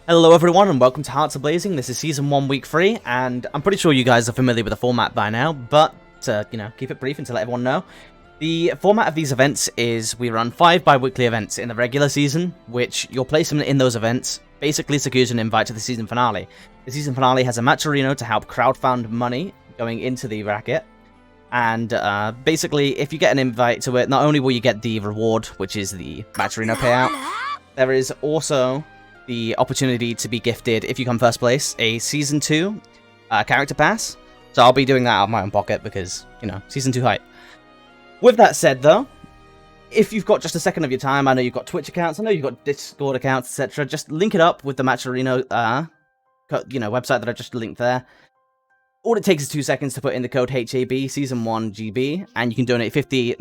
Hello everyone and welcome to Hearts of Blazing. This is Season 1 Week 3 and I'm pretty sure you guys are familiar with the format by now, but to, keep it brief and to let everyone know. The format of these events is we run 5 bi-weekly events in the regular season, which your placement in those events basically secures an invite to the season finale. The season finale has a match arena to help crowdfund money going into the bracket, and basically if you get an invite to it, not only will you get the reward, which is the match arena payout, there is also the opportunity to be gifted, if you come first place, a Season 2 character pass. So I'll be doing that out of my own pocket because, Season 2 hype. With that said, though, if you've got just a second of your time, I know you've got Twitch accounts, I know you've got Discord accounts, etc., just link it up with the Match Arena, website that I just linked there. All it takes is 2 seconds to put in the code HAB, Season 1 GB, and you can donate 50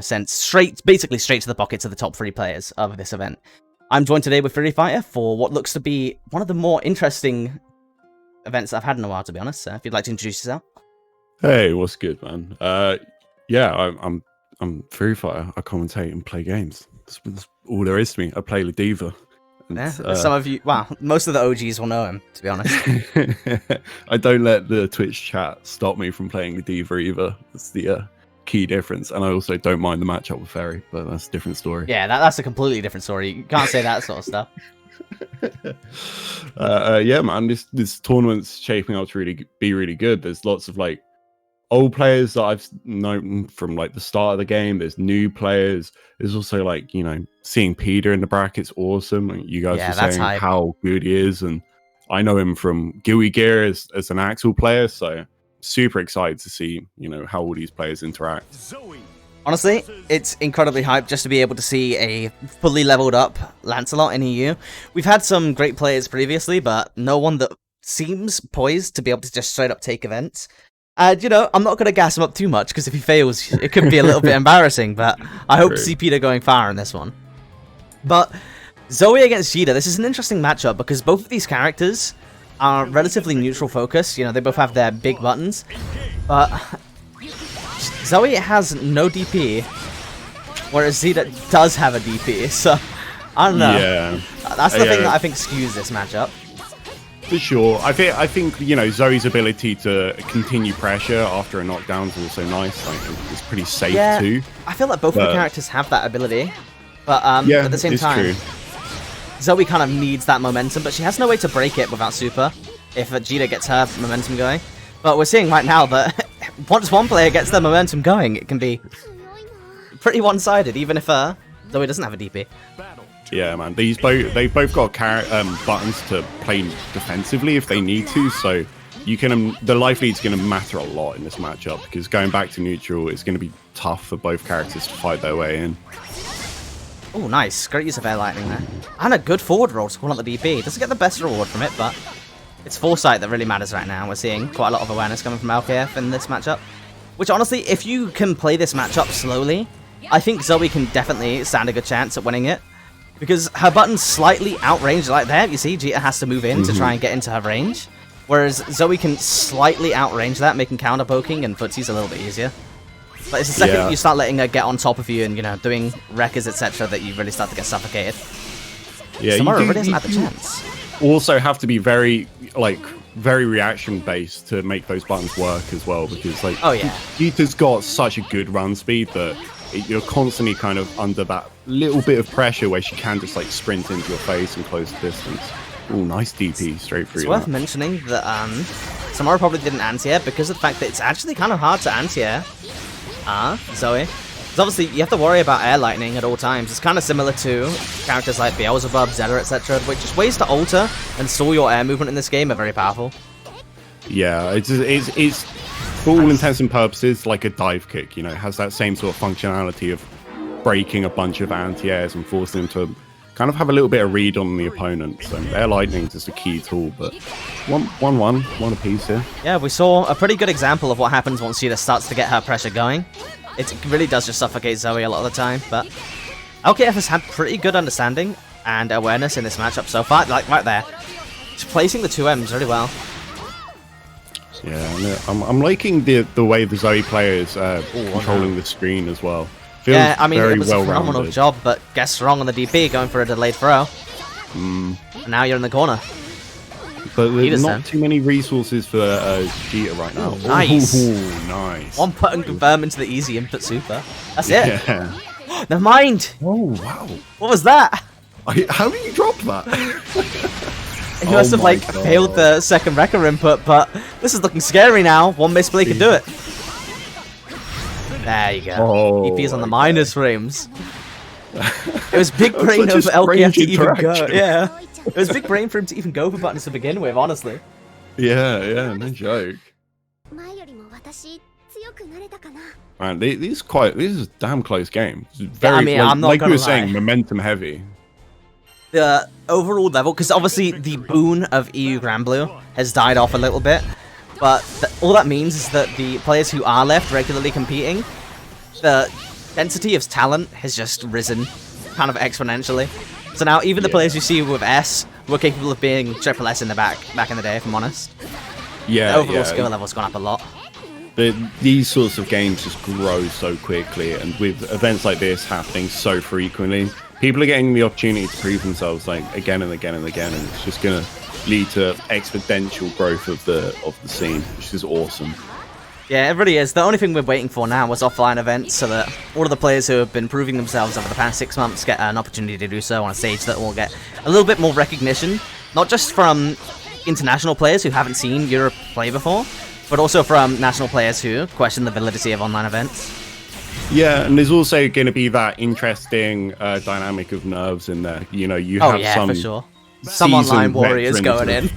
cents basically straight to the pockets of the top 3 players of this event. I'm joined today with Fury Fighter for what looks to be one of the more interesting events I've had in a while, to be honest. If you'd like to introduce yourself. Hey, what's good, man? I'm Fury Fighter. I commentate and play games. That's all there is to me. I play Ladiva. Some of you, most of the OGs will know him, to be honest. I don't let the Twitch chat stop me from playing Ladiva either. That's the key difference, and I also don't mind the matchup with Ferry, but that's a different story. Yeah, that's a completely different story. You can't say that sort of stuff. Yeah, man, this tournament's shaping up to be really good. There's lots of old players that I've known from the start of the game. There's new players. There's also seeing Peter in the bracket's awesome. You guys were saying hype. How good he is, and I know him from Gilly Gear as an Axel player, so super excited to see how all these players interact. Zoey. Honestly, it's incredibly hype just to be able to see a fully leveled up Lancelot in EU. We've had some great players previously, but no one that seems poised to be able to just straight up take events. And I'm not going to gas him up too much because if he fails, it could be a little bit embarrassing, but I hope to see Peter going far in this one. But Zoey against Cheetah, this is an interesting matchup because both of these characters are relatively neutral focus. They both have their big buttons, but Zoey has no DP, whereas Cheetah does have a DP, so I don't know. Yeah. That's the thing that I think skews this matchup. For sure. I think Zoe's ability to continue pressure after a knockdown is also nice. It's pretty safe too. I feel like both of the characters have that ability, but at the same time, Zoey kind of needs that momentum, but she has no way to break it without super if Cheetah gets her momentum going. But we're seeing right now that once one player gets their momentum going, it can be pretty one-sided, even if Zoey doesn't have a DP. Yeah, man. They've both got buttons to play defensively if they need to, so the life lead's going to matter a lot in this matchup because going back to neutral is going to be tough for both characters to fight their way in. Oh, nice. Great use of air lightning there. And a good forward roll to call out the DP. Doesn't get the best reward from it, but it's foresight that really matters right now. We're seeing quite a lot of awareness coming from LKF in this matchup. Which, honestly, if you can play this matchup slowly, I think Zoey can definitely stand a good chance at winning it. Because her button's slightly outrange, like there, you see, Cheetah has to move in to try and get into her range. Whereas Zoey can slightly outrange that, making counter poking and footsies a little bit easier. But it's the second you start letting her get on top of you and, doing wreckers, etc., that you really start to get suffocated. Yeah, Samara really doesn't have the chance. Also have to be very reaction based to make those buttons work as well, because Cheetah's got such a good run speed that you're constantly kind of under that little bit of pressure where she can just sprint into your face and close the distance. Oh, nice DP straight through. It's worth mentioning that Samara probably didn't anti-air because of the fact that it's actually kind of hard to anti-air Zoey. Because obviously you have to worry about air lightning at all times. It's kind of similar to characters like Beelzebub, Zeta, etc., which just ways to alter and stall your air movement in this game are very powerful. Yeah, it's for all intents and purposes like a dive kick. It has that same sort of functionality of breaking a bunch of anti-airs and forcing them to kind of have a little bit of read on the opponent. So air lightning is just a key tool, but one apiece here. Yeah, we saw a pretty good example of what happens once Cheetah starts to get her pressure going. It really does just suffocate Zoey a lot of the time, but LKF has had pretty good understanding and awareness in this matchup so far, right there. Just placing the 2Ms really well. Yeah, I'm liking the way the Zoey player is controlling the screen as well. Feels yeah, I mean, very it was a phenomenal job, but guessed wrong on the DP, going for a delayed throw. And now you're in the corner. But there's Cheetah's not turn. too many resources for Cheetah right now. Nice. Ooh, nice. One button confirm into the easy input super. That's it. Yeah. Never mind. Oh, wow. What was that? How did you drop that? He must have my like God. failed the second wrecker input, but this is looking scary now. One misplay could do it. There you go. Oh, EP's on the okay. minus frames. It was big That was brain such of a LKF strange to even go. interaction. Yeah. It was big brain for him to even go for buttons to begin with, honestly. Yeah, no joke. 前よりも私強くなれたかな Man, this is a damn close game. It's very, I mean, like, I'm not like you gonna were saying, lie. momentum heavy. The overall level, because obviously the boon of EU Granblue has died off a little bit, but all that means is that the players who are left regularly competing, the density of talent has just risen kind of exponentially. So now even the players you see with S were capable of being triple S in the back in the day, if I'm honest. Yeah, The overall yeah. skill level's gone up a lot. These sorts of games just grow so quickly, and with events like this happening so frequently, people are getting the opportunity to prove themselves like again and again and again, and it's just gonna lead to exponential growth of the scene, which is awesome. Yeah, it really is. The only thing we're waiting for now was offline events, so that all of the players who have been proving themselves over the past 6 months get an opportunity to do so on a stage that will get a little bit more recognition, not just from international players who haven't seen Europe play before, but also from national players who question the validity of online events. Yeah, and there's also going to be that interesting dynamic of nerves in there. You know, you have some for sure. Some online seasoned warriors veterans going in.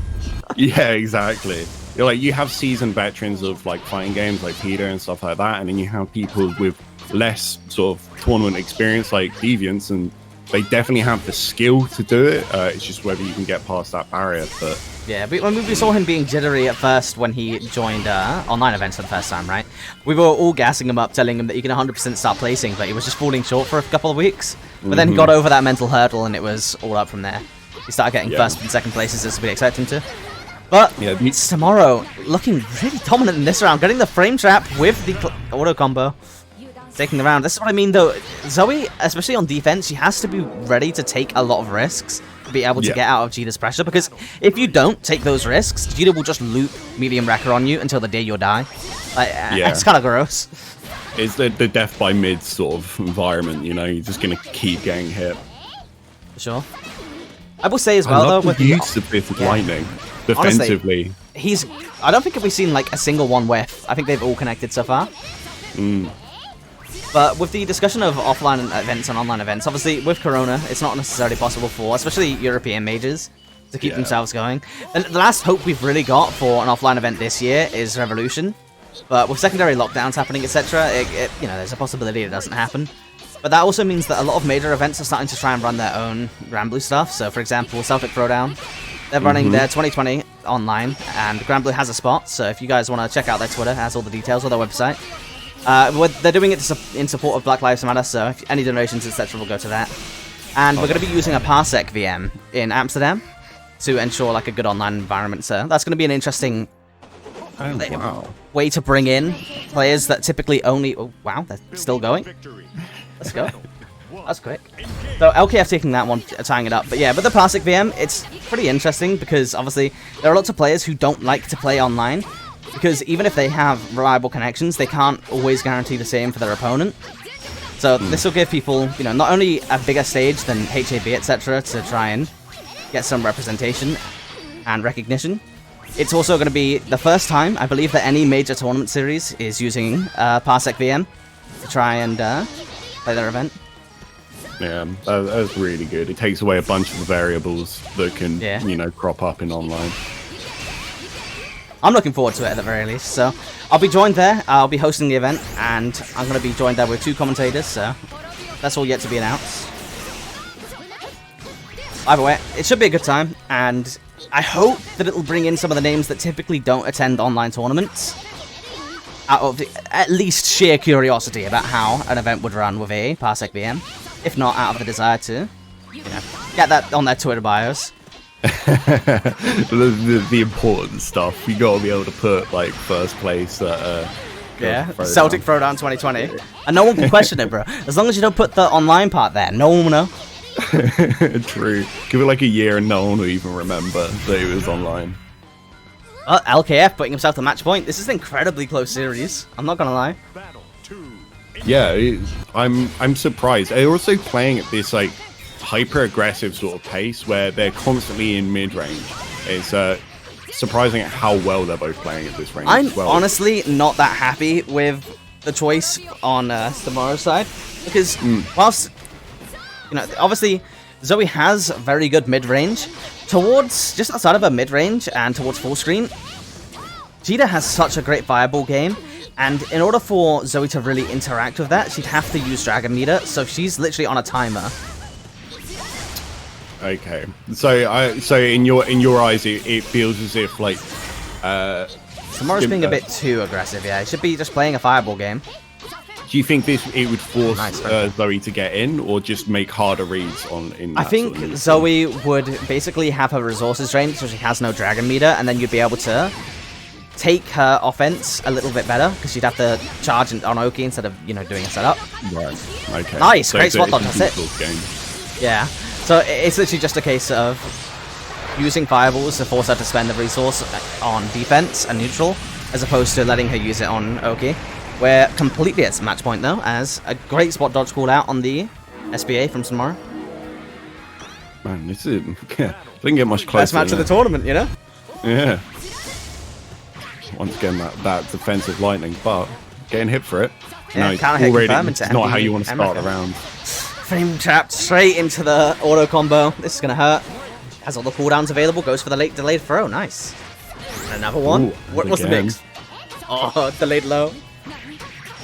Yeah, exactly. You're like, you have seasoned veterans of like fighting games like Peter and stuff like that, and then you have people with less sort of tournament experience like Deviants, and they definitely have the skill to do it. It's just whether you can get past that barrier. But Yeah, when we saw him being jittery at first when he joined online events for the first time, right? We were all gassing him up, telling him that he can 100% start placing, but he was just falling short for a couple of weeks. But then he got over that mental hurdle, and it was all up from there. He started getting first and second places as we expect him to. But yeah, it's tomorrow looking really dominant in this round, getting the frame trap with the auto combo, taking the round. This is what I mean, though. Zoey, especially on defense, she has to be ready to take a lot of risks to be able to get out of Cheetah's pressure, because if you don't take those risks, Cheetah will just loop medium wrecker on you until the day you die. It's kind of gross. it's the death by mid sort of environment. You know, you're just gonna keep getting hit. For sure. I will say as well, though, with the use of Biff Lightning defensively. Honestly, I don't think we've seen like a single one whiff. I think they've all connected so far. But with the discussion of offline events and online events, obviously with Corona, it's not necessarily possible for, especially European majors, to keep themselves going. And the last hope we've really got for an offline event this year is Revolution. But with secondary lockdowns happening, etc., you know, there's a possibility it doesn't happen. But that also means that a lot of major events are starting to try and run their own Granblue stuff. So, for example, Celtic Throwdown, they're running their 2020 online, and Granblue has a spot. So if you guys want to check out their Twitter, it has all the details on their website. They're doing it in support of Black Lives Matter, so if any donations, etc., will go to that. And we're going to be using a Parsec VM in Amsterdam to ensure like a good online environment. So that's going to be an interesting way to bring in players that typically only... Oh, wow, they're still going. Let's go. That's quick. So LKF taking that one, tying it up. But yeah, with the Parsec VM, it's pretty interesting because obviously there are lots of players who don't like to play online because even if they have reliable connections, they can't always guarantee the same for their opponent. So this will give people, you know, not only a bigger stage than HAB, etc., to try and get some representation and recognition. It's also going to be the first time, I believe, that any major tournament series is using Parsec VM to try and play their event. Yeah, that's really good. It takes away a bunch of the variables that can, you know, crop up in online. I'm looking forward to it at the very least. So I'll be joined there. I'll be hosting the event, and I'm going to be joined there with 2 commentators. So that's all yet to be announced. Either way, it should be a good time, and I hope that it'll bring in some of the names that typically don't attend online tournaments, out of at least sheer curiosity about how an event would run with a Parsec VM, if not out of the desire to, you know, get that on their Twitter bios. the important stuff. You gotta be able to put like first place at Celtic Throwdown 2020, and no one can question it, bro. As long as you don't put the online part there, no one will know. True. Give it like a year and no one will even remember that it was online. LKF putting himself to match point. This is an incredibly close series. I'm not gonna lie. Yeah, I'm surprised. They're also playing at this like hyper aggressive sort of pace where they're constantly in mid range. It's surprising at how well they're both playing at this range. I'm as well. honestly not that happy with the choice on Samara's side because whilst obviously Zoey has very good mid range, towards just outside of her mid range and towards full screen, Cheetah has such a great fireball game. And in order for Zoey to really interact with that, she'd have to use Dragon Meter, so she's literally on a timer. Okay, so in your eyes, it feels as if like Samara's being a bit too aggressive. Yeah, he should be just playing a fireball game. Do you think it would force Nice, Zoey to get in, or just make harder reads in? I think Zoey would basically have her resources drained, so she has no Dragon Meter, and then you'd be able to take her offense a little bit better because she'd have to charge on Oki instead of doing a setup. Right. Okay. Nice, So great it's spot a dodge. That's it. difficult game. Yeah. So it's literally just a case of using fireballs to force her to spend the resource on defense and neutral, as opposed to letting her use it on Oki. We're completely at match point though, as a great spot dodge call out on the SBA from Samara. Man, this is didn't get much closer. Best match of the tournament, Yeah. Once again, that defensive lightning, but getting hit for it. Yeah, no, counter hit already, confirm it's into not how MD you want to start America. the round. Frame trapped straight into the auto combo. This is gonna hurt. Has all the cooldowns available. Goes for the late delayed throw. Nice. And another one. Ooh, What's the again. mix? Oh, delayed low.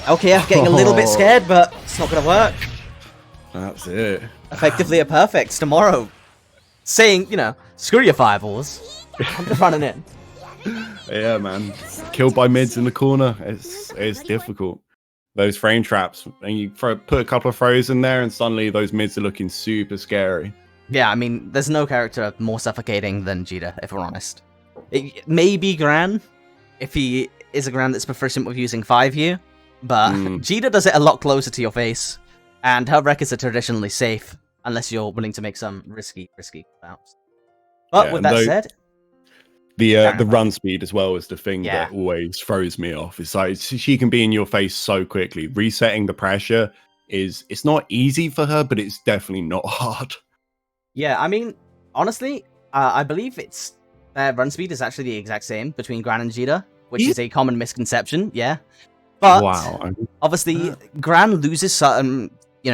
LKF getting a little bit scared, but it's not gonna work. That's it. Effectively a perfect tomorrow. Saying, screw your fireballs. I'm just running in. Yeah, man. Killed by mids in the corner. It's difficult. Those frame traps, and you put a couple of throws in there, and suddenly those mids are looking super scary. Yeah, I mean, there's no character more suffocating than Cheetah, if we're honest. It may be Gran, if he is a Gran that's proficient with using 5U, but Cheetah does it a lot closer to your face, and her records are traditionally safe, unless you're willing to make some risky bounce. But Yeah, with and that said... The run speed as well is the thing Yeah. that always throws me off. It's like she can be in your face so quickly. Resetting the pressure it's not easy for her, but it's definitely not hard. Yeah, I mean, honestly, I believe its run speed is actually the exact same between Gran and Cheetah, which is a common misconception, yeah. But Wow. obviously, Gran loses certain,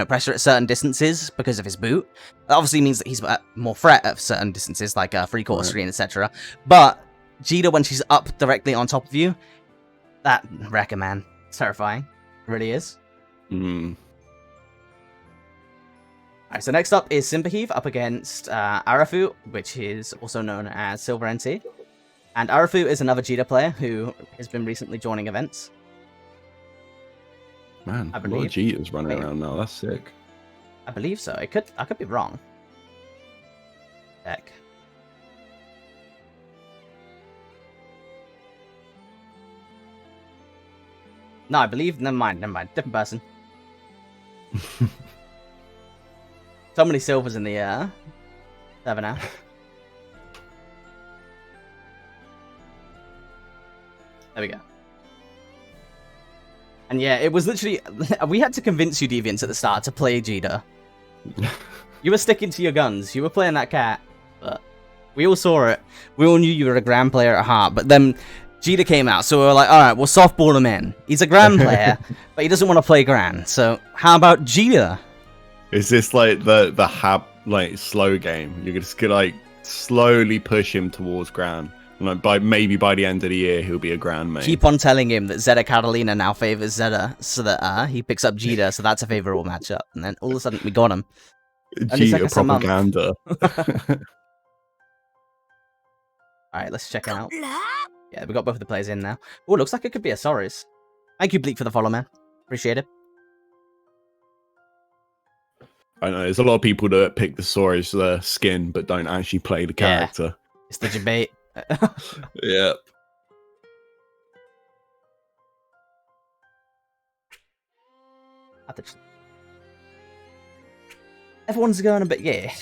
pressure at certain distances because of his boot. That obviously means that he's at more threat at certain distances, like free quarter screen, etc. But Cheetah, when she's up directly on top of you, that wrecker, man, it's terrifying. It really is. Alright, so next up is Sympaheave up against Arafu, which is also known as Silver NT. And Arafu is another Cheetah player who has been recently joining events. Man, I a lot believe. of Cheetahs running around now. That's sick. I believe so. I could be wrong. Heck. No, I believe. Never mind. Different person. So many silvers in the air. Never now. There we go. And yeah, it was literally... we had to convince you, Deviants, at the start to play Cheetah. You were sticking to your guns. You were playing that cat. But we all saw it. We all knew you were a Grand player at heart. But then Cheetah came out, so we were like, alright, we'll softball him in. He's a Grand player, but he doesn't want to play Grand. So how about Cheetah? Is this like the slow game? You're just gonna like slowly push him towards Gran. Like maybe by the end of the year he'll be a Grand main. Keep on telling him that Zeta Catalina now favors Zeta, so that he picks up Cheetah, so that's a favorable matchup. And then all of a sudden we got him. Cheetah propaganda. Alright, let's check it out. Yeah, we got both of the players in now. Oh, looks like it could be a Saurus. Thank you, Bleak, for the follow, man. Appreciate it. I know there's a lot of people that pick the Saurus skin but don't actually play the character. It's the debate. Yeah. Everyone's going a bit, yeah.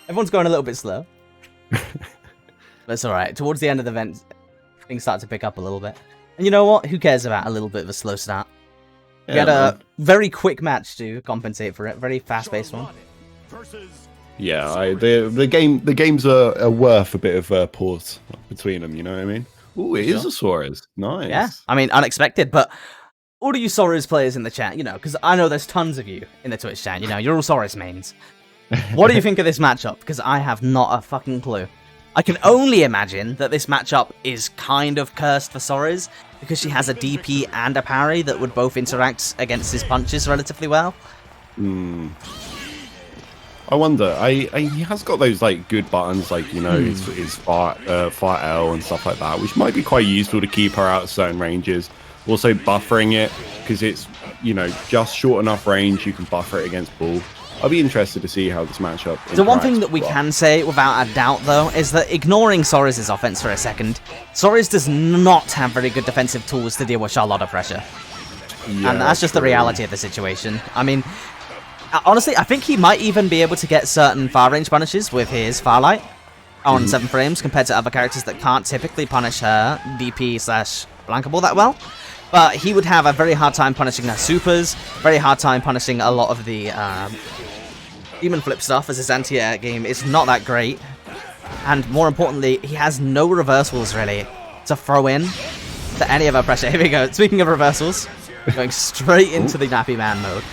Everyone's going a little bit slow. That's alright. Towards the end of the event, things start to pick up a little bit. And you know what? Who cares about a little bit of a slow start? We had a very quick match to compensate for it. Very fast-paced one. Yeah, the games are worth a bit of pause between them. You know what I mean? Oh, it is a Suarez. Nice. Yeah, I mean, unexpected, but all of you Suarez players in the chat, you know, because I know there's tons of you in the Twitch chat. You know, you're all Suarez mains. What do you think of this matchup? Because I have not a fucking clue. I can only imagine that this matchup is kind of cursed for Suarez because she has a DP and a parry that would both interact against his punches relatively well. I wonder. He has got those like good buttons, like you know, his fire L and stuff like that, which might be quite useful to keep her out of certain ranges. Also buffering it because it's just short enough range you can buffer it against bull. I'll be interested to see how this matchup. The one thing that we can say without a doubt, though, is that ignoring Suarez's offense for a second, Suarez does not have very good defensive tools to deal with Charlotta pressure. Yeah, and that's just the reality of the situation. I mean, honestly, I think he might even be able to get certain far range punishes with his Firelight on 7 frames compared to other characters that can't typically punish her DP/Blankable that well. But he would have a very hard time punishing her supers, very hard time punishing a lot of the demon flip stuff, as his anti-air game is not that great. And more importantly, he has no reversals really to throw in to any of her pressure. Here we go. Speaking of reversals, going straight into the Nappy Man mode.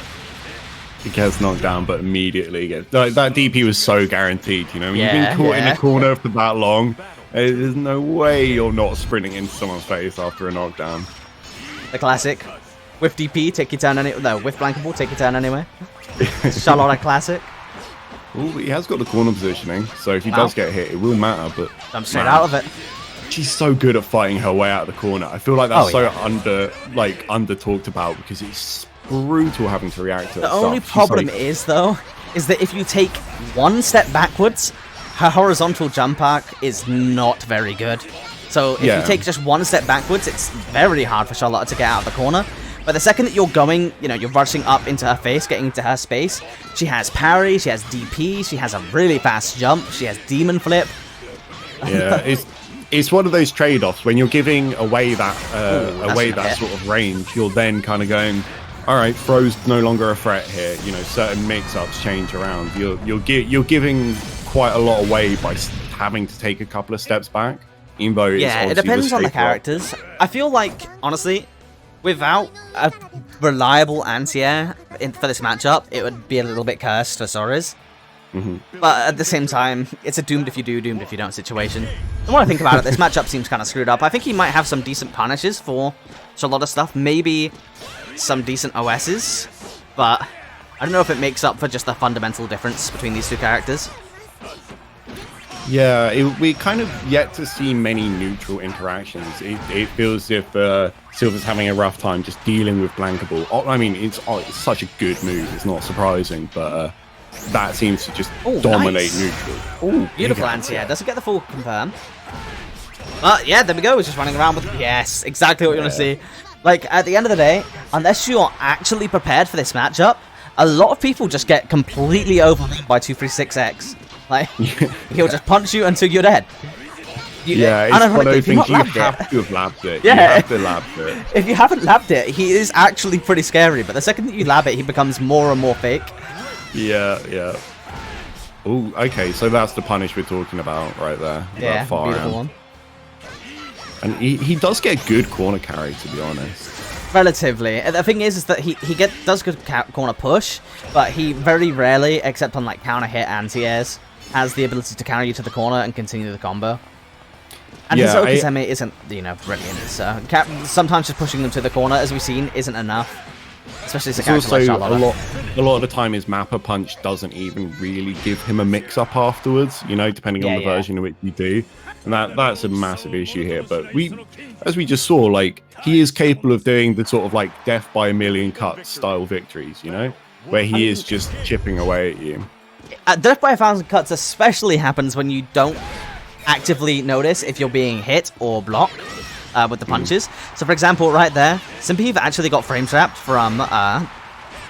He gets knocked down, but immediately gets... Like, that DP was so guaranteed, you know? When you've been caught in a corner for that long, there's no way you're not sprinting into someone's face after a knockdown. The classic. With DP, take your turn anyway. No, with Blankable, take your turn anyway. Charlotta classic. Ooh, he has got the corner positioning, so if he does get hit, it will matter, but... I'm straight out of it. She's so good at fighting her way out of the corner. I feel like that's under talked about because it's brutal having to react to that. The only problem is though, is that if you take one step backwards, her horizontal jump arc is not very good. So if you take just one step backwards, it's very hard for Charlotte to get out of the corner. But the second that you're going, you're rushing up into her face, getting into her space, she has parry, she has DP, she has a really fast jump, she has demon flip. Yeah, it's one of those trade-offs when you're giving away that sort of range. You're then kind of going, all right, throw's no longer a threat here. Certain mix-ups change around. You're giving quite a lot away by having to take a couple of steps back. Even though it depends on the characters. I feel like, honestly, without a reliable anti-air for this matchup, it would be a little bit cursed for Suarez. But at the same time, it's a doomed if you do, doomed if you don't situation. The more I think about it, this matchup seems kind of screwed up. I think he might have some decent punishes for Charlotta stuff, maybe some decent OSs, but I don't know if it makes up for just the fundamental difference between these two characters. Yeah, we kind of yet to see many neutral interactions. It feels as if Silver's having a rough time just dealing with Blankable. I mean, it's such a good move, it's not surprising, but that seems to just dominate neutral. Oh, beautiful anti-air. Doesn't get the full confirm. But yeah, there we go. We're just running around with... Yes, exactly what you want to see. Like, at the end of the day, unless you're actually prepared for this matchup, a lot of people just get completely overwhelmed by 236X. Like, he'll just punch you until you're dead. It's one of those things you have to have labbed it. Yeah. You have to lab it. If you haven't labbed it, he is actually pretty scary. But the second that you lab it, he becomes more and more fake. Yeah. Oh, okay, so that's the punish we're talking about right there. Yeah, beautiful one. And he does get good corner carry, to be honest. Relatively. The thing is that he does good corner push, but he very rarely, except on like counter hit anti-airs, has the ability to carry you to the corner and continue the combo. And his Okazeme isn't, brilliant. So sometimes just pushing them to the corner, as we've seen, isn't enough. Especially as a character like Charlotte. A lot of the time his Mappa Punch doesn't even really give him a mix-up afterwards, depending on the version in which you do. And that's a massive issue here. But as we just saw, like, he is capable of doing the sort of like death by a million cuts style victories, where he is just chipping away at you. Death by 1,000 cuts especially happens when you don't actively notice if you're being hit or blocked with the punches. So for example, right there, Simpive actually got frame trapped from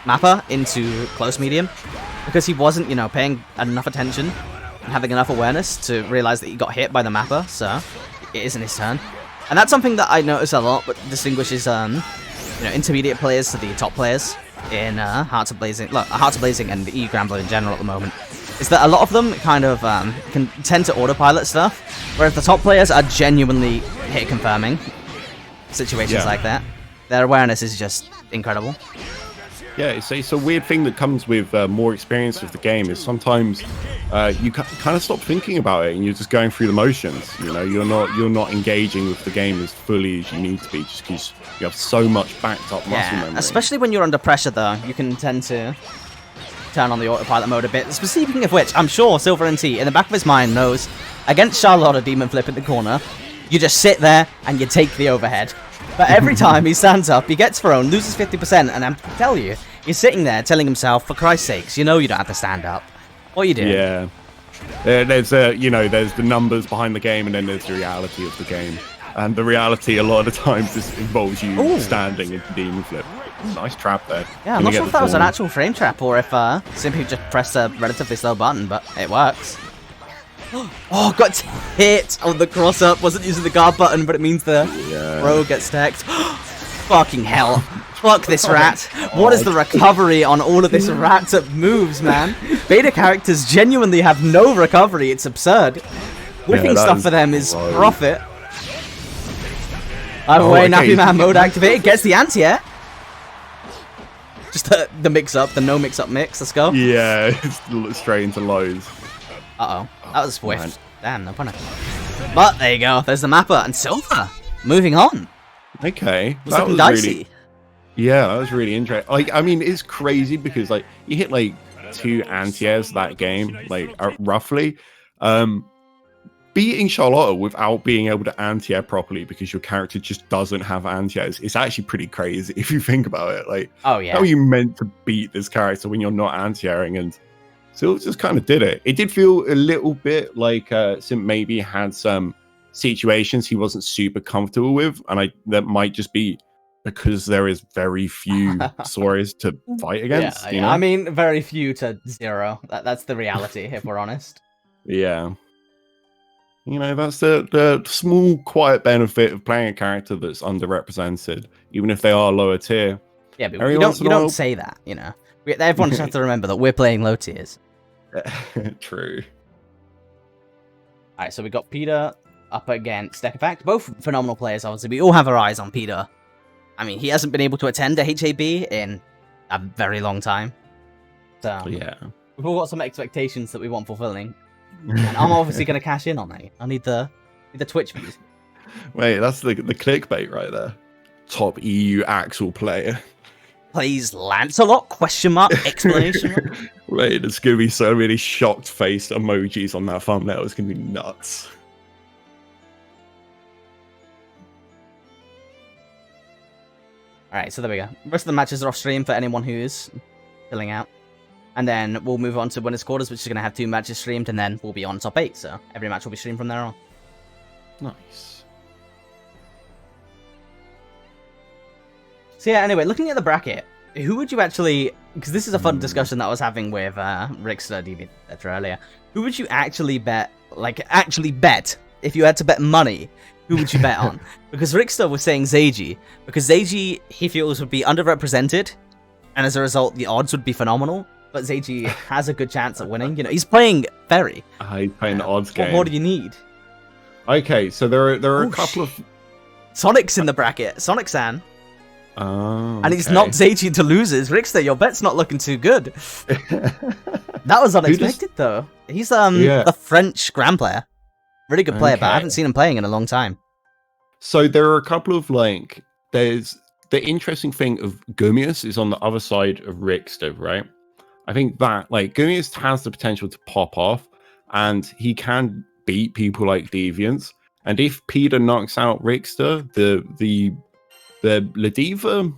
Mappa into close medium because he wasn't, you know, paying enough attention and having enough awareness to realize that he got hit by the Mappa, so it isn't his turn. And that's something that I notice a lot, but distinguishes, you know, intermediate players to the top players in Hearts of Blazing. Look, Hearts of Blazing and the Granblue in general at the moment is that a lot of them kind of can tend to autopilot stuff, whereas the top players are genuinely hit confirming situations like that. Their awareness is just incredible. Yeah, it's a weird thing that comes with more experience with the game is sometimes you kind of stop thinking about it and you're just going through the motions. You know, you're not engaging with the game as fully as you need to be just because you have so much backed up muscle memory. Especially when you're under pressure, though, you can tend to turn on the autopilot mode a bit. Speaking of which, I'm sure Silver NT in the back of his mind knows against Charlotte Demon Flip in the corner, you just sit there and you take the overhead. But every time he stands up, he gets thrown, loses 50%, and I tell you, he's sitting there telling himself, for Christ's sakes, you know you don't have to stand up. What are you doing? Yeah. There's you know, there's the numbers behind the game, and then there's the reality of the game. And the reality, a lot of the times, just involves you standing into Demon Flip. Nice trap there. Yeah, I'm not sure if that was an actual frame trap, or if simply just pressed a relatively slow button, but it works. Oh, got hit on the cross-up. Wasn't using the guard button, but it means the throw gets stacked. Fucking hell. Fuck this rat. What is the recovery on all of this rat moves, man? Beta characters genuinely have no recovery. It's absurd. Whipping stuff for them is profit. Either way, Nappy Man mode activated. Gets the anti-air. Just the mix-up, the no mix-up mix. Let's go. Yeah, it's straight into lows. Uh-oh. That was swift. Damn, no pun. But there you go. There's the Mappa and Silver. Moving on. Okay. That was dicey. Really, yeah, that was really interesting. Like, I mean, it's crazy because, like, you hit, like, 2 anti-airs that game, like, roughly. Beating Charlotta without being able to anti-air properly because your character just doesn't have anti-airs, it's actually pretty crazy if you think about it. Like, how are you meant to beat this character when you're not anti-airing? And Silver just kind of did it. It did feel a little bit like Sim maybe had some situations he wasn't super comfortable with, and that might just be because there is very few Saurus to fight against. You know? I mean, very few to 0. That's the reality, if we're honest. Yeah. You know, that's the small, quiet benefit of playing a character that's underrepresented, even if they are lower tier. Yeah, but you don't say that, you know. Everyone just has to remember that we're playing low tiers. True. Alright, so we got Peter up against Decafact. Both phenomenal players, obviously. We all have our eyes on Peter. I mean, he hasn't been able to attend a HAB in a very long time. So, yeah. We've all got some expectations that we want fulfilling. And I'm obviously going to cash in on that. I need the Twitch views. Wait, that's the clickbait right there. Top EU Axel player. Plays Lancelot? Question mark? Explanation mark? Wait, there's going to be so many shocked face emojis on that thumbnail. It's going to be nuts. Alright, so there we go. The rest of the matches are off stream for anyone who's filling out. And then we'll move on to winners' quarters, which is going to have 2 matches streamed, and then we'll be on top 8. So every match will be streamed from there on. Nice. So yeah, anyway, looking at the bracket, who would you actually... Because this is a fun discussion that I was having with Rickster, DB, etc. earlier. Who would you actually bet, if you had to bet money, who would you bet on? Because Rickster was saying Zeiji, because Zeiji, he feels, would be underrepresented, and as a result, the odds would be phenomenal. But Zeiji has a good chance at winning. You know, he's playing Ferry. He's playing the odds game. What more do you need? Okay, so there are a couple of... Sonic's in the bracket. Sonic-san. Oh, and he's knocked Zeiji into losers. Rickster, your bet's not looking too good. That was unexpected, though. He's the French Grand player. Really good player, but I haven't seen him playing in a long time. So there are a couple of, like... There's... The interesting thing of Gumius is on the other side of Rickster, right? I think that, like, Gumius has the potential to pop off, and he can beat people like Deviants. And if Peter knocks out Rickster, the Ladiva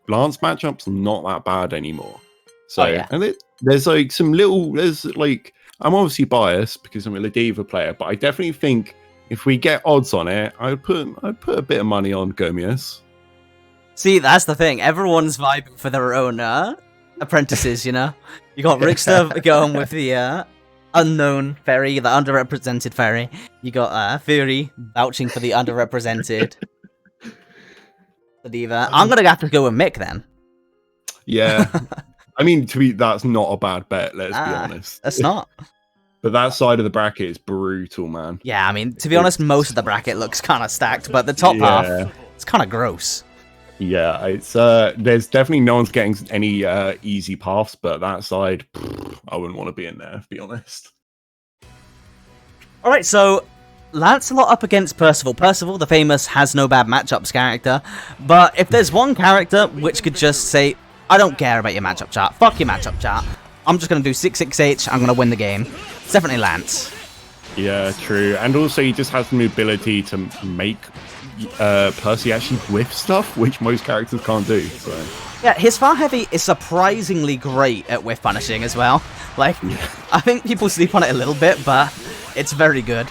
Lance matchup's not that bad anymore. So, and there's like some little, I'm obviously biased because I'm a Ladiva player, but I definitely think if we get odds on it, I'd put a bit of money on Gumius. See, that's the thing. Everyone's vibing for their own apprentices, you know? You got Rickster going with the unknown fairy, the underrepresented fairy. You got Fury vouching for the underrepresented. The diva. I'm gonna have to go with Mick then. Yeah. I mean, that's not a bad bet, let's be honest. That's not. But that side of the bracket is brutal, man. Yeah, I mean, to be honest, most of the bracket looks kind of stacked, but the top half, it's kind of gross. Yeah, it's there's definitely no one's getting any easy paths, but that side, I wouldn't want to be in there, to be honest. All right, so Lancelot up against Percival. Percival, the famous has no bad matchups character, but if there's one character which could just say, I don't care about your matchup chart, fuck your matchup chart, I'm just going to do 6-6-H, I'm going to win the game, it's definitely Lance. Yeah, true. And also he just has the ability to make Percy actually whiff stuff, which most characters can't do. So. Yeah, his Far Heavy is surprisingly great at whiff punishing as well. Like, I think people sleep on it a little bit, but it's very good.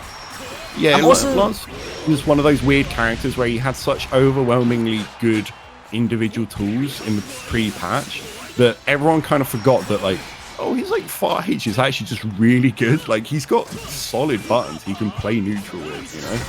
Yeah, Lance was one of those weird characters where he had such overwhelmingly good individual tools in the pre-patch that everyone kind of forgot that, like, oh, he's like Far H is actually just really good. Like, he's got solid buttons he can play neutral with, you know?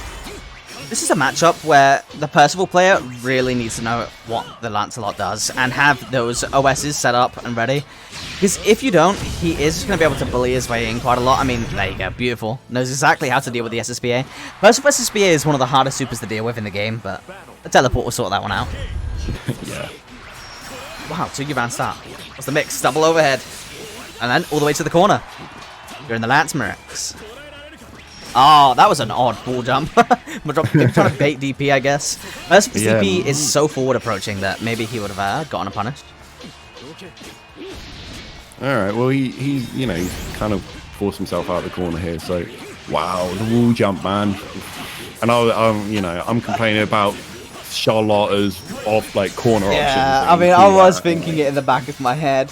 This is a matchup where the Percival player really needs to know what the Lancelot does and have those OSs set up and ready. Because if you don't, he is just going to be able to bully his way in quite a lot. I mean, there you go, beautiful. Knows exactly how to deal with the SSBA. Percival SSBA is one of the hardest supers to deal with in the game, but the teleport will sort that one out. Yeah. Wow, 2 round start. What's the mix? Double overhead. And then all the way to the corner. You're in the Lance Mirax. Oh, that was an odd ball jump. We're trying to bait DP, I guess. Percival's DP is so forward approaching that maybe he would have gotten a punish. Alright, well, he's, you know, he's kind of forced himself out of the corner here, so... Wow, the wall jump, man. And I'm complaining about Charlotta's off, like, corner options. Yeah, I mean, I was thinking it in the back of my head.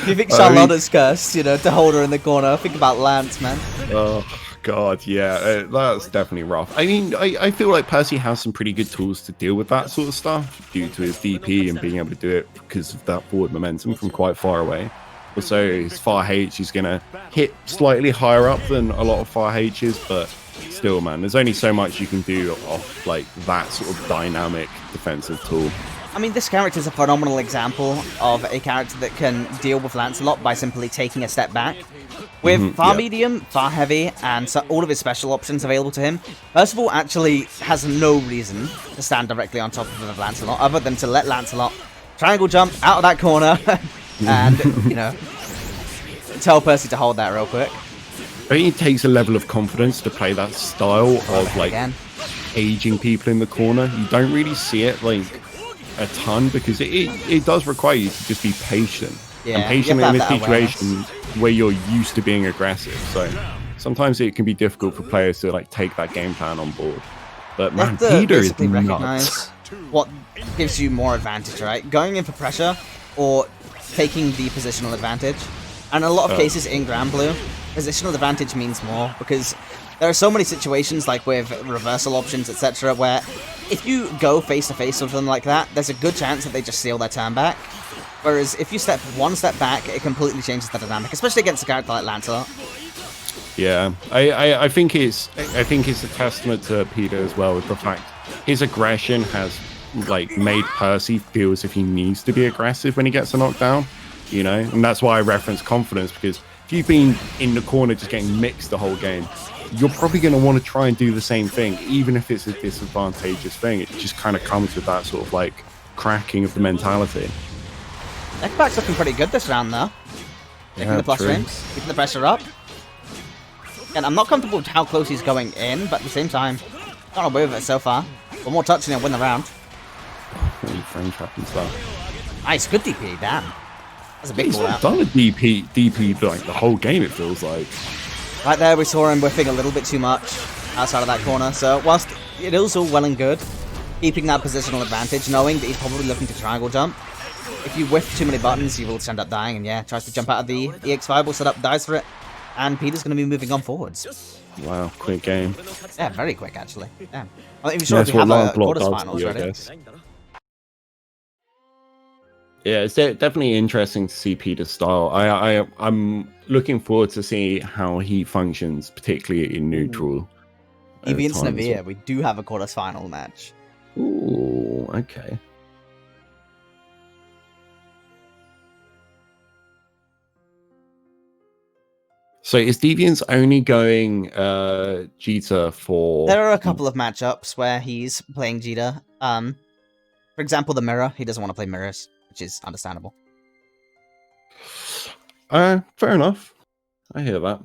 You think Charlotta's cursed, you know, to hold her in the corner. Think about Lance, man. Oh, God, yeah, that's definitely rough. I mean, I feel like Percy has some pretty good tools to deal with that sort of stuff due to his DP and being able to do it because of that forward momentum from quite far away. Also, his Far H is going to hit slightly higher up than a lot of Far H's, but still, man, there's only so much you can do off, like, that sort of dynamic defensive tool. I mean, this character is a phenomenal example of a character that can deal with Lancelot by simply taking a step back. With Far Medium, Far Heavy, and so all of his special options available to him, Percival actually has no reason to stand directly on top of Lancelot other than to let Lancelot triangle jump out of that corner and, you know, tell Percy to hold that real quick. I think it takes a level of confidence to play that style of, like, aging people in the corner. You don't really see it, like, a ton because it does require you to just be patient. Yeah, and patient in a situation where you're used to being aggressive. So sometimes it can be difficult for players to, like, take that game plan on board. But man, Peter is nuts. What gives you more advantage, right? Going in for pressure or taking the positional advantage. And in a lot of cases in Granblue, positional advantage means more because there are so many situations, like with reversal options, etc., where if you go face-to-face with them like that, there's a good chance that they just steal their turn back. Whereas if you step one step back, it completely changes the dynamic, especially against a character like Lancelot. Yeah, I think it's a testament to Peter as well, with the fact his aggression has, like, made Percy feel as if he needs to be aggressive when he gets a knockdown, you know? And that's why I reference confidence, because if you've been in the corner just getting mixed the whole game, you're probably going to want to try and do the same thing, even if it's a disadvantageous thing. It just kind of comes with that sort of, like, cracking of the mentality. Neckback's looking pretty good this round, though. Taking the plus frames, keeping the pressure up. And I'm not comfortable with how close he's going in, but at the same time, got away with it so far. One more touch and he'll win the round. Frame trap and stuff. Nice, good DP, damn. That's a big He's call out. done a DP like the whole game, it feels like. Right there, we saw him whiffing a little bit too much outside of that corner. So whilst it is all well and good, keeping that positional advantage, knowing that he's probably looking to triangle jump, if you whiff too many buttons, you will just end up dying. And yeah, tries to jump out of the EX5, will set up, dies for it. And Peter's going to be moving on forwards. Wow, quick game. Yeah, very quick, actually. Damn. I'm not even sure if we have a quarterfinals ready. Yeah, it's definitely interesting to see Peter's style. I'm looking forward to see how he functions, particularly in neutral. Deviants Navia, we do have a quarterfinal match. Ooh, okay. So is Deviants only going Cheetah for... There are a couple of matchups where he's playing Cheetah. For example, the mirror. He doesn't want to play mirrors, which is understandable. Fair enough. I hear that.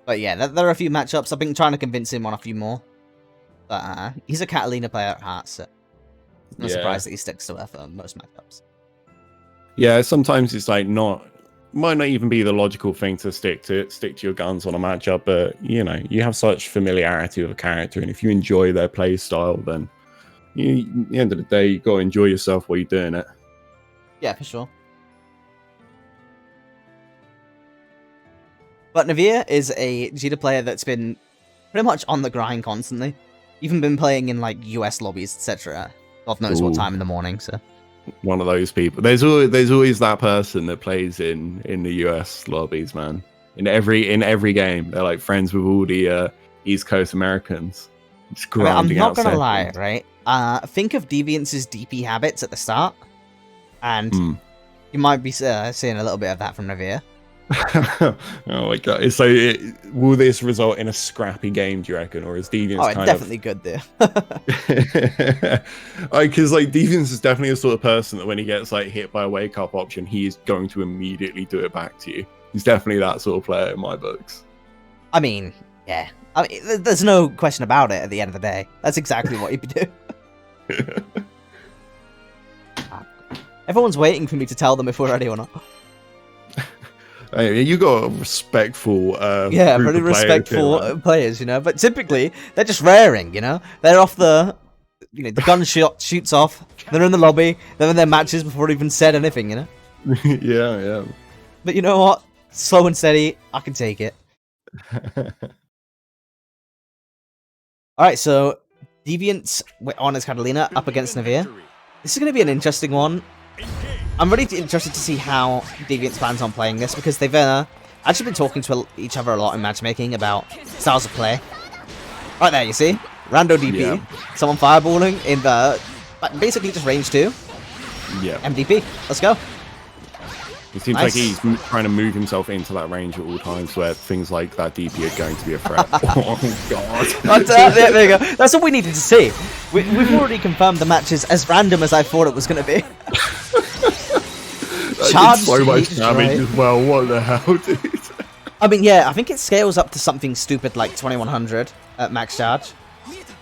But yeah, there are a few matchups. I've been trying to convince him on a few more. But he's a Catalina player at heart, so no surprise that he sticks to her for most matchups. Yeah, sometimes it's like might not even be the logical thing to stick to your guns on a matchup, but you know, you have such familiarity with a character, and if you enjoy their play style, then at the end of the day, you gotta enjoy yourself while you're doing it. Yeah, for sure. But Navia is a Cheetah player that's been pretty much on the grind constantly. Even been playing in like US lobbies, etc. God knows what time in the morning, so. One of those people. There's always that person that plays in the US lobbies, man. In every game, they're like friends with all the East Coast Americans. Just grinding I'm not gonna lie, right? Think of Deviant's DP habits at the start, and you might be seeing a little bit of that from Navia. Oh my god! So, will this result in a scrappy game? Do you reckon, or is Deviants definitely good there? Because like Deviants is definitely the sort of person that when he gets like hit by a wake up option, he is going to immediately do it back to you. He's definitely that sort of player in my books. I mean, yeah. I mean, there's no question about it. At the end of the day, that's exactly what he'd do. Everyone's waiting for me to tell them if we're ready or not. You got a respectful pretty respectful players, you know, but typically they're just raring, you know, they're off the gun shoots off, they're in the lobby, they're in their matches before even said anything, you know. yeah But you know what, slow and steady, I can take it. Alright, so Deviants on his Catalina up against Navia. This is going to be an interesting one. I'm really interested to see how Deviants plans on playing this, because they've actually been talking to each other a lot in matchmaking about styles of play. Right there, you see? Rando DP. Yeah. Someone fireballing in the... basically just range 2. Yeah. MDP. Let's go. It seems like he's trying to move himself into that range at all times where things like that DP are going to be a threat. Oh, God. There you go. That's all we needed to see. We've already confirmed the match is as random as I thought it was going to be. Charge so much damage as well. What the hell, dude? I mean, yeah, I think it scales up to something stupid like 2100 at max charge.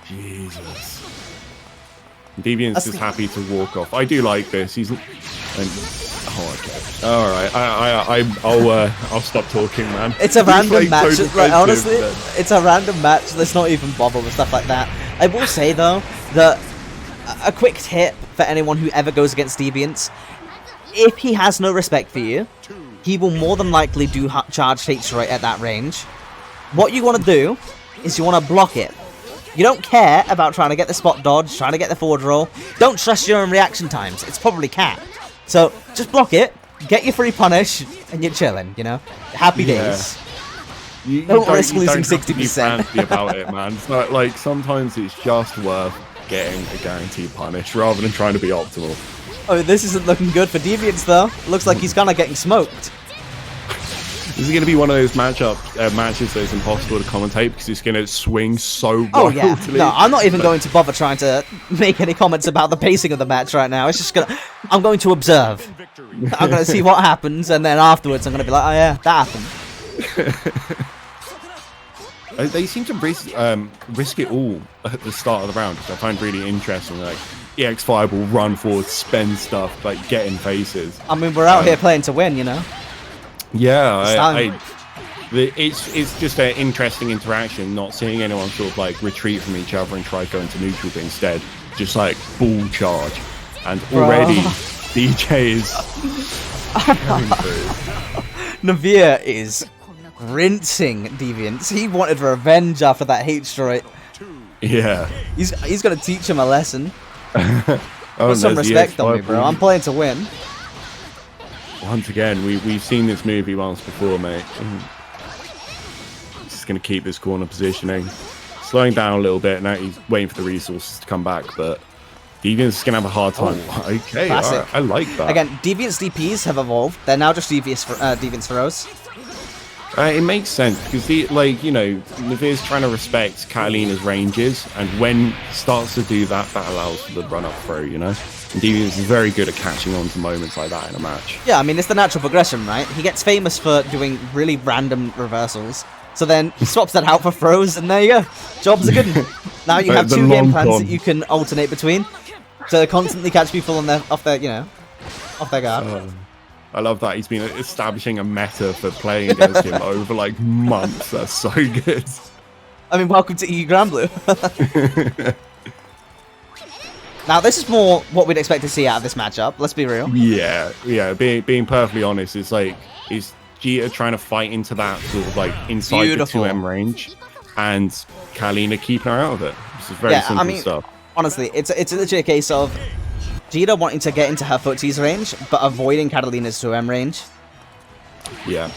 Jesus. Deviants is happy to walk off. I do like this. He's... okay. All right. I'll stop talking, man. It's a random match. So honestly, it's a random match. Let's not even bother with stuff like that. I will say though that a quick tip for anyone who ever goes against Deviants: if he has no respect for you, he will more than likely do charged H-Rate at that range. What you want to do is you want to block it. You don't care about trying to get the spot dodge, trying to get the forward roll. Don't trust your own reaction times. It's probably capped. So just block it, get your free punish, and you're chilling, you know? Happy days. You don't risk losing 60%. About it, man. So, like, sometimes it's just worth getting a guaranteed punish rather than trying to be optimal. Oh, this isn't looking good for Deviants, though. Looks like he's kind of getting smoked. This is going to be one of those matches that's impossible to commentate because it's going to swing so wildly. Oh, yeah. No, I'm not even going to bother trying to make any comments about the pacing of the match right now. It's just going to... I'm going to observe. I'm going to see what happens, and then afterwards I'm going to be like, oh, yeah, that happened. They seem to risk it all at the start of the round, which I find really interesting. Like, EX Fireball, run forward, spend stuff, like, get in faces. I mean, we're out here playing to win, you know? Yeah, it's just an interesting interaction, not seeing anyone sort of like retreat from each other and try going to neutral, but instead just like full charge. And already DJ is going through. Navia is rinsing Deviants. He wanted revenge after that H-Destroy. Yeah. He's going to teach him a lesson. Oh, Put some there's the respect on me, X5 bro. I'm playing to win. Once again, we've seen this movie once before, mate. Just going to keep this corner positioning. Slowing down a little bit. Now he's waiting for the resources to come back, but Deviant's going to have a hard time. Oh, okay, classic. I like that. Again, Deviant's DPs have evolved. They're now just Deviant's throws. It makes sense because, Navir's trying to respect Catalina's ranges, and when he starts to do that, that allows for the run-up throw, And Deviant is very good at catching on to moments like that in a match. Yeah, I mean, it's the natural progression, right? He gets famous for doing really random reversals. So then he swaps that out for throws, and there you go. Jobs are good. Now you have two game plans that you can alternate between to constantly catch people on off their guard. I love that he's been establishing a meta for playing against him over like months. That's so good. I mean, welcome to EU Granblue. Now, this is more what we'd expect to see out of this matchup. Let's be real. Yeah. Being perfectly honest, it's Cheetah trying to fight into that sort of like inside the 2M range, and Catalina keeping her out of it. This is very simple stuff. Honestly, it's a legit case of Cheetah wanting to get into her footsies range, but avoiding Catalina's 2M range. Yeah.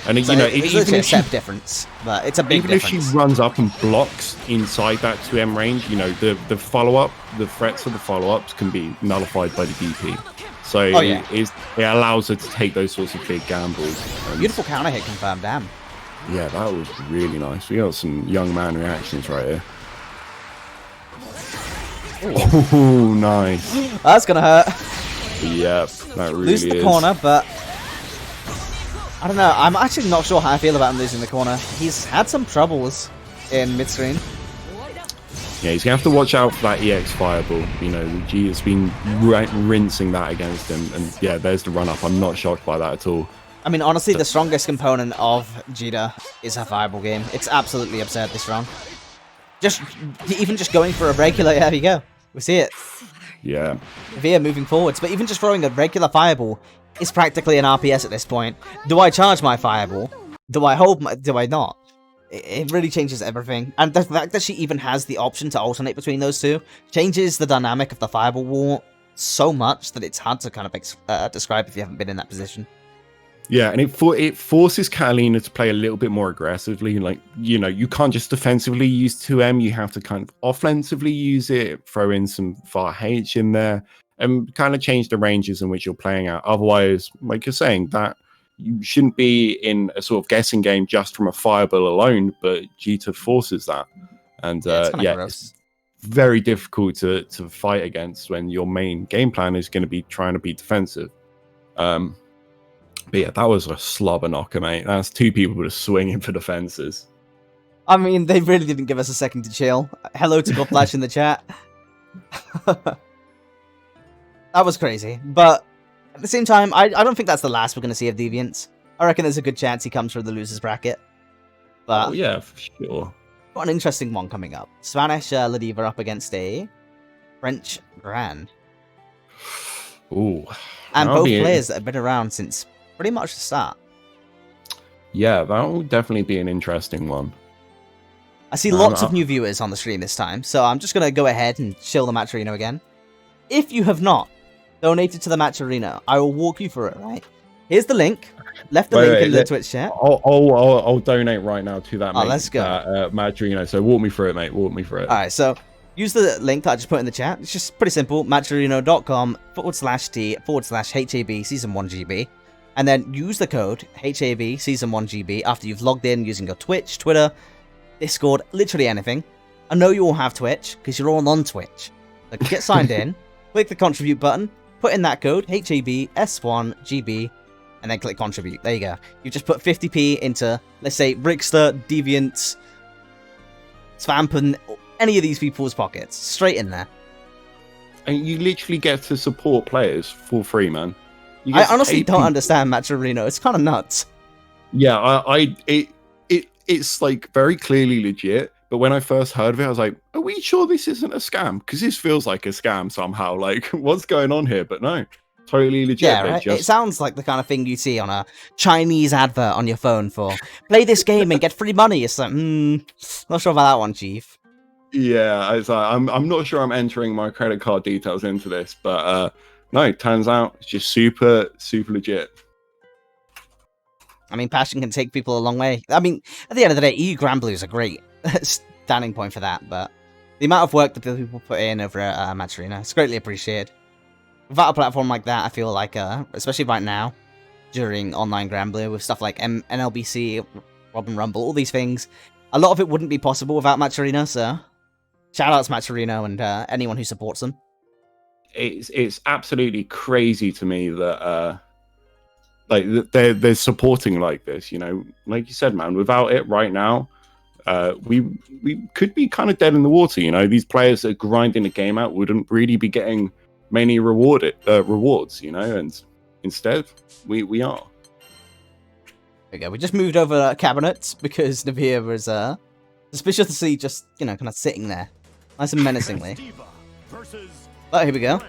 And so it's a step difference, but it's a big difference. Even if she runs up and blocks inside that 2M range, the follow-up, the threats of the follow-ups can be nullified by the DP. So it allows her to take those sorts of big gambles. Beautiful counter hit confirmed, damn. Yeah, that was really nice. We got some young man reactions right here. Oh, nice. That's gonna hurt. Yep, that really Lose the corner, but I don't know. I'm actually not sure how I feel about him losing the corner. He's had some troubles in mid-screen. Yeah, he's gonna have to watch out for that EX fireball. G has been rinsing that against him, and yeah, there's the run-up. I'm not shocked by that at all. I mean, honestly, the strongest component of Cheetah is her fireball game. It's absolutely absurdly strong. Even just going for a regular, there you go. We see it. Yeah. Via moving forwards, but even just throwing a regular fireball is practically an RPS at this point. Do I charge my fireball? Do I hold my... Do I not? It really changes everything. And the fact that she even has the option to alternate between those two changes the dynamic of the fireball war so much that it's hard to kind of describe if you haven't been in that position. Yeah, and it forces Catalina to play a little bit more aggressively. Like, you can't just defensively use 2M. You have to kind of offensively use it, throw in some far H in there, and kind of change the ranges in which you're playing at. Otherwise, like you're saying, that you shouldn't be in a sort of guessing game just from a fireball alone, but Cheetah forces that. And it's very difficult to fight against when your main game plan is going to be trying to be defensive. But yeah, that was a slobber knocker, mate. That's two people just swinging for the fences. I mean, they really didn't give us a second to chill. Hello to Godflash in the chat. That was crazy. But at the same time, I don't think that's the last we're going to see of Deviants. I reckon there's a good chance he comes through the losers bracket. But yeah, for sure. Got an interesting one coming up. Spanish Ladiva up against a French Gran. Ooh. And both players that have been around since pretty much the start. Yeah, that will definitely be an interesting one. I see lots of new viewers on the stream this time, so I'm just going to go ahead and chill the Matcherino again. If you have not donated to the Matcherino, I will walk you through it, right? Here's the link. Left the link in the Twitch chat. I'll donate right now to that. Let's go. Matcherino. So walk me through it, mate. Walk me through it. All right, so use the link that I just put in the chat. It's just pretty simple. Matcherino.com/T/HAB Season 1 GB. And then use the code HAB Season 1 GB after you've logged in using your Twitch, Twitter, Discord, literally anything. I know you all have Twitch because you're all on Twitch. So get signed in, click the contribute button, put in that code HAB S1 GB, and then click contribute. There you go. You just put 50p into, let's say, Brickster, Deviant, Svampen, any of these people's pockets. Straight in there. And you literally get to support players for free, man. I honestly don't understand Matcherino. It's kind of nuts. Yeah, it's like very clearly legit. But when I first heard of it, I was like, are we sure this isn't a scam? Because this feels like a scam somehow. Like, what's going on here? But no, totally legit. Yeah, right? It sounds like the kind of thing you see on a Chinese advert on your phone for play this game and get free money. It's like, not sure about that one, Chief. Yeah, I'm not sure I'm entering my credit card details into this, but no, it turns out it's just super legit. I mean, passion can take people a long way. I mean, at the end of the day, EU Granblue is a great standing point for that, but the amount of work that the people put in over at Match Arena is greatly appreciated. Without a platform like that, I feel like, especially right now, during online Granblue, with stuff like NLBC, Robin Rumble, all these things, a lot of it wouldn't be possible without Match Arena, so shout out to Match Arena and anyone who supports them. It's absolutely crazy to me that like they're supporting like this, you know, like you said, man. Without it right now, we could be kind of dead in the water. You know, these players that are grinding the game out wouldn't really be getting many rewards, you know, and instead we are. There we go. We just moved over cabinets because Navia was suspiciously just, you know, kind of sitting there, nice and menacingly. But here we go.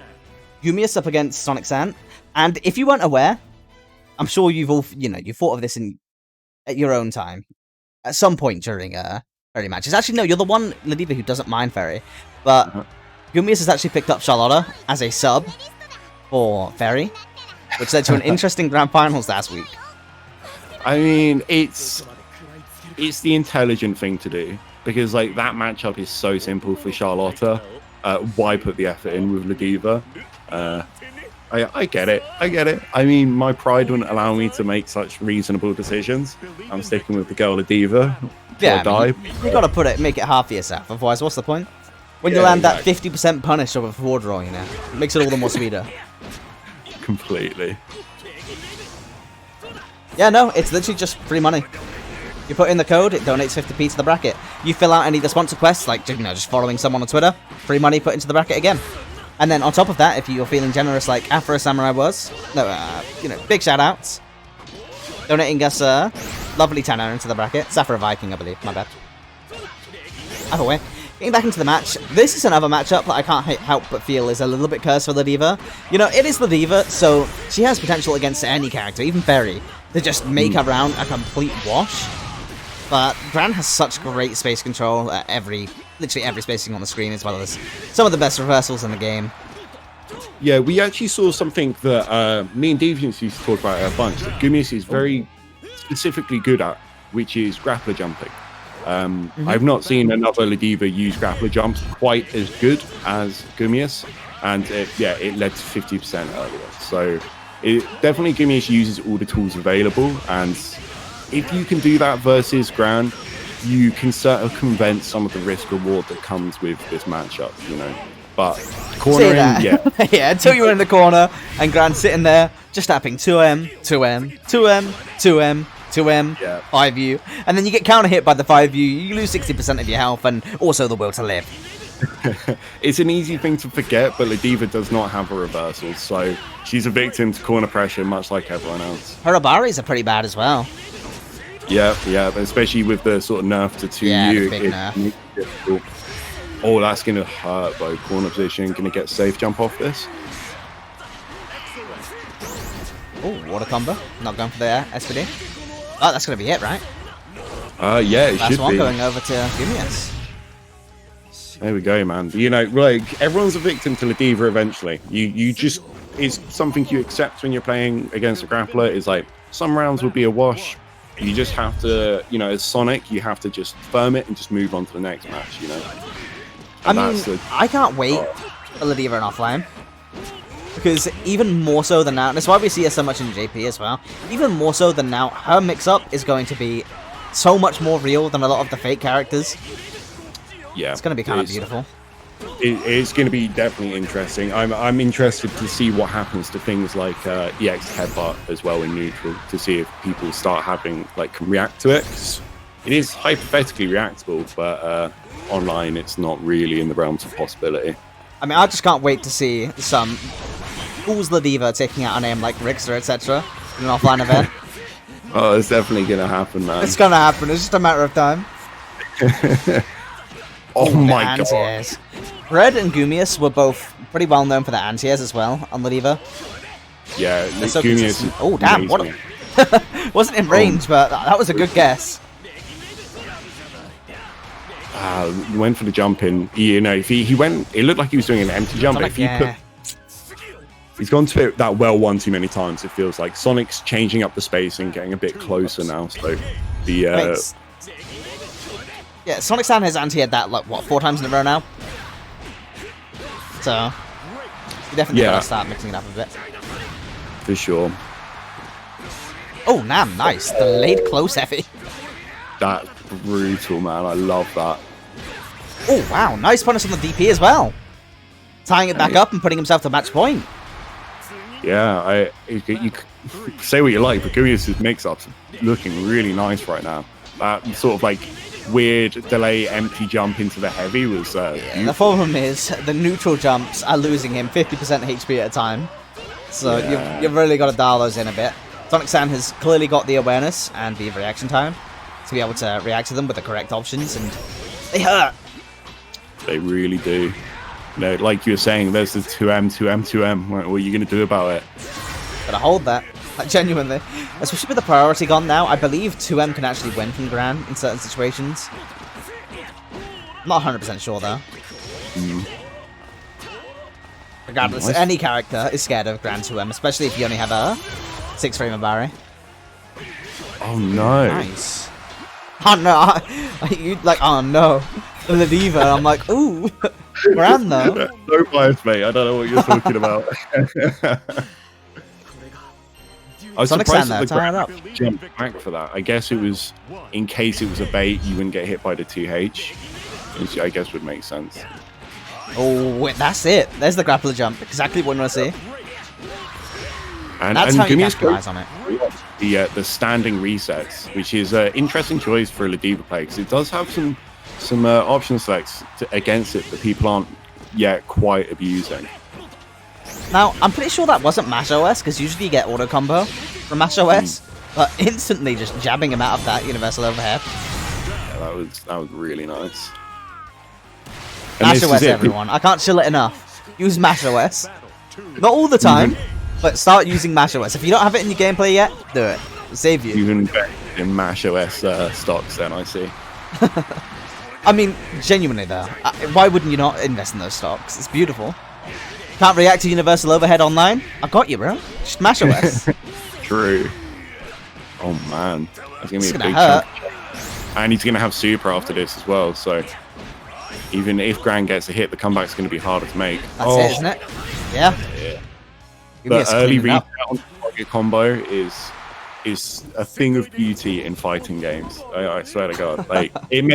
Gumius up against Sonic San, and if you weren't aware, I'm sure you've all, you know, you thought of this at your own time, at some point during Fairy matches. Actually, no, you're the one Ladiva who doesn't mind Fairy, but Gumius has actually picked up Charlotta as a sub for Fairy, which led to an interesting grand finals last week. I mean, it's the intelligent thing to do, because like that matchup is so simple for Charlotta. Why put the effort in with Ladiva? I get it. I mean, my pride wouldn't allow me to make such reasonable decisions. I'm sticking with the girl Ladiva. Yeah, I mean, you gotta make it hard for yourself. Otherwise, what's the point? When you land that 50% punish over forward roll, you know, it makes it all the more sweeter. Completely. Yeah, no, it's literally just free money. You put in the code, it donates 50p to the bracket. You fill out any of the sponsor quests, like, you know, just following someone on Twitter, free money put into the bracket again. And then on top of that, if you're feeling generous like Afro Samurai was, you know, big shout outs. Donating us a lovely tenner into the bracket. Saffron Viking, I believe, my bad. Either way, getting back into the match, this is another matchup that I can't help but feel is a little bit cursed for Ladiva. You know, it is Ladiva, so she has potential against any character, even Fairy, to just make her round a complete wash. But Gran has such great space control at literally every spacing on the screen, as well as some of the best reversals in the game. Yeah, we actually saw something that me and Deviants used to talk about a bunch, that Gumius is very specifically good at, which is grappler jumping. I've not seen another Ladiva use grappler jumps quite as good as Gumius, and it led to 50% earlier. So definitely Gumius uses all the tools available, and if you can do that versus Gran, you can circumvent some of the risk reward that comes with this matchup, you know. But cornering, yeah. Yeah, until you're in the corner and Gran sitting there just tapping 2M, 2M, 2M, 2M, 2M, 5U, and then you get counter hit by the 5U, you lose 60% of your health and also the will to live. It's an easy thing to forget, but Ladiva does not have a reversal, so she's a victim to corner pressure much like everyone else. Her Abaris are pretty bad as well. Yeah, especially with the sort of nerf to 2U. Yeah, the big nerf. Difficult. Oh, that's going to hurt, though. Corner position, going to get safe jump off this. Oh, water combo. Not going for the SPD. Oh, that's going to be it, right? Yeah, it should be. Last one going over to Gumius. There we go, man. You know, like, everyone's a victim to Ladiva eventually. You just, it's something you accept when you're playing against a grappler. Is like, some rounds will be a wash. You just have to, you know, as Sonic, you have to just firm it and just move on to the next match, you know? And I can't wait for Ladiva and offline. Because even more so than now, and that's why we see her so much in JP as well, even more so than now, her mix-up is going to be so much more real than a lot of the fake characters. Yeah. It's going to be kind of beautiful. It's going to be definitely interesting. I'm interested to see what happens to things like EX headbutt as well in neutral, to see if people start having, like, can react to it. 'Cause it is hypothetically reactable, but online it's not really in the realms of possibility. I mean, I just can't wait to see some Fools Ladiva taking out a name like Rickster, etc. in an offline event. Oh, it's definitely going to happen, man. It's going to happen. It's just a matter of time. Oh my god. Red and Gumius were both pretty well known for their anti-airs as well on Ladiva. Yeah, so Gumius is oh, damn. amazing. Wasn't in range, but that was a good guess. went for the jump in. You know, if he went, it looked like he was doing an empty jump. Sonic, If he yeah. he's gone to it that well one too many times. It feels like Sonic's changing up the space and getting a bit closer now. So the yeah, Sonic San has anti-aired that like what 4 times in a row now. So you definitely gotta start mixing it up a bit. For sure. Oh, Nam, nice. Delayed close Effie. That's brutal, man. I love that. Oh, wow. Nice punish on the DP as well. Tying it back up and putting himself to match point. Yeah, you say what you like, but Gumius' mix-ups are looking really nice right now. That sort of like weird delay empty jump into the heavy was yeah, the problem is the neutral jumps are losing him 50% HP at a time. So you've really got to dial those in a bit. Sonic San has clearly got the awareness and the reaction time to be able to react to them with the correct options, and they hurt. They really do. You know, like you were saying, there's the 2M, 2M, 2M. What are you going to do about it? Gotta hold that. Like, genuinely. Especially with the priority gone now, I believe 2M can actually win from Gran in certain situations. I'm not 100% sure, though. Regardless, any character is scared of Gran 2M, especially if you only have a 6 frame of Barry. Oh, no. Nice. Oh, no. You like, oh, no. The diva. I'm like, ooh. Gran, though. No bias, mate. I don't know what you're talking about. I was Sonic surprised San that the there, tie it up. Gran jumped back for that. I guess it was in case it was a bait, you wouldn't get hit by the 2H, which I guess would make sense. Oh, wait, that's it. There's the grappler jump. Exactly what I want to see. And That's how you Gumius capitalize on it. the standing resets, which is an interesting choice for a Ladiva play because it does have some option selects against it that people aren't yet quite abusing. Now, I'm pretty sure that wasn't Mash OS, because usually you get auto combo from Mash OS, but instantly just jabbing him out of that universal overhead. Yeah, that was really nice. And Mash this OS, is it. everyone. I can't chill it enough. Use Mash OS. Not all the time, but start using Mash OS. If you don't have it in your gameplay yet, do it. It'll save you. You can bet in Mash OS stocks then, I see. I mean, genuinely though, why wouldn't you not invest in those stocks? It's beautiful. Can't react to universal overhead online? I got you, bro. Just Mash OS. True. Oh man, that's gonna be a big hurt. chunk. And he's gonna have super after this as well. So even if Gran gets a hit, the comeback's gonna be harder to make. That's it, isn't it? Yeah. The early reset on target combo is a thing of beauty in fighting games. I swear to God, like it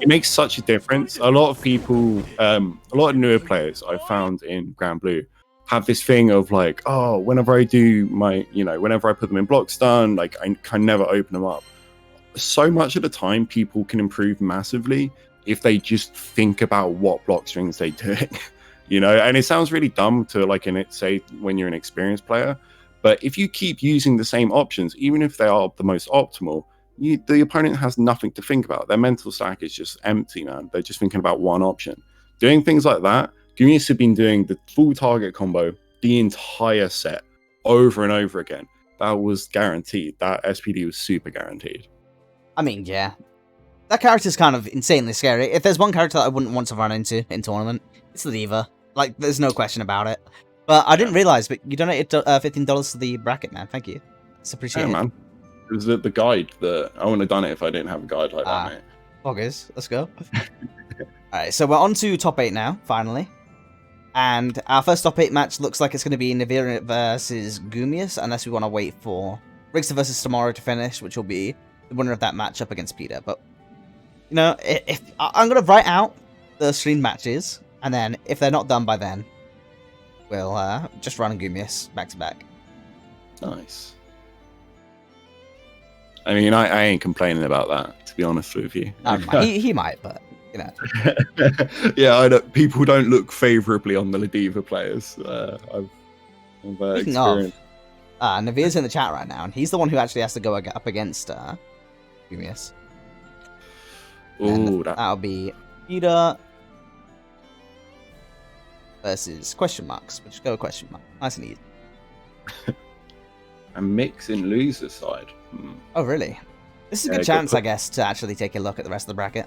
makes such a difference. A lot of people, a lot of newer players I've found in Granblue have this thing of like, oh, whenever I do my, whenever I put them in block stun, like I can never open them up. So much of the time, people can improve massively if they just think about what block strings they're doing. And it sounds really dumb to say when you're an experienced player, but if you keep using the same options, even if they are the most optimal, the opponent has nothing to think about. Their mental stack is just empty, man. They're just thinking about one option. Doing things like that, Gumius had been doing the full target combo the entire set over and over again. That was guaranteed. That SPD was super guaranteed. I mean, yeah. That character's kind of insanely scary. If there's one character that I wouldn't want to run into in tournament, it's the Diva. Like, there's no question about it. But I didn't realize, but you donated $15 to the bracket, man. Thank you. It's appreciated. Yeah, man. It was the guide that I wouldn't have done it if I didn't have a guide like that, mate. Poggers, let's go. Alright, so we're on to top 8 now, finally. And our first top 8 match looks like it's going to be Navira versus Gumius, unless we want to wait for Richter versus Tomorrow to finish, which will be the winner of that matchup against Peter. But, if I'm going to write out the stream matches, and then if they're not done by then, we'll just run Gumius back to back. Nice. I mean, I ain't complaining about that, to be honest with you. He might, but, Yeah, I know. People don't look favourably on the Ladiva players. I've experienced. Naveer's in the chat right now, and he's the one who actually has to go up against Gumius. Ooh, that'll be Cheetah versus question marks. We'll just go question mark. Nice and easy. A mix in loser side. Oh, really? This is a good chance, I guess, to actually take a look at the rest of the bracket.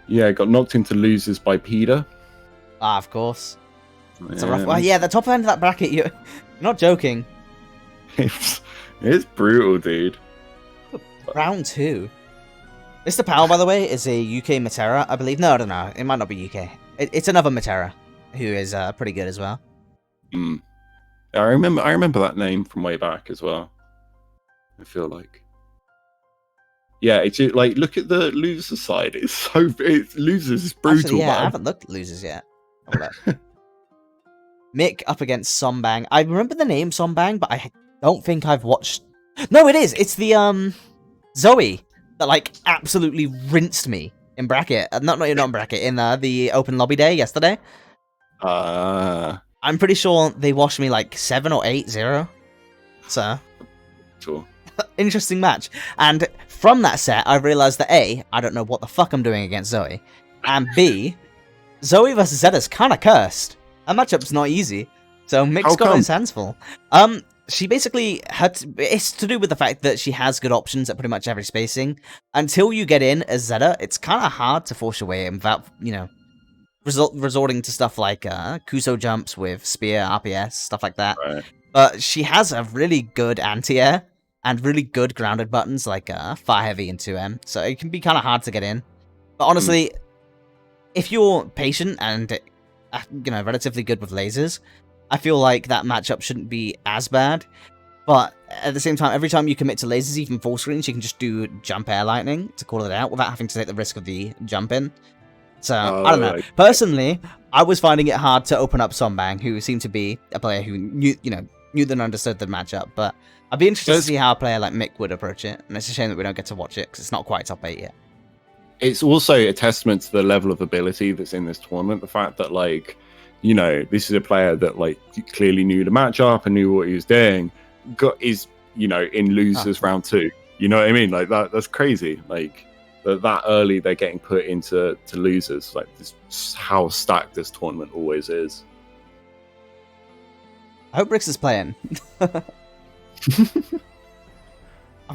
Yeah, got knocked into losers by Peter. Ah, of course. It's a Yeah, rough. Well, yeah, the top end of that bracket. You're not joking. it's brutal, dude. Round 2. Mr. Powell, by the way, is a UK Matera, I believe. No, I don't know. It might not be UK. It's another Matera who is pretty good as well. I remember that name from way back as well. I feel like. Yeah, it's like, look at the loser side. Losers is brutal. Actually, yeah, man. I haven't looked at losers yet. Mick up against Sombang. I remember the name Sombang, but I don't think I've watched. No, it is. It's the Zoey that like absolutely rinsed me in bracket. Not in bracket, in the open lobby day yesterday. I'm pretty sure they washed me like 7 or 8-0. So Cool. interesting match. And from that set, I realized that A, I don't know what the fuck I'm doing against Zoey, and B, Zoey versus Zeta's kind of cursed. That matchup's not easy. So Mick's got his hands full. She basically it's to do with the fact that she has good options at pretty much every spacing. Until you get in as Zeta, it's kind of hard to force your way in without, resorting to stuff like Kuso jumps with spear, RPS, stuff like that. Right. But she has a really good anti-air and really good grounded buttons like Fire Heavy and 2M. So it can be kind of hard to get in. But honestly, if you're patient and relatively good with lasers, I feel like that matchup shouldn't be as bad. But at the same time, every time you commit to lasers, even full screens, you can just do jump air lightning to call it out without having to take the risk of the jump in. So, I don't know. Personally, I was finding it hard to open up Sombang, who seemed to be a player who knew and understood the matchup. But I'd be interested to see how a player like Mick would approach it. And it's a shame that we don't get to watch it, because it's not quite top 8 yet. It's also a testament to the level of ability that's in this tournament. The fact that, this is a player that, clearly knew the matchup and knew what he was doing, in losers round 2. You know what I mean? That's crazy. That early they're getting put into losers. This is how stacked this tournament always is. I hope Rix is playing. I've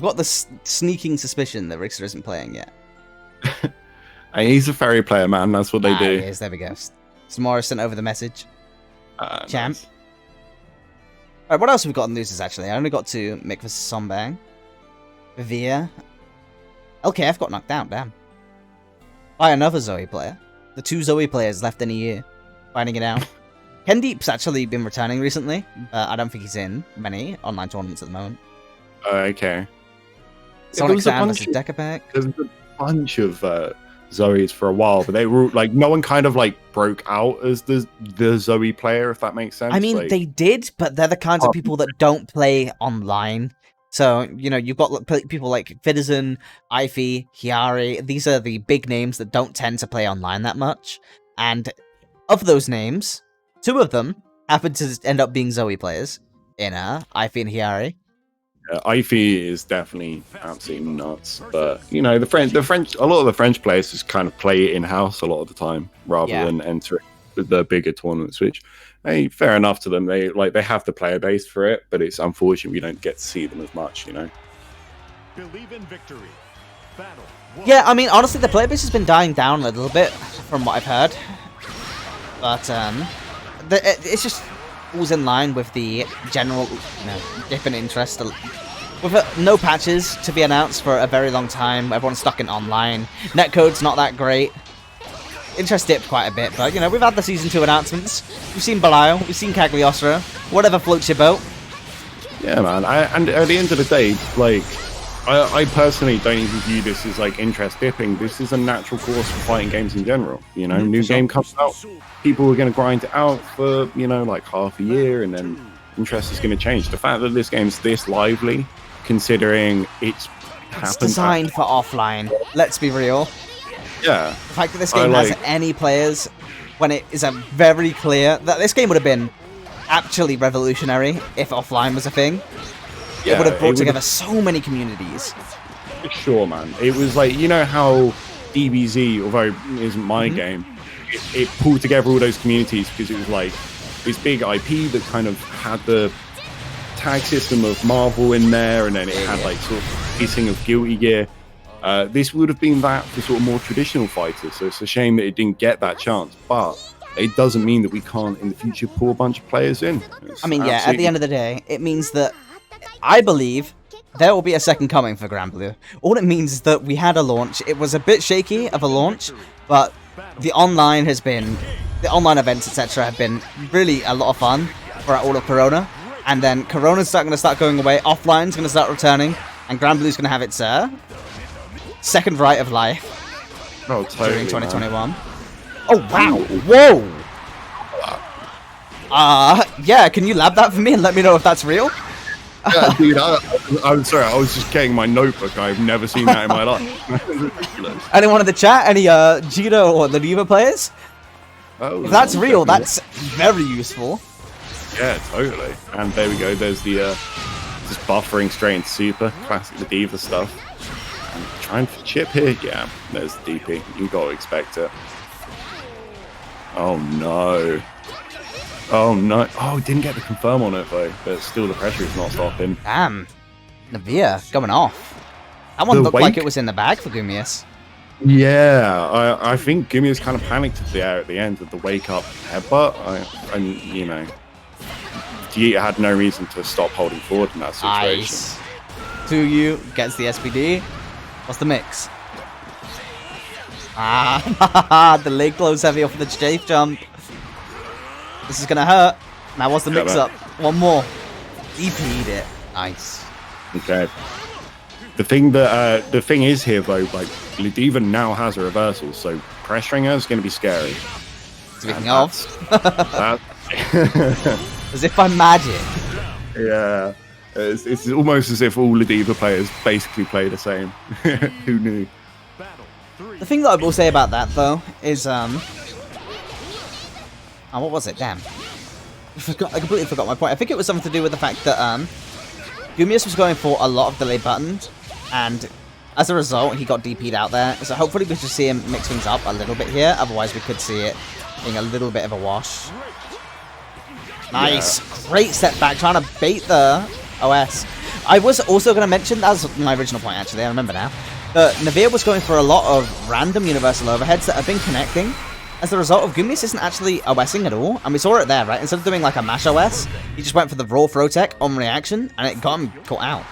got this sneaking suspicion that Rixer isn't playing yet. He's a fairy player, man. That's what they do. He is. There we go. Samara sent over the message. Champ. Nice. Alright, what else have we got on losers, actually? I only got to Mick vs. Sombang. Vivia. LKF got knocked down, damn. By another Zoey player. The 2 Zoey players left in a year. Finding it out. Kendeep's actually been returning recently, but I don't think he's in many online tournaments at the moment. Okay. Sonic Sam versus Decapec. There's a bunch of Zoe's for a while, but they were no one kind of broke out as the Zoey player, if that makes sense. I mean, they did, but they're the kinds of people that don't play online. So, you've got people like Fidizen, Ify, Hiari. These are the big names that don't tend to play online that much. And of those names, 2 of them happen to end up being Zoey players in Ify and Hiari. Ify is definitely absolutely nuts, but the French, a lot of the French players just kind of play it in house a lot of the time rather than enter the bigger tournaments. Which, hey, fair enough to them. They have the player base for it, but it's unfortunate we don't get to see them as much. Believe in victory. Battle. Yeah, I mean, honestly, the player base has been dying down a little bit from what I've heard, but it's just falls in line with the general, dip in interest. With no patches to be announced for a very long time, everyone's stuck in online. Netcode's not that great. Interest dipped quite a bit, but, we've had the Season 2 announcements. We've seen Belial, we've seen Cagliostro. Whatever floats your boat. Yeah, man. And at the end of the day, I personally don't even view this as interest dipping. This is a natural course for fighting games in general. New game comes out, people are going to grind it out for half a year, and then interest is going to change. The fact that this game's this lively, considering it's designed for offline. Let's be real. Yeah. The fact that this game has any players, when it is very clear that this game would have been actually revolutionary if offline was a thing. Yeah, it would have brought together so many communities. Sure, man. It was how DBZ, although it isn't my game, it pulled together all those communities because it was this big IP that kind of had the tag system of Marvel in there, and then it had sort of piecing of Guilty Gear. This would have been that for sort of more traditional fighters, so it's a shame that it didn't get that chance. But it doesn't mean that we can't in the future pour a bunch of players in. I mean, yeah, at the end of the day, it means that I believe there will be a second coming for Granblue. All it means is that we had a launch. It was a bit shaky of a launch, but the online events, etc., have been really a lot of fun throughout all of Corona. And then Corona's going to start going away, offline's going to start returning, and Granblue's going to have its second right of life totally, during 2021. Man. Oh, wow. Whoa. Yeah, can you lab that for me and let me know if that's real? Yeah, dude, I'm sorry, I was just getting my notebook. I've never seen that in my life. Ridiculous. Anyone in the chat? Any Cheetah or the Diva players? Oh, if that's real, that's very useful. Yeah, totally. And there we go. There's the just buffering straight into super, classic the Diva stuff. And trying for chip here. Yeah, there's the DP. You got to expect it. Oh no. Oh no. Oh, didn't get the confirm on it though. But still, the pressure is not stopping. Damn. Navia going off. That one looked like it was in the bag for Gumius. Yeah, I think Gumius kind of panicked at the end with the wake up headbutt. And you know, Cheetah had no reason to stop holding forward in that situation. Nice. 2U gets the SPD. What's the mix? The leg close heavy off the chafe jump. This is gonna hurt. Now what's the mix up? One more. DP'd it. Nice. Okay. The thing is here though, like Ladiva now has a reversal, so pressuring her is going to be scary. Speaking of, as if by magic. Yeah, it's almost as if all Ladiva players basically play the same. Who knew? The thing that I will say about that though is oh, what was it? Damn, I completely forgot my point. I think it was something to do with the fact that Gumius was going for a lot of delay buttons, and as a result, he got DP'd out there. So hopefully we should see him mix things up a little bit here. Otherwise, we could see it being a little bit of a wash. Nice. Yeah. Great step back, trying to bait the OS. I was also going to mention, that was my original point actually, I remember now, that Navia was going for a lot of random universal overheads that have been connecting. As a result of Gumius isn't actually OSing at all, and we saw it there, right? Instead of doing like a mash OS, he just went for the raw throw tech on reaction, and it got him caught out.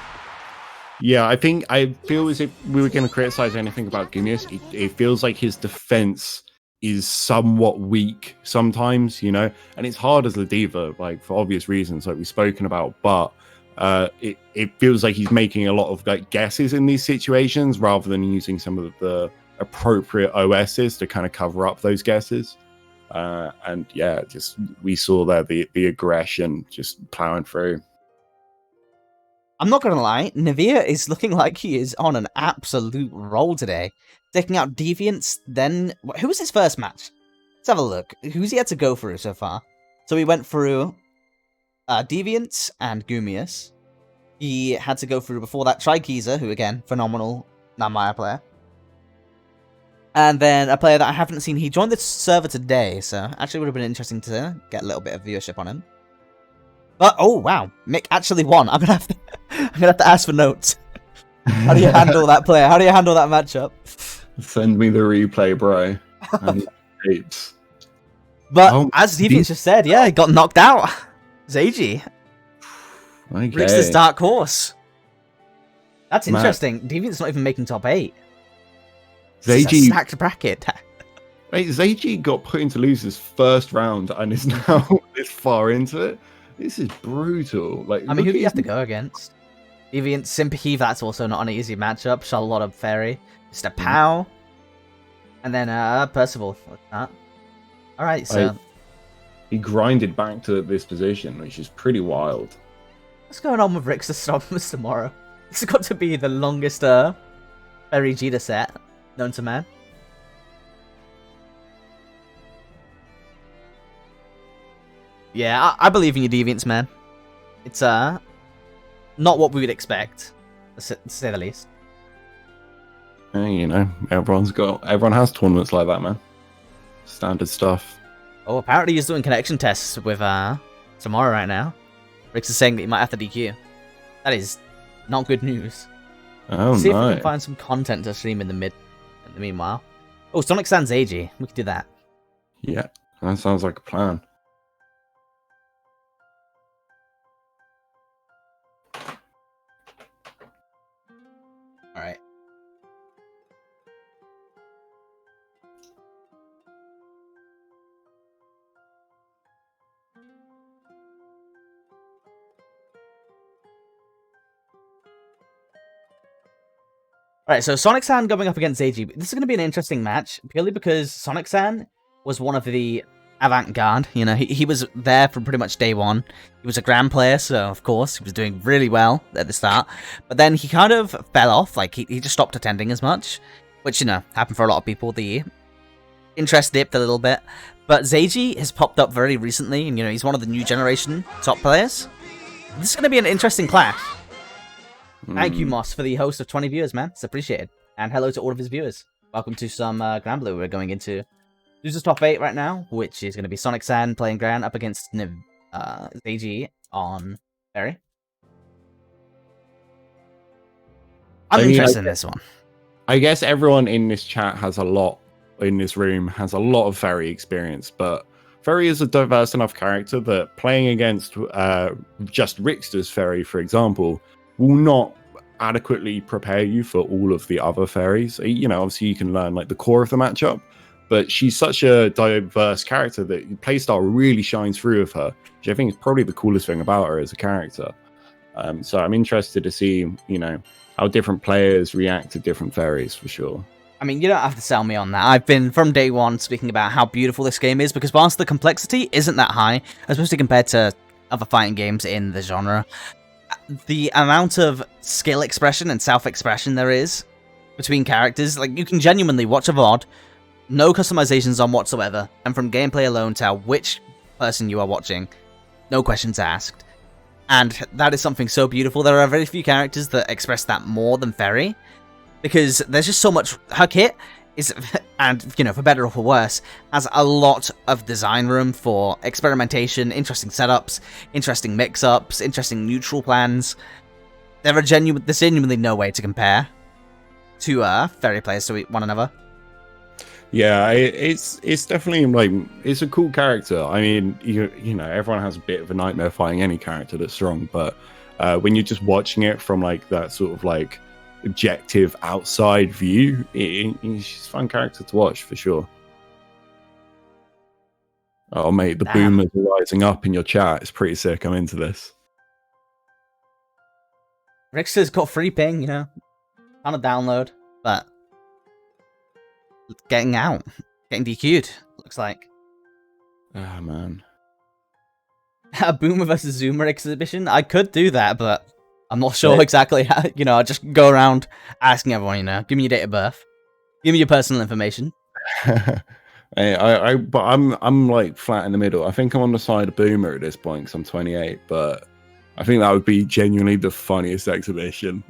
Yeah, I feel as if we were going to criticize anything about Gumius, it feels like his defense is somewhat weak sometimes, you know, and it's hard as Ladiva, like for obvious reasons, like we've spoken about, but it feels like he's making a lot of like guesses in these situations rather than using some of the appropriate OSs to kind of cover up those guesses. And yeah, just we saw there the aggression just plowing through. I'm not gonna lie, Navia is looking like he is on an absolute roll today. Taking out Deviants, then who was his first match? Let's have a look. Who's he had to go through so far? So he went through Deviants and Gumius. He had to go through before that Trikiza, who again, phenomenal Namaya player. And then a player that I haven't seen, he joined the server today, so actually would have been interesting to get a little bit of viewership on him. But oh wow, Mick actually won. I'm gonna have to ask for notes. How do you handle that player? How do you handle that matchup? Send me the replay, bro. But as Deviants just said, yeah, he got knocked out. Zeiji. Okay. Rick's this dark horse. That's interesting. Deviant's not even making top 8. Zeiji stacked bracket. Wait, Zeiji got put into losers first round and is now this far into it. This is brutal. Like, I mean, who do you have to go against? Deviant, Sympathy, that's also not an easy matchup. Charlotte Fairy, Mr. Pow, and then Percival. Alright, so... He grinded back to this position, which is pretty wild. What's going on with Rick's Astronomers tomorrow? This has got to be the longest Fairy Cheetah set known to man. Yeah, I believe in your Deviants, man. It's not what we would expect, to say the least. You know, everyone has tournaments like that, man. Standard stuff. Oh, apparently he's doing connection tests with tomorrow right now. Rix is saying that he might have to DQ. That is not good news. Oh, See if we no. can find some content to stream in the meanwhile. Oh, Sonic Sans AG. We could do that. Yeah, that sounds like a plan. Alright. Alright, so Sonic San going up against AG. This is going to be an interesting match, purely because Sonic San was one of the avant-garde. You know, he was there from pretty much day one. He was a Grand player, so of course, he was doing really well at the start. But then he kind of fell off, like, he just stopped attending as much, which, you know, happened for a lot of people. The interest dipped a little bit. But Zeiji has popped up very recently, and, you know, he's one of the new generation top players. This is going to be an interesting clash. Thank you, Moss, for the host of 20 viewers, man. It's appreciated. And hello to all of his viewers. Welcome to some Granblue. We're going into Losers Top 8 right now, which is going to be Sonic San playing Gran up against Zeiji on Berry. I'm interested in this one. I guess everyone in this chat has a lot, in this room, has a lot of Ferry experience, but Ferry is a diverse enough character that playing against just Rickster's Ferry, for example, will not adequately prepare you for all of the other fairies. You know, obviously you can learn like the core of the matchup, but she's such a diverse character that playstyle really shines through with her, which I think is probably the coolest thing about her as a character. So I'm interested to see, you know, how different players react to different fairies for sure. I mean, you don't have to sell me on that. I've been, from day one, speaking about how beautiful this game is, because whilst the complexity isn't that high, especially compared to other fighting games in the genre, the amount of skill expression and self-expression there is between characters, like, you can genuinely watch a VOD, no customizations on whatsoever, and from gameplay alone tell which person you are watching, no questions asked. And that is something so beautiful. There are very few characters that express that more than Ferry, because there's just so much. Her kit is, and, you know, for better or for worse, has a lot of design room for experimentation, interesting setups, interesting mix-ups, interesting neutral plans. There's genuinely no way to compare to Ferry players to one another. Yeah, it's definitely like, it's a cool character. I mean, you know, everyone has a bit of a nightmare fighting any character that's strong, but when you're just watching it from like that sort of like objective outside view, she's a fun character to watch for sure. Oh mate, the boomers are rising up in your chat. It's pretty sick. I'm into this. Rickster's got free ping, you know, on a download, but getting DQ'd, looks like. Ah, man. A Boomer versus Zoomer exhibition? I could do that, but I'm not sure exactly how, you know, I just go around asking everyone, you know, give me your date of birth, give me your personal information. But I'm like flat in the middle. I think I'm on the side of Boomer at this point because I'm 28, but I think that would be genuinely the funniest exhibition.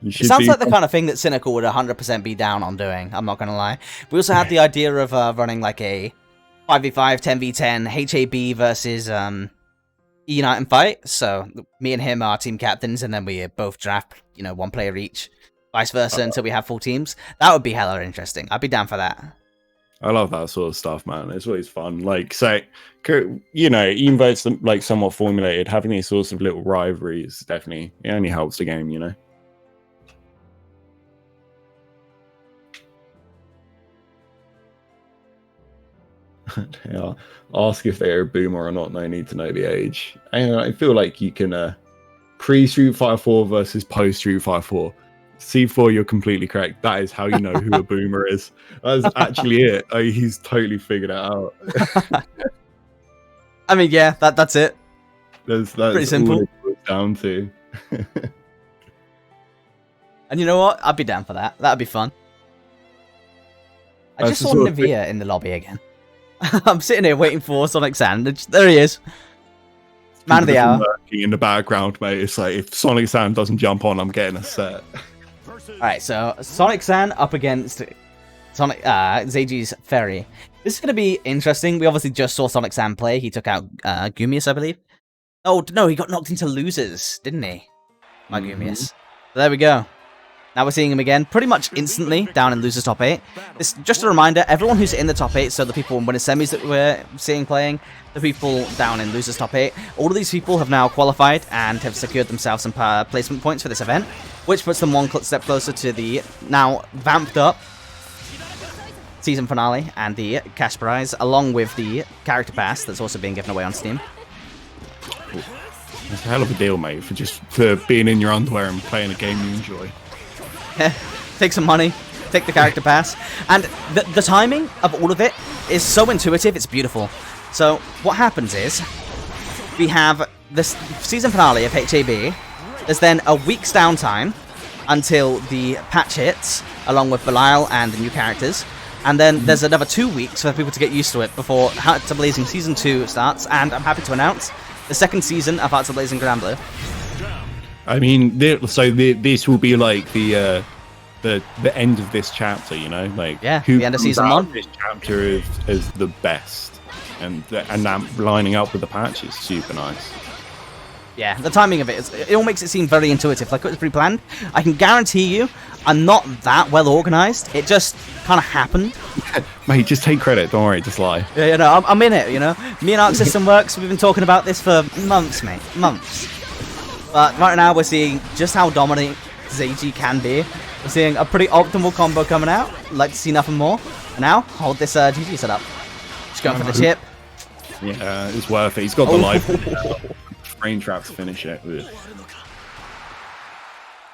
It sounds like the kind of thing that Cynical would 100% be down on doing, I'm not going to lie. We also had the idea of running like a 5v5, 10v10, HAB versus E-Night and Fight. So me and him are team captains, and then we both draft, you know, one player each, vice versa, until we have full teams. That would be hella interesting. I'd be down for that. I love that sort of stuff, man. It's always fun. Like, say, you know, even though it's like somewhat formulated, having these sorts of little rivalries definitely, it only helps the game, you know. Yeah, ask if they're a boomer or not. No need to know the age. I feel like you can pre-Street Fighter 4 versus post-Street Fighter 4. C4, you're completely correct. That is how you know who a boomer is. That's actually it. He's totally figured it out. I mean, yeah, that's it. That's pretty simple. All it boils down to. And you know what? I'd be down for that. That'd be fun. I just saw Navia in the lobby again. I'm sitting here waiting for Sonic San. There he is. Man of the hour. In the background, mate. It's like, if Sonic San doesn't jump on, I'm getting a set. Alright, so Sonic San up against Sonic Zeiji's Ferry. This is going to be interesting. We obviously just saw Sonic San play. He took out Gumius, I believe. Oh, no, he got knocked into losers, didn't he? My Gumius. So there we go. Now we're seeing him again pretty much instantly down in losers top 8. This just a reminder, everyone who's in the top 8, so the people in winners semis that we're seeing playing, the people down in losers top 8, all of these people have now qualified and have secured themselves some placement points for this event, which puts them one step closer to the now vamped up season finale and the cash prize, along with the character pass that's also being given away on Steam. It's a hell of a deal, mate, for being in your underwear and playing a game you enjoy. Take some money, take the character pass, and the timing of all of it is so intuitive, it's beautiful. So what happens is, we have this season finale of HAB, there's then a week's downtime until the patch hits, along with Belial and the new characters, and then there's another 2 weeks for people to get used to it before Hearts of Blazing Season 2 starts, and I'm happy to announce the second season of Hearts of Blazing Granblue. I mean, this will be like the end of this chapter, you know, like the end of season 1. This chapter is the best, and that lining up with the patch is super nice. Yeah, the timing of it all makes it seem very intuitive, like it was pre-planned. I can guarantee you, I'm not that well organized. It just kind of happened. Mate, just take credit. Don't worry, just lie. Yeah, you know, I'm in it. You know, me and Arc System Works. We've been talking about this for months, mate, months. But right now we're seeing just how dominant Zoey can be. We're seeing a pretty optimal combo coming out. Like to see nothing more. And now, hold this GG setup. Just going for the chip. Yeah, it's worth it. He's got the life. Brain trap to finish it.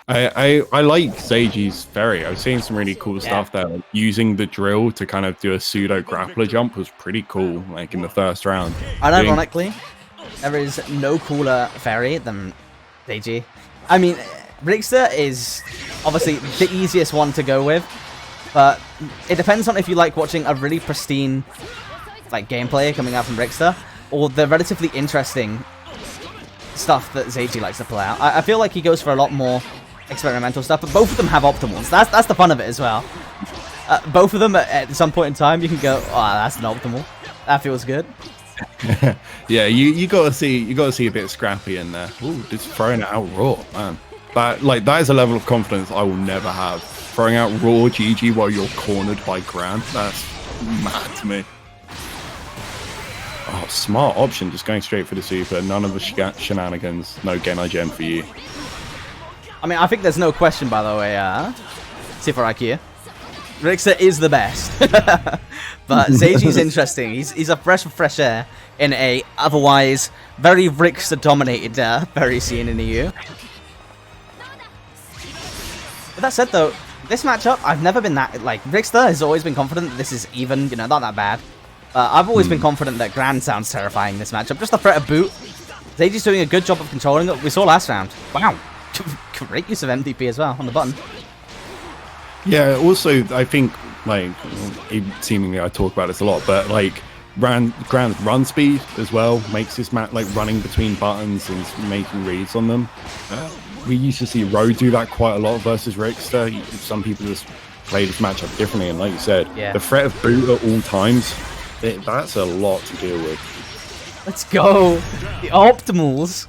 I like Seiji's ferry. I was seeing some really cool stuff there. Like, using the drill to kind of do a pseudo grappler jump was pretty cool, like in the first round. And ironically, there is no cooler ferry than Seiji. I mean, Richter is obviously the easiest one to go with, but it depends on if you like watching a really pristine like gameplay coming out from Richter, or the relatively interesting stuff that Seiji likes to pull out. I feel like he goes for a lot more experimental stuff, but both of them have optimals. That's the fun of it as well. Both of them at some point in time you can go, oh, that's an optimal. That feels good. Yeah, you gotta see a bit of scrappy in there. Ooh, just throwing it out raw, man. That is a level of confidence I will never have. Throwing out raw GG while you're cornered by Gran, that's mad to me. Oh, smart option, just going straight for the super. None of the shenanigans. No Genai Gem for you. I mean, I think there's no question, by the way, Sifor IQ. Richter is the best. But Seiji's interesting. He's a breath of fresh air in a otherwise very Richter-dominated ferry scene in the EU. With that said, though, this matchup, I've never been that... Like, Richter has always been confident that this is even, you know, not that bad. I've always been confident that Gran sounds terrifying in this matchup. Just the threat of boot. Seiji's doing a good job of controlling it. We saw last round. Wow. Great use of MVP as well on the button. Yeah, also, I think, like, seemingly I talk about this a lot, but, like, Gran's run speed as well makes this match, like, running between buttons and making reads on them. We used to see Ro do that quite a lot versus Richter. Some people just play this matchup differently, and like you said, the threat of boot at all times, that's a lot to deal with. Let's go. The optimals.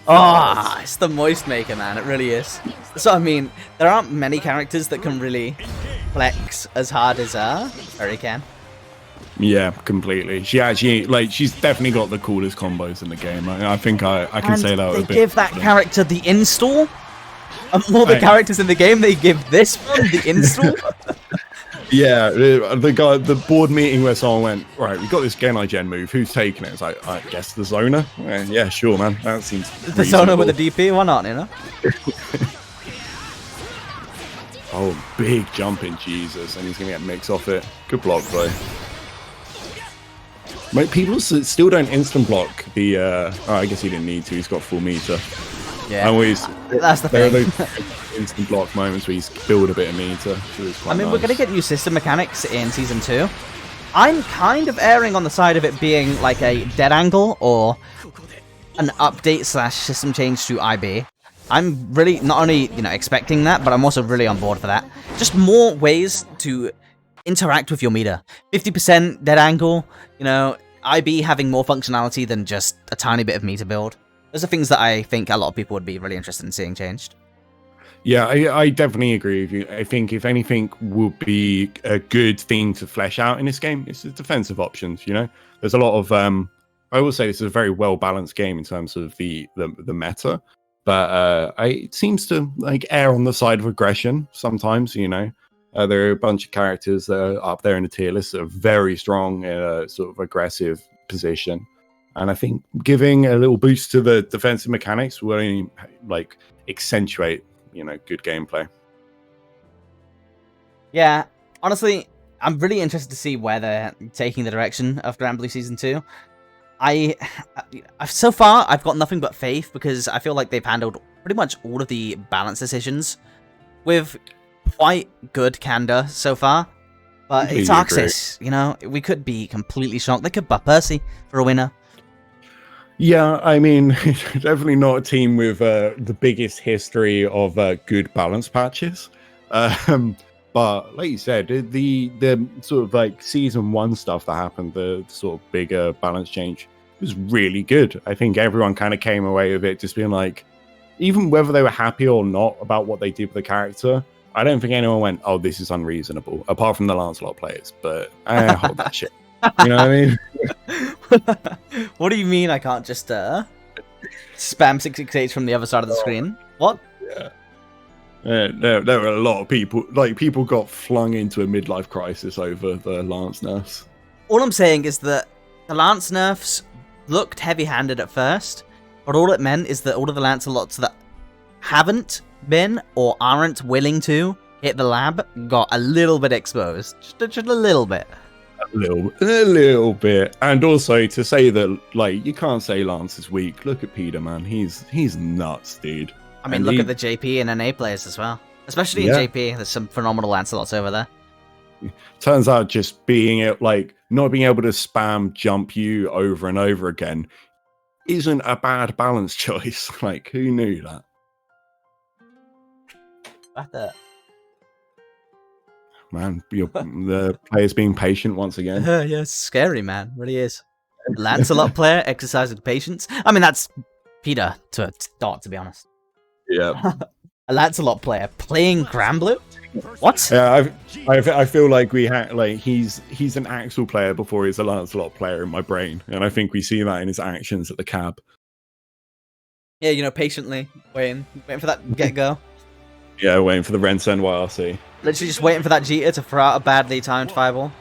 Ah, it's the moist maker, man. It really is. So I mean, there aren't many characters that can really flex as hard as Ferry can. Yeah, completely. She actually, like, she's definitely got the coolest combos in the game. I think I can say that. They give that character the install. Of all the characters in the game, they give this one the install. Yeah, the board meeting where someone went, right, we got this Genai Gen move, who's taking it? It's like, I guess the Zoner? Yeah, sure, man. That seems the Zoner with the DP, why not, you know? Oh, big jump in, Jesus, and he's going to get mix off it. Good block, though. Mate, people still don't instant block the, oh, I guess he didn't need to, he's got full meter. Yeah, that's the thing. There are those instant block moments where you build a bit of meter. I mean, we're going to get new system mechanics in Season 2. I'm kind of erring on the side of it being like a dead angle or an update / system change to IB. I'm really not only, you know, expecting that, but I'm also really on board for that. Just more ways to interact with your meter. 50% dead angle, you know, IB having more functionality than just a tiny bit of meter build. Those are things that I think a lot of people would be really interested in seeing changed. Yeah, I definitely agree with you. I think if anything would be a good thing to flesh out in this game, it's the defensive options. You know, there's a lot of I will say this is a very well balanced game in terms of the meta, but it seems to like err on the side of aggression sometimes. You know, there are a bunch of characters that are up there in the tier list that are very strong in a sort of aggressive position, and I think giving a little boost to the defensive mechanics will only like accentuate, you know, good gameplay. Yeah, honestly, I'm really interested to see where they're taking the direction of Granblue Season 2. So far, I've got nothing but faith because I feel like they've handled pretty much all of the balance decisions with quite good candor so far. But it's Arxis, you know, we could be completely shocked. They could buff Percy for a winner. Yeah, I mean, definitely not a team with the biggest history of good balance patches. But like you said, the sort of like season 1 stuff that happened, the sort of bigger balance change, was really good. I think everyone kind of came away with it just being like, even whether they were happy or not about what they did with the character, I don't think anyone went, oh, this is unreasonable, apart from the Lancelot players. But hold that shit. You know what I mean? What do you mean I can't just spam 668 from the other side of the screen? What? Yeah. There were a lot of people, like, people got flung into a midlife crisis over the Lance nerfs. All I'm saying is that the Lance nerfs looked heavy-handed at first, but all it meant is that all of the Lancelots that haven't been or aren't willing to hit the lab got a little bit exposed. Just a little bit. A little bit. And also to say that, like, you can't say Lance is weak. Look at Peter, man. He's nuts, dude. I mean, look at the JP and NA players as well. Especially in JP, there's some phenomenal Lancelots over there. Turns out just being like not being able to spam jump you over and over again isn't a bad balance choice. Like, who knew that? What the? Man, the player's being patient once again. Yeah, it's scary, man. Really is. Lancelot player exercising patience. I mean, that's Peter to a dot, to be honest. Yeah. A Lancelot player playing Granblue? What? Yeah, I feel like we had like he's an Axel player before he's a Lancelot player in my brain, and I think we see that in his actions at the cab. Yeah, you know, patiently waiting for that get go. Yeah, waiting for the Rensen YRC. Literally just waiting for that Cheetah to throw out a badly timed fireball.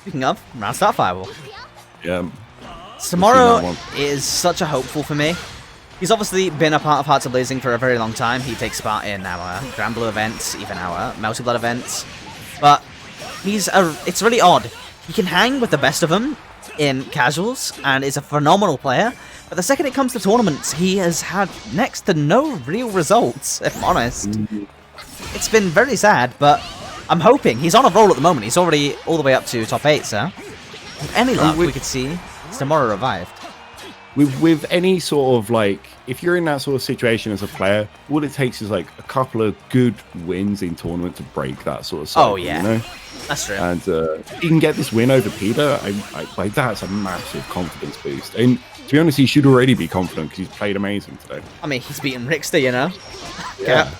Speaking of, round start fireball. Yeah. Tomorrow is such a hopeful for me. He's obviously been a part of Hearts of Blazing for a very long time. He takes part in our Granblue events, even our Melty Blood events. But it's really odd. He can hang with the best of them in casuals and is a phenomenal player. But the second it comes to tournaments, he has had next to no real results, if I'm honest. It's been very sad, but I'm hoping. He's on a roll at the moment. He's already all the way up to top 8, so with any luck, we could see tomorrow revived. With any sort of, like, if you're in that sort of situation as a player, all it takes is, like, a couple of good wins in tournament to break that sort of cycle, you know? That's true. And you can get this win over Peter, like, that's a massive confidence boost. And to be honest, he should already be confident because he's played amazing today. I mean, he's beaten Rickster, you know? Yeah.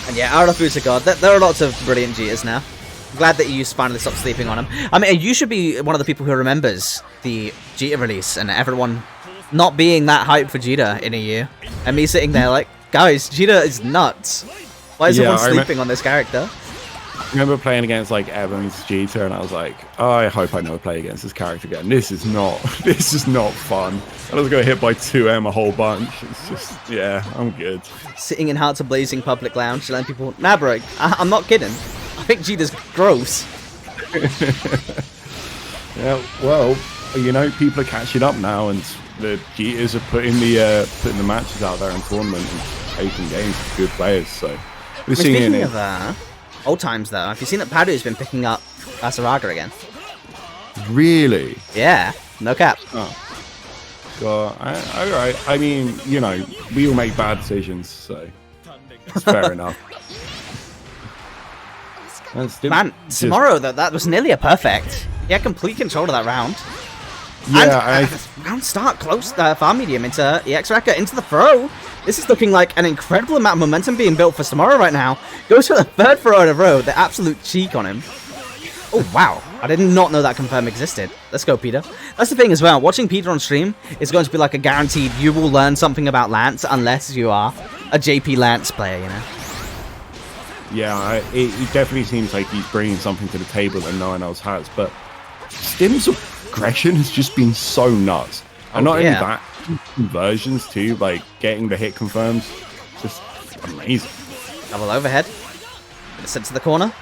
And yeah, Arafu's a god. There are lots of brilliant Cheetahs now. I'm glad that you finally stopped sleeping on him. I mean, you should be one of the people who remembers the Cheetah release and everyone not being that hyped for Cheetah in a year. And me sitting there like, guys, Cheetah is nuts. Why is everyone sleeping on this character? I remember playing against like Evans, Cheetah, and I was like, oh, I hope I never play against this character again. This is not fun. I was going hit by 2M a whole bunch. It's just, yeah, I'm good. Sitting in Hearts of Blazing public lounge telling people, nah bro, I'm not kidding. I think Cheetah's gross. Yeah, well, you know, people are catching up now, and the Cheetahs are putting the matches out there in tournament and taking games with good players. So we're seeing speaking of old times, though, have you seen that Padu's been picking up Asaraga again? Really? Yeah, no cap. Oh. God, all right. I mean, you know, we all make bad decisions, so it's fair enough. Man, tomorrow, that was nearly a perfect. He had complete control of that round. Yeah, round start, close, far medium into EX Wrecker, into the throw. This is looking like an incredible amount of momentum being built for tomorrow right now. Goes for the third throw in a row, the absolute cheek on him. Oh, wow. I did not know that confirm existed. Let's go, Peter. That's the thing as well. Watching Peter on stream is going to be like a guaranteed you will learn something about Lance unless you are a JP Lance player, you know? Yeah, it definitely seems like he's bringing something to the table that no one else has. But Stim's aggression has just been so nuts. And not only that, conversions too, like getting the hit confirms, just amazing. Double overhead. Sent to the corner.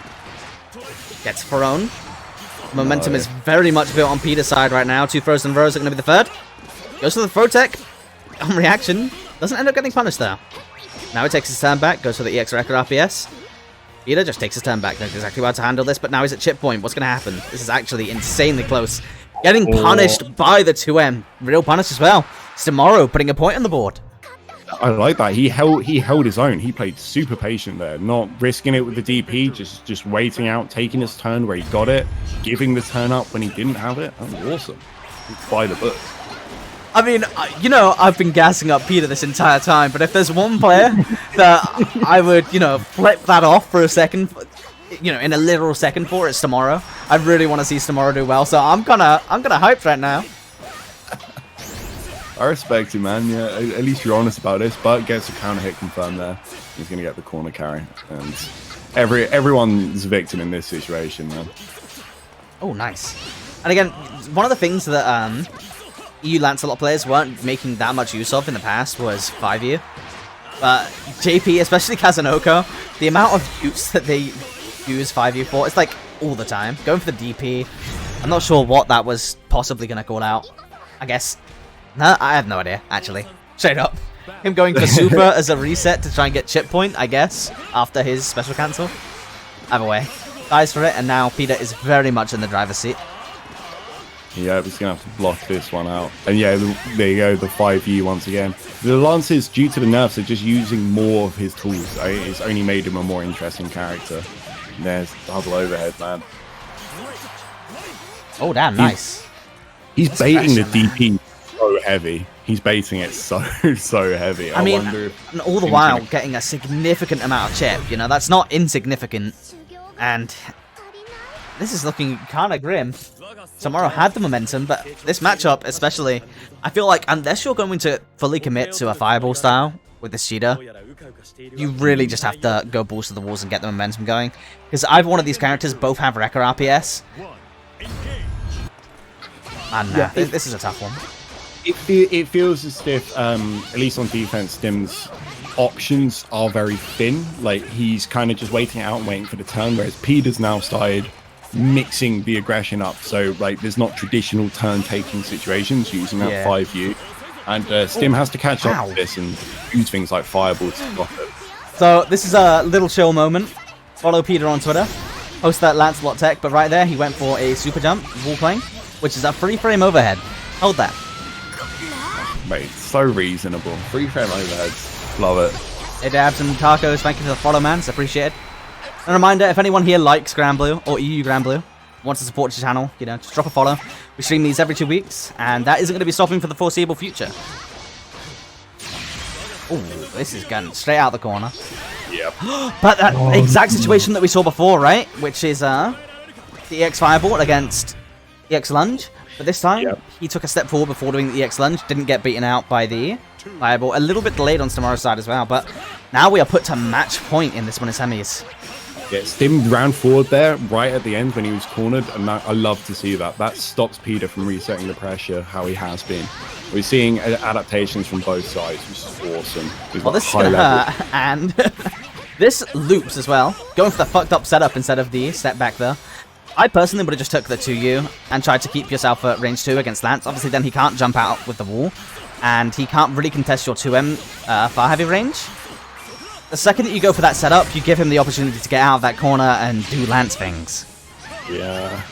Gets thrown. Momentum is very much built on Peter's side right now. 2 throws and rows are going to be the third. Goes for the throw tech. On reaction. Doesn't end up getting punished though. Now he takes his turn back. Goes for the EX Wrecker RPS. Peter just takes his turn back. Knows exactly how to handle this, but now he's at chip point. What's going to happen? This is actually insanely close. Getting punished by the 2M. Real punish as well. It's tomorrow putting a point on the board. I like that. He held his own. He played super patient there, not risking it with the DP, just waiting out, taking his turn where he got it, giving the turn up when he didn't have it. That was awesome. By the book. I mean, you know, I've been gassing up Peter this entire time, but if there's one player that I would, you know, flip that off for a second, you know, in a literal second for, it's tomorrow. I really want to see tomorrow do well, so I'm gonna hyped right now. I respect him, man. Yeah, at least you're honest about this. But gets a counter hit confirmed there. He's gonna get the corner carry, and everyone's a victim in this situation, man. Oh, nice. And again, one of the things that EU Lancelot players weren't making that much use of in the past was 5U. But JP, especially Kazunoko, the amount of use that they use 5U for, it's like all the time. Going for the DP. I'm not sure what that was possibly going to call out. I guess. No, I have no idea, actually. Straight up. Him going for super as a reset to try and get chip point, I guess, after his special cancel. Either way. Dies for it, and now Peter is very much in the driver's seat. Yeah, he's going to have to block this one out. And yeah, there you go, the 5U once again. The Lances, due to the nerfs, are just using more of his tools. It's only made him a more interesting character. And there's double overhead, man. Oh, damn, nice. He's baiting the DP so heavy. He's baiting it so heavy. I mean, and all the while getting a significant amount of chip. You know, that's not insignificant. And this is looking kind of grim. Tomorrow had the momentum, but this matchup especially, I feel like unless you're going to fully commit to a fireball style with this Cheetah, you really just have to go balls to the walls and get the momentum going. Because either one of these characters both have Wrecker RPS. And this is a tough one. It feels as if, at least on defense, Stim's options are very thin. Like, he's kind of just waiting out and waiting for the turn, whereas Peter's now started mixing the aggression up. So, like, there's not traditional turn-taking situations using that 5U. And Stim has to catch up to this and use things like Fireball to stop it. So, this is a little chill moment. Follow Peter on Twitter. Post that Lancelot tech, but right there, he went for a super jump, wall playing, which is a 3-frame overhead. Hold that. Mate, so reasonable. 3-frame overheads. Love it. Hey Dabs and Tacos, thank you for the follow, man. It's appreciated. And a reminder, if anyone here likes Granblue or EU Granblue, wants to support the channel, you know, just drop a follow. We stream these every 2 weeks, and that isn't going to be stopping for the foreseeable future. Oh, this is going straight out the corner. Yep. But that exact situation that we saw before, right? Which is the EX Fireball against EX Lunge. But this time, he took a step forward before doing the EX Lunge. Didn't get beaten out by the Fireball. A little bit delayed on tomorrow's side as well. But now we are put to match point in this one in semis. Yeah, Stim ran forward there right at the end when he was cornered. And I love to see that. That stops Peter from resetting the pressure how he has been. We're seeing adaptations from both sides, which is awesome. Well, this is going to hurt. And this loops as well. Going for the fucked up setup instead of the step back there. I personally would have just took the 2U and tried to keep yourself at range 2 against Lance. Obviously, then he can't jump out with the wall, and he can't really contest your 2M far heavy range. The second that you go for that setup, you give him the opportunity to get out of that corner and do Lance things. Yeah.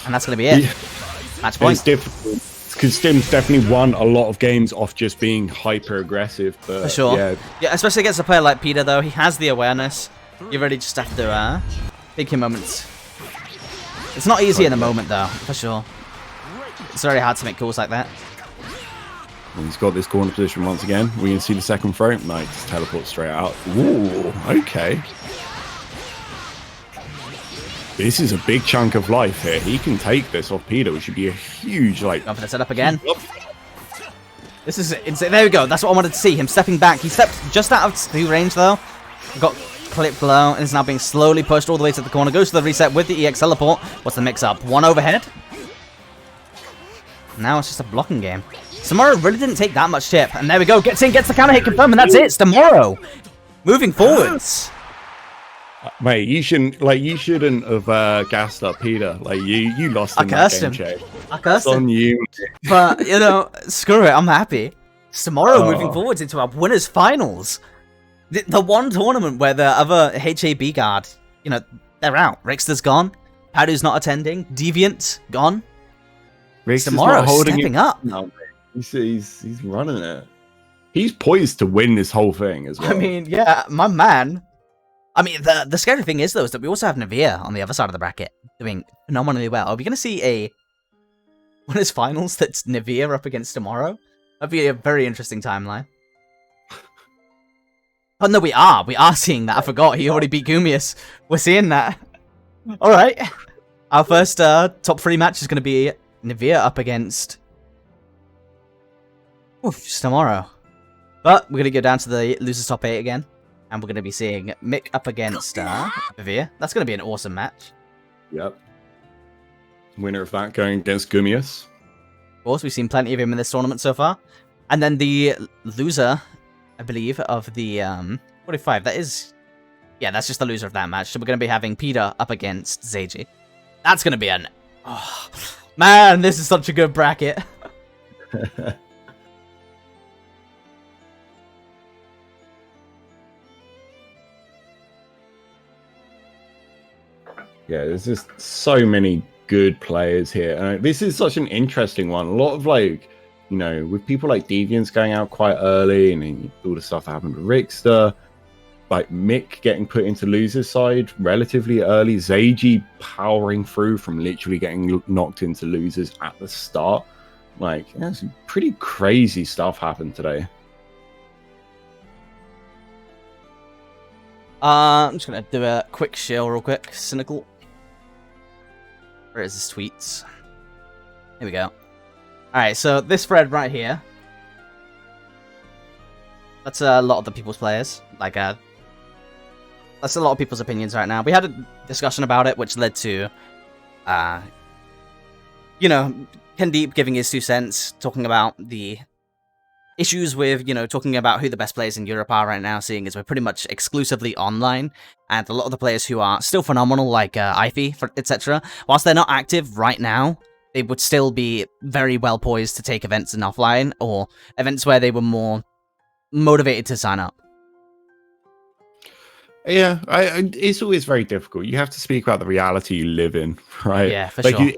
And that's going to be it. Match point. It's difficult, because Stim's definitely won a lot of games off just being hyper-aggressive. For sure. Yeah, especially against a player like Peter, though. He has the awareness. You really just have to take your moments. It's not easy in the moment, though, for sure. It's very hard to make calls like that. And he's got this corner position once again. We can see the second throw. No, he just teleports straight out. Ooh, okay. This is a big chunk of life here. He can take this off Peter, which should be a huge, like... Going for the setup again. This is insane. There we go. That's what I wanted to see. Him stepping back. He stepped just out of 2 range, though. Got clipped low and is now being slowly pushed all the way to the corner. Goes to the reset with the EX teleport. What's the mix-up? One overhead. Now it's just a blocking game. Samuro really didn't take that much chip. And there we go. Gets in, gets the counter hit confirmed, and that's it. It's Samuro moving forwards. Mate, you shouldn't have gassed up Peter. Like you lost in that game, Jay. I cursed him. On you. But you know, screw it. I'm happy. Samuro moving forwards into our winners finals. The one tournament where the other HAB guard, you know, they're out. Rixter's gone. Padu's not attending. Deviant gone. Samuro stepping up. No, he's running it. He's poised to win this whole thing as well. I mean, yeah, my man. I mean, the scary thing is, though, is that we also have Navia on the other side of the bracket doing phenomenally well. Are we going to see a winners finals that's Navia up against tomorrow? That'd be a very interesting timeline. Oh, no, we are. We are seeing that. I forgot. He already beat Gumius. We're seeing that. All right. Our first top 3 match is going to be Navia up against... Oof, just tomorrow. But we're going to go down to the losers top 8 again. And we're going to be seeing Mick up against Navia. That's going to be an awesome match. Yep. Winner of that going against Gumius. Of course, we've seen plenty of him in this tournament so far. And then the loser, I believe, of the 45. That is... Yeah, that's just the loser of that match. So we're going to be having Peter up against Zeiji. That's going to be an... Oh, man, this is such a good bracket. Yeah, there's just so many good players here. And this is such an interesting one. A lot of, like, you know, with people like Deviants going out quite early and then all the stuff that happened with Rixter, like Mick getting put into loser's side relatively early, Zeiji powering through from literally getting knocked into losers at the start. Like, yeah, some pretty crazy stuff happened today. I'm just going to do a quick share real quick. Cynical. Where is his tweets? Here we go. Alright, so this thread right here. That's a lot of the people's players. Like, that's a lot of people's opinions right now. We had a discussion about it, which led to, you know, Ken Deep giving his 2 cents, talking about the issues with, you know, talking about who the best players in Europe are right now, seeing as we're pretty much exclusively online, and a lot of the players who are still phenomenal, like Ify, etc., whilst they're not active right now, they would still be very well poised to take events in offline, or events where they were more motivated to sign up. Yeah, it's always very difficult. You have to speak about the reality you live in, right? Yeah, for like, sure.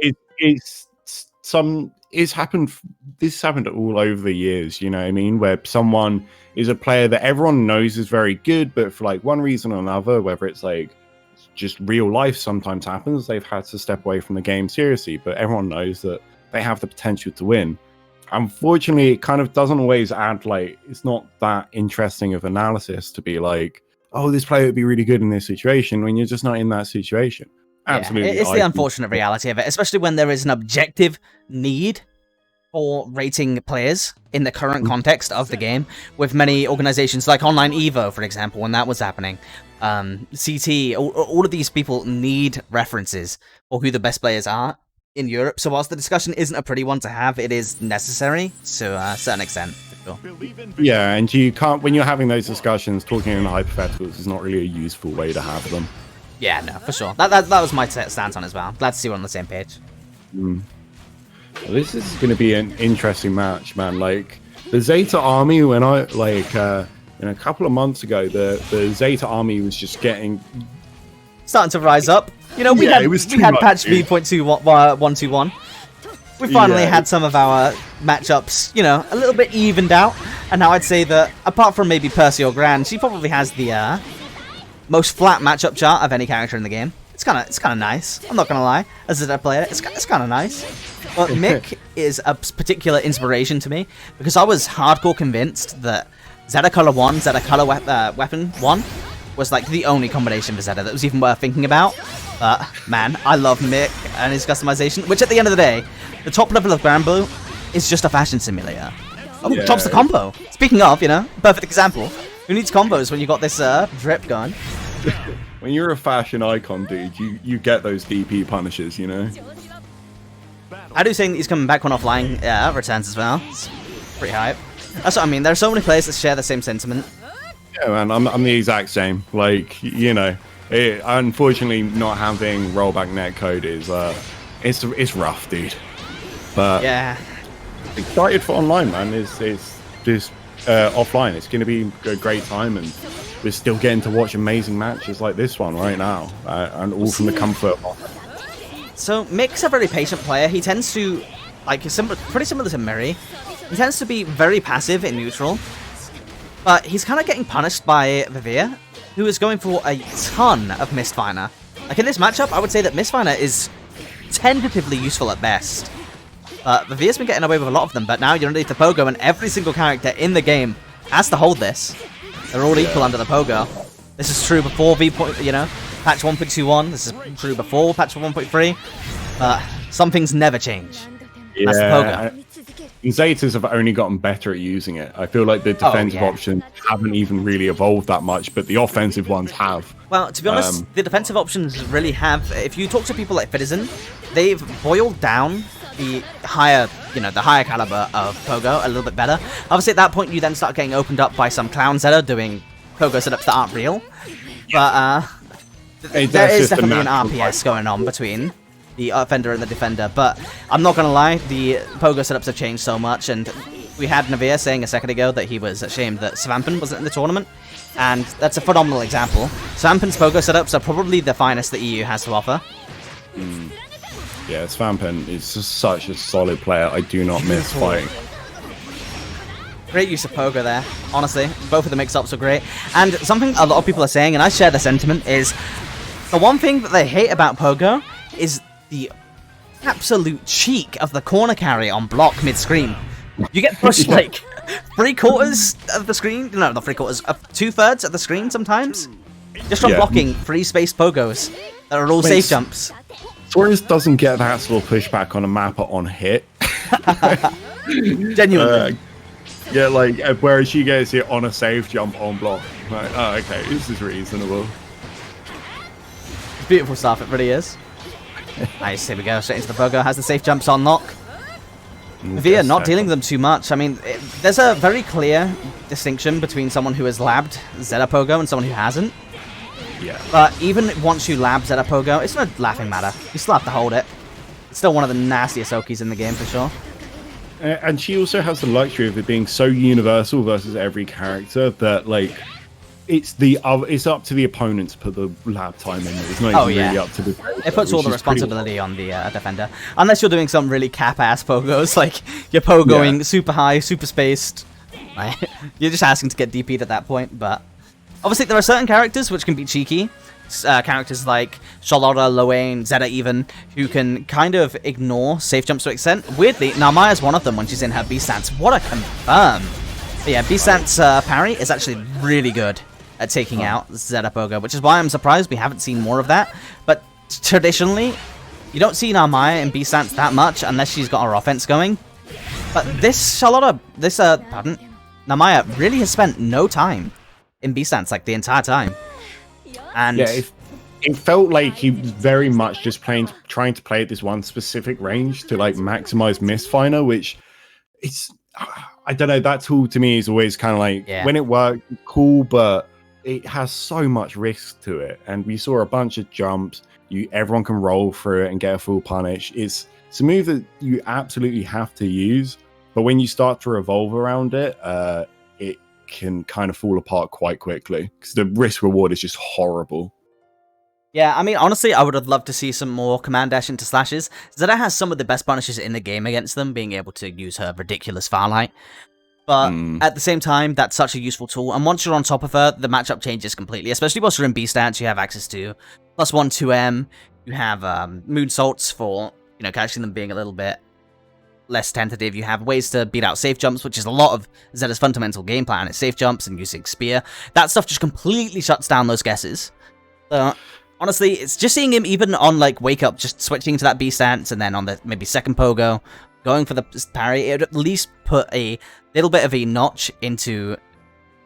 It's happened. This happened all over the years. You know what I mean? Where someone is a player that everyone knows is very good, but for like one reason or another, whether it's like just real life sometimes happens, they've had to step away from the game seriously. But everyone knows that they have the potential to win. Unfortunately, it kind of doesn't always add, like, it's not that interesting of analysis to be like, oh, this player would be really good in this situation when you're just not in that situation. Absolutely. Yeah, it's the unfortunate reality of it, especially when there is an objective need for rating players in the current context of the game, with many organizations like Online Evo, for example, when that was happening. CT, all of these people need references for who the best players are in Europe. So whilst the discussion isn't a pretty one to have, it is necessary to a certain extent. For sure. Yeah, and you can't, when you're having those discussions, talking in hypotheticals is not really a useful way to have them. Yeah, no, for sure. That was my stance on it as well. Glad to see we're on the same page. Well, this is going to be an interesting match, man. Like, the Zeta army, when I, like, a couple of months ago, the Zeta army was just starting to rise up. You know, we had patch V.121. We finally had some of our matchups, you know, a little bit evened out. And now I'd say that, apart from maybe Percy or Gran, she probably has the most flat matchup chart of any character in the game. It's kind of nice. I'm not gonna lie. As a Zeta player, it's kind of nice. But Mick is a particular inspiration to me because I was hardcore convinced that Zeta Color 1, Zeta Color Weapon 1 was like the only combination for Zeta that was even worth thinking about. But man, I love Mick and his customization, which at the end of the day, the top level of Granblue is just a fashion simulator. Oh, Yeah. drops the combo. Speaking of, perfect example. Who needs combos when you got this drip going? When you're a fashion icon, dude, you get those DP punishes, you know? I do think he's coming back when offline returns as well. It's pretty hype. That's what I mean. There are so many players that share the same sentiment. Yeah, man, I'm the exact same. Like, unfortunately, not having rollback netcode is it's rough, dude. But Yeah. excited for online, man. It's just offline. It's going to be a great time, and we're still getting to watch amazing matches like this one right now, and all from the comfort of. So Mick's a very patient player. He tends to, pretty similar to Miri. He tends to be very passive in neutral, but he's kind of getting punished by Vivir, who is going for a ton of Mistfinder. Like in this matchup, I would say that Mistfinder is tentatively useful at best. Vivir's been getting away with a lot of them, but now you're underneath the pogo, and every single character in the game has to hold this. They're all equal under the pogo. This is true before patch 1.21. This is true before patch 1.3. Some things never change. Yeah, That's the pogo. and Zetas have only gotten better at using it. I feel like the defensive options haven't even really evolved that much, but the offensive ones have. Well, to be honest, the defensive options really have. If you talk to people like Citizen, they've boiled down the higher caliber of pogo a little bit better. Obviously, at that point, you then start getting opened up by some clown Zeta doing pogo setups that aren't real. But there is definitely an RPS going on between the offender and the defender. But I'm not gonna lie, the pogo setups have changed so much, and we had Navir saying a second ago that he was ashamed that Svampen wasn't in the tournament, and that's a phenomenal example. Svampen's pogo setups are probably the finest the EU has to offer. Yeah, Svampen is just such a solid player. I do not miss fighting. Great use of pogo there, honestly. Both of the mix-ups are great. And something a lot of people are saying, and I share the sentiment, is the one thing that they hate about pogo is the absolute cheek of the corner carry on block mid-screen. You get pushed like 3/4 of the screen, no, not 3/4, 2/3 of the screen sometimes, just from blocking free space pogos that are all safe jumps. Taurus doesn't get that sort of pushback on a map on hit. Genuinely. Yeah, like, whereas she gets it on a safe jump on block. Like, oh, okay, this is reasonable. Beautiful stuff, it really is. Nice, here we go, straight into the pogo, has the safe jumps on lock. Via not dealing with them too much. I mean, there's a very clear distinction between someone who has labbed Zeta Pogo and someone who hasn't. Yeah. But even once you lab Zeta Pogo, it's not a laughing matter. You still have to hold it. It's still one of the nastiest Okis in the game for sure. And she also has the luxury of it being so universal versus every character that, like, it's up to the opponent to put the lab time in. It's not even really up to the player. It puts all the responsibility on the defender. Unless you're doing some really cap-ass pogos, like you're pogoing super high, super spaced. You're just asking to get DP'd at that point, but obviously there are certain characters which can be cheeky. Characters like Charlotte, Loane, Zeta even, who can kind of ignore safe jumps to an extent. Weirdly, Narmaya's one of them when she's in her B stance. What a confirm! But yeah, B stance parry is actually really good at taking out Zeta Pogo, which is why I'm surprised we haven't seen more of that. But traditionally, you don't see Narmaya in B stance that much unless she's got her offense going. But this Narmaya really has spent no time in B stance, like the entire time. And yeah, it felt like he was very much just trying to play at this one specific range to like maximize misfire, which I don't know. That tool to me is always kind of like when it worked, cool, but it has so much risk to it. And we saw a bunch of jumps. Everyone can roll through it and get a full punish. It's a move that you absolutely have to use, but when you start to revolve around it, it can kind of fall apart quite quickly because the risk reward is just horrible. Yeah, I mean, honestly, I would have loved to see some more command dash into slashes. Zeta has some of the best punishes in the game against them, being able to use her ridiculous Farlight. But at the same time, that's such a useful tool. And once you're on top of her, the matchup changes completely. Especially once you're in B stance, you have access to +1 2M. You have moonsaults for, you know, catching them being a little bit less tentative. You have ways to beat out safe jumps, which is a lot of Zeta's fundamental game plan. It's safe jumps and using spear. That stuff just completely shuts down those guesses. Honestly, it's just seeing him even on, like, Wake Up, just switching to that B stance, and then on the maybe second pogo, going for the parry, it would at least put a little bit of a notch into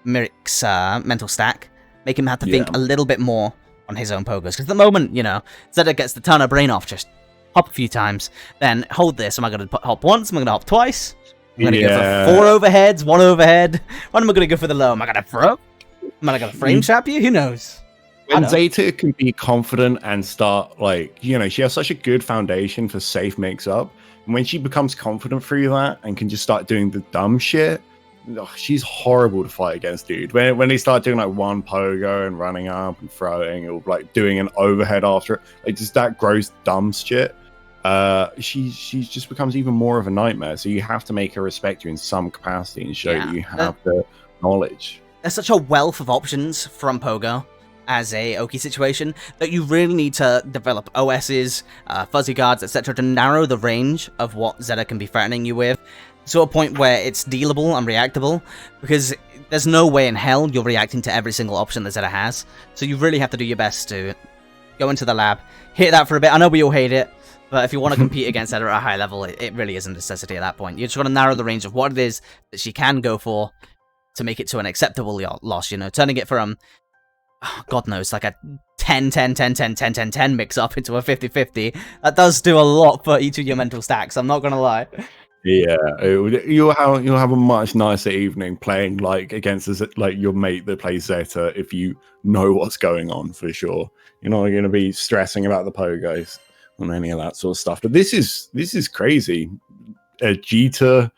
Miric's mental stack, make him have to think a little bit more on his own pogos. Because at the moment, you know, Zeta gets the ton of brain off, just hop a few times, then hold this. Am I going to hop once? Am I going to hop twice? I'm going to go for 4 overheads, 1 overhead. When am I going to go for the low? Am I going to throw? Am I going to frame trap you? Who knows? When Zeta can be confident and start, like, you know, she has such a good foundation for safe mix-up. And when she becomes confident through that and can just start doing the dumb shit, she's horrible to fight against, dude. When they start doing, like, one pogo and running up and throwing, or, like, doing an overhead after it, like, just that gross, dumb shit, she just becomes even more of a nightmare. So you have to make her respect you in some capacity and show that you have the knowledge. There's such a wealth of options from pogo as a Oki situation that you really need to develop OSs, fuzzy guards, etc. to narrow the range of what Zeta can be threatening you with to a point where it's dealable and reactable, because there's no way in hell you're reacting to every single option that Zeta has. So you really have to do your best to go into the lab, hit that for a bit. I know we all hate it, but if you want to compete against Zeta at a high level, it really is a necessity at that point. You're just going to narrow the range of what it is that she can go for to make it to an acceptable loss, you know, turning it from God knows, like a 10-10-10-10-10-10-10 mix-up into a 50-50. That does do a lot for each of your mental stacks, I'm not gonna lie. Yeah, you'll have a much nicer evening playing, like, against like your mate that plays Zeta if you know what's going on, for sure. You're not going to be stressing about the pogos and any of that sort of stuff. But this is crazy. Cheetah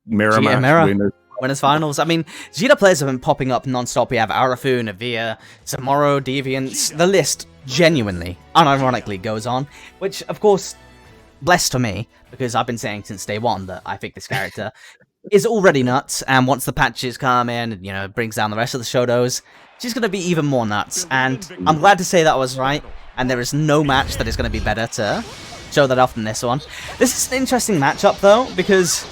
mirror match winners finals. I mean, Cheetah players have been popping up non-stop. We have Arafu, Navia, Samoro, Deviants. The list genuinely, unironically goes on, which, of course, blessed for me, because I've been saying since day one that I think this character is already nuts, and once the patches come in and, you know, brings down the rest of the Shotos, she's going to be even more nuts, and I'm glad to say that I was right, and there is no match that is going to be better to show that off than this one. This is an interesting matchup, though, because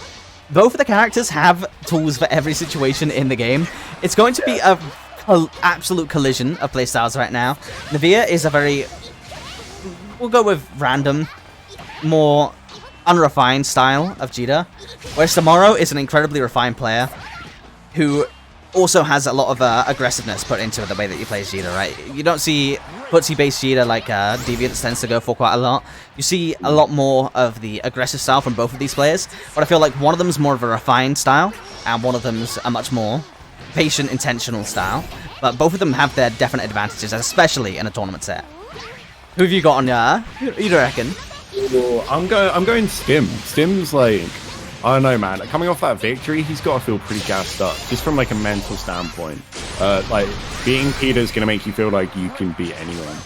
both of the characters have tools for every situation in the game. It's going to be a absolute collision of playstyles right now. Navia is a very, we'll go with random, more unrefined style of Cheetah, whereas Samoro is an incredibly refined player who also has a lot of aggressiveness put into the way that he plays Cheetah, right? You don't see footsie-based Cheetah like Deviants tends to go for quite a lot. You see a lot more of the aggressive style from both of these players, but I feel like one of them is more of a refined style, and one of them's a much more patient, intentional style. But both of them have their definite advantages, especially in a tournament set. Who have you got on who do you reckon? Well, I'm going Stim. Stim's like, I don't know, man. Coming off that victory, he's got to feel pretty gassed up, just from like a mental standpoint. Like, beating Cheetah is going to make you feel like you can beat anyone.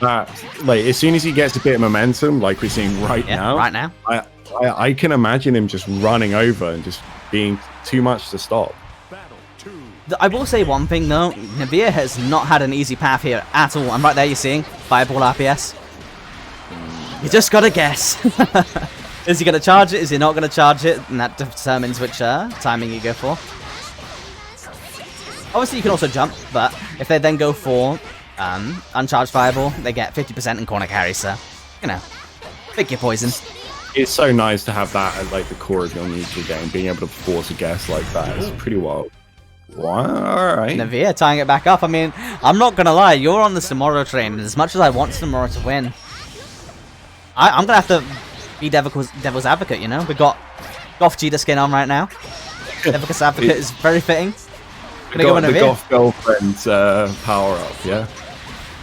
Like, as soon as he gets a bit of momentum, like we're seeing right now, I can imagine him just running over and just being too much to stop. I will say one thing though, Navia has not had an easy path here at all. And right there you're seeing Fireball RPS. You just gotta guess. Is he going to charge it? Is he not going to charge it? And that determines which timing you go for. Obviously, you can also jump, but if they then go for uncharged Fireball, they get 50% in corner carry, so, you know, pick your poison. It's so nice to have that at, like, the core of your neutral game, being able to force a guess like that is pretty wild. Wow, alright. Navia tying it back up. I mean, I'm not going to lie, you're on the Samoro train, and as much as I want Samoro to win, I'm going to have to be devil's advocate, you know? We've got Goth Cheetah skin on right now. Devil's advocate is very fitting. Gonna go the Goth girlfriend's power up, yeah?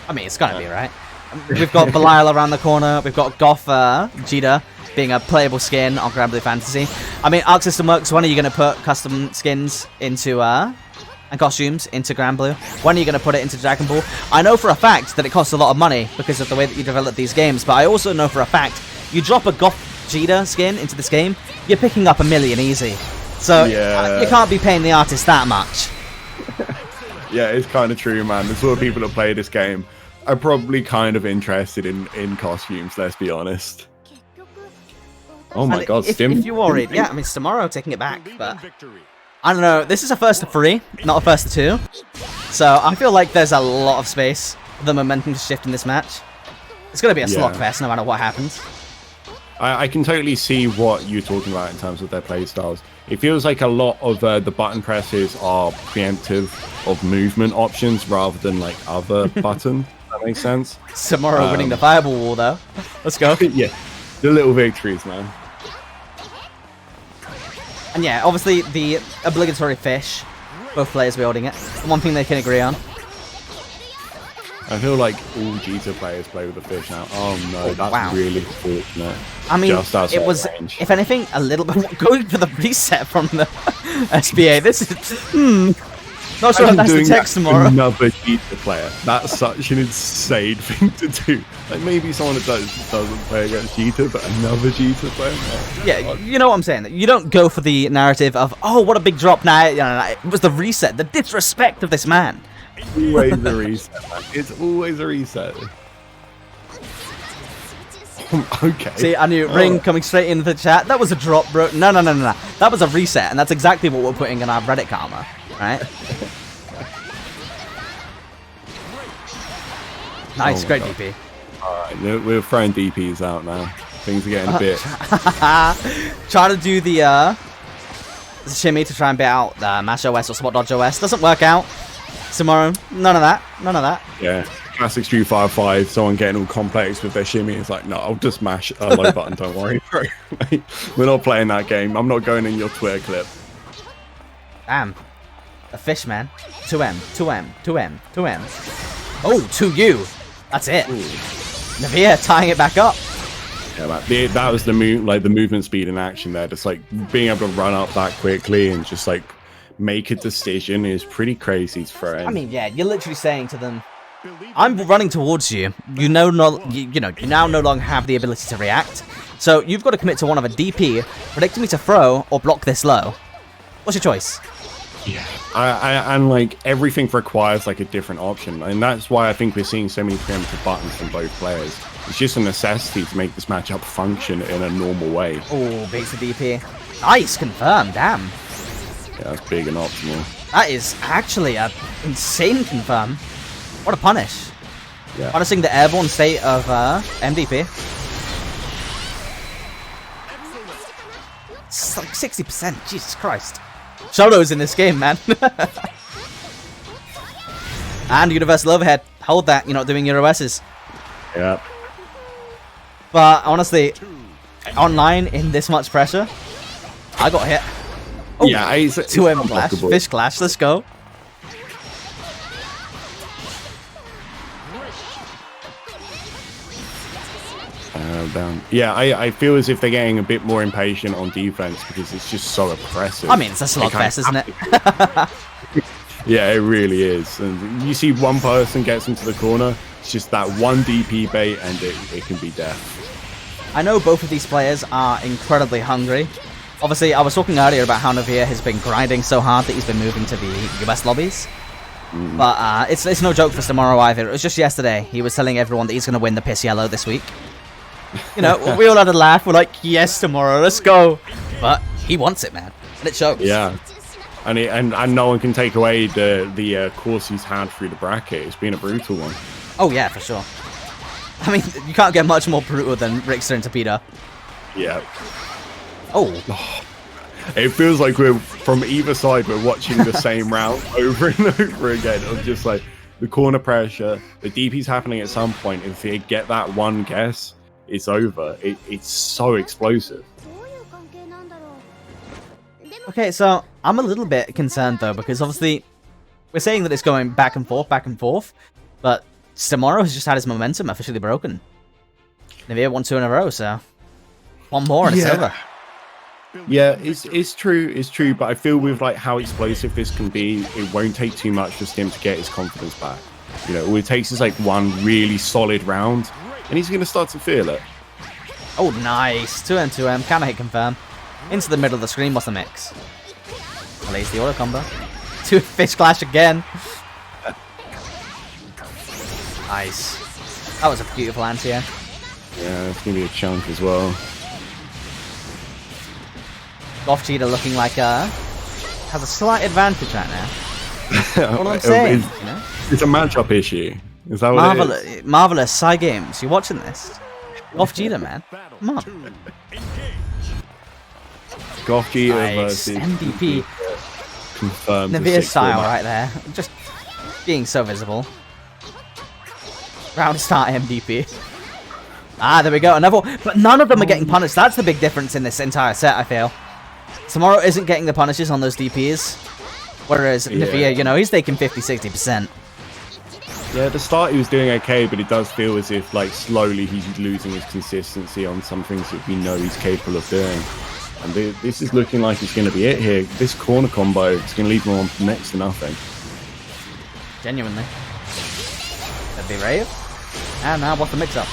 I mean, it's gotta be, right? We've got Belial around the corner. We've got Goth Cheetah being a playable skin on Granblue Fantasy. I mean, Arc System Works, when are you gonna put custom skins into and costumes into Granblue? When are you going to put it into Dragon Ball? I know for a fact that it costs a lot of money because of the way that you develop these games, but I also know for a fact you drop a Goth Cheetah skin into this game, you're picking up $1 million easy. So Yeah. you can't be paying the artist that much. Yeah, it's kind of true, man. The sort of people that play this game are probably kind of interested in costumes, let's be honest. Oh my And god, if Stim. you're worried, yeah, I mean, it's tomorrow taking it back, Believe but in victory. I don't know. This is a first to 3, not a first to 2. So I feel like there's a lot of space for the momentum to shift in this match. It's going to be a Yeah. slugfest no matter what happens. I can totally see what you're talking about in terms of their play styles. It feels like a lot of the button presses are preemptive of movement options rather than like other buttons. That makes sense. Tomorrow winning the fireball wall, though. Let's go. Yeah, the little victories, man. And yeah, obviously the obligatory fish. Both players wielding it. One thing they can agree on. I feel like all Cheetah players play with the fish now. Oh no, that's wow. really fortunate. I mean, Just outside it was, range. if anything, a little bit going for the reset from the SBA. This is, not sure if Imagine that's the doing text that to tomorrow. another Cheetah player. That's such an insane thing to do. Like maybe someone that doesn't play against Cheetah, but another Cheetah player. Oh, Yeah, God. you know what I'm saying. You don't go for the narrative of, oh, what a big drop now. You know, it was the reset, the disrespect of this man. Always a reset, man. It's always a reset. Okay. See, I knew Ring coming straight into the chat. That was a drop, bro. No. That was a reset, and that's exactly what we're putting in our Reddit karma, right? Nice, Oh my great God. DP. Alright, we're throwing DPs out now. Things are getting a bit. Try to do the shimmy to try and bait out the Mash OS or Spot Dodge OS. Doesn't work out. Tomorrow, none of that. None of that. Yeah. Classic Street 5 someone getting all complex with their shimmy. It's like, no, I'll just mash a low button, don't worry, bro. Like, we're not playing that game. I'm not going in your Twitter clip. Damn. A fish, man. 2M, 2M, 2M, 2M. Oh, 2U. That's it. Navia tying it back up. Yeah, man. That was the movement speed in action there. Just like being able to run up that quickly and just like make a decision is pretty crazy to throw in. I mean, yeah, you're literally saying to them, I'm running towards you. You know, you now no longer have the ability to react. So you've got to commit to one of a DP, predicting me to throw or block this low. What's your choice? Yeah, and like everything requires like a different option, and that's why I think we're seeing so many preemptive buttons from both players. It's just a necessity to make this matchup function in a normal way. Oh, beats the DP. Nice, confirm, damn. Yeah, that's big and optimal. That is actually a insane confirm. What a punish. Yeah. Punishing the airborne state of MDP. It's like 60%, Jesus Christ. Shadow's in this game, man. And Universal Overhead. Hold that, you're not doing your OSs. Yeah. But honestly, online in this much pressure, I got hit. Oh, Yeah, it's 2M clash, unblockable. fish clash, let's go. Down. Yeah, I feel as if they're getting a bit more impatient on defense because it's just so oppressive. I mean, it's a They kind slugfest, of isn't it? have to- Yeah, it really is. And you see one person gets into the corner, it's just that one DP bait and it can be death. I know both of these players are incredibly hungry. Obviously, I was talking earlier about how Navia has been grinding so hard that he's been moving to the US lobbies. But it's no joke for tomorrow either. It was just yesterday. He was telling everyone that he's going to win the piss yellow this week. You know, we all had a laugh. We're like, yes, tomorrow, let's go. But he wants it, man. And it shows. Yeah. And no one can take away the course he's had through the bracket. It's been a brutal one. Oh, yeah, for sure. I mean, you can't get much more brutal than Rickster and Torpedo. Yeah. Oh, It feels like we're from either side, we're watching the same round over and over again of just like the corner pressure, the DP's happening at some point. If they get that one guess, it's over. It's so explosive. okay, so I'm a little bit concerned, though, because obviously we're saying that it's going back and forth, but Tomorrow has just had his momentum officially broken. Navia won 2 in a row, so one more and it's over. Yeah, it's true, but I feel with like how explosive this can be, it won't take too much for Stim to get his confidence back. You know, all it takes is like one really solid round, and he's going to start to feel it. Oh, nice. 2M, 2M. Can I hit confirm? Into the middle of the screen. What's the mix? Plays the auto combo. 2 fish clash again. Nice. That was a beautiful anti-air. Yeah, it's gonna be a chunk as well. Cheetah looking like has a slight advantage right now. What I'm saying, you know? It's a matchup issue. Is that what it is? Marvelous. Psy Games. You watching this? Cheetah, man. Come on. Cheetah Nice. versus MVP. Confirmed. the Navia sixth style format. right there. Just being so visible. Round start MVP. Ah, there we go. Another one. But none of them are getting punished. That's the big difference in this entire set, I feel. Tomorrow isn't getting the punishes on those DPs. Whereas Navia, you know, he's taking 50-60%. Yeah, at the start he was doing okay, but it does feel as if, like, slowly he's losing his consistency on some things that we know he's capable of doing. And this is looking like it's going to be it here. This corner combo is going to leave him on next to nothing. Genuinely. That'd be rave. And now what's the mix-up?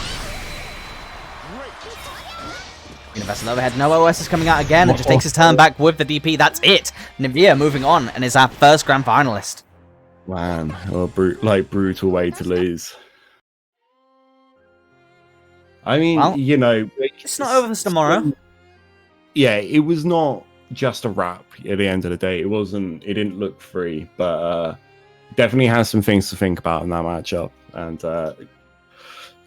Universal overhead. No OS is coming out again and just takes his turn back with the DP. That's it. Navia moving on and is our first grand finalist. Man, what a brutal way to lose. I mean, Well, you know, it's not over for tomorrow. Yeah, it was not just a wrap at the end of the day. It wasn't. It didn't look free, but definitely has some things to think about in that matchup. And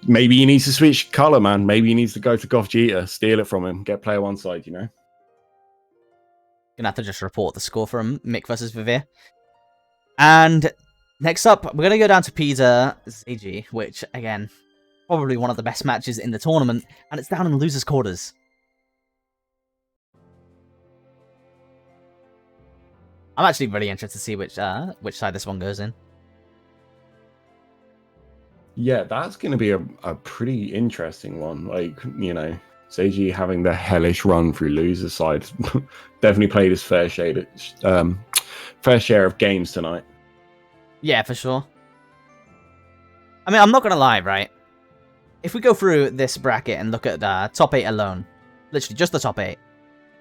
maybe he needs to switch color, man. Maybe he needs to go to Cheetah, steal it from him, get player one side. You know. Gonna have to just report the score from Mick versus Vivir. And next up, we're gonna go down to Peter Zagi, which again, probably one of the best matches in the tournament, and it's down in losers' quarters. I'm actually really interested to see which side this one goes in. Yeah, that's going to be a pretty interesting one. Like, you know, Seiji having the hellish run through loser side definitely played his fair share of games tonight. Yeah, for sure. I mean, I'm not gonna lie, right? If we go through this bracket and look at the top 8 alone, literally just the top 8,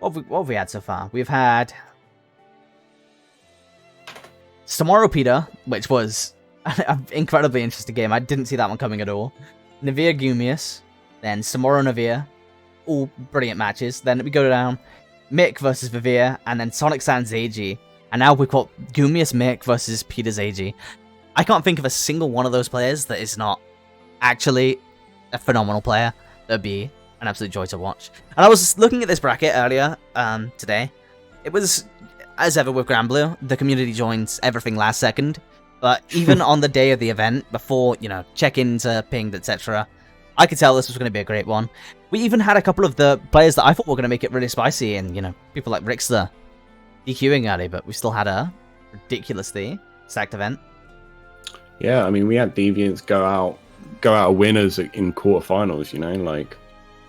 what have we had so far? We've had Samoro Peter, which was an incredibly interesting game. I didn't see that one coming at all. Navia Gumius, then Samoro Navia, all brilliant matches. Then we go down Mick versus Vivir, and then Sonic Sans Zagi. And now we've got Gumius Mick versus Peter Zagi. I can't think of a single one of those players that is not actually a phenomenal player. That'd be an absolute joy to watch. And I was looking at this bracket earlier today. It was, as ever with Granblue, the community joins everything last second. But even on the day of the event, before, you know, check-ins are pinged, etc., I could tell this was going to be a great one. We even had a couple of the players that I thought were going to make it really spicy, and, you know, people like Rixler DQing early, but we still had a ridiculously stacked event. Yeah, I mean, we had Deviants go out winners in quarterfinals, you know, like,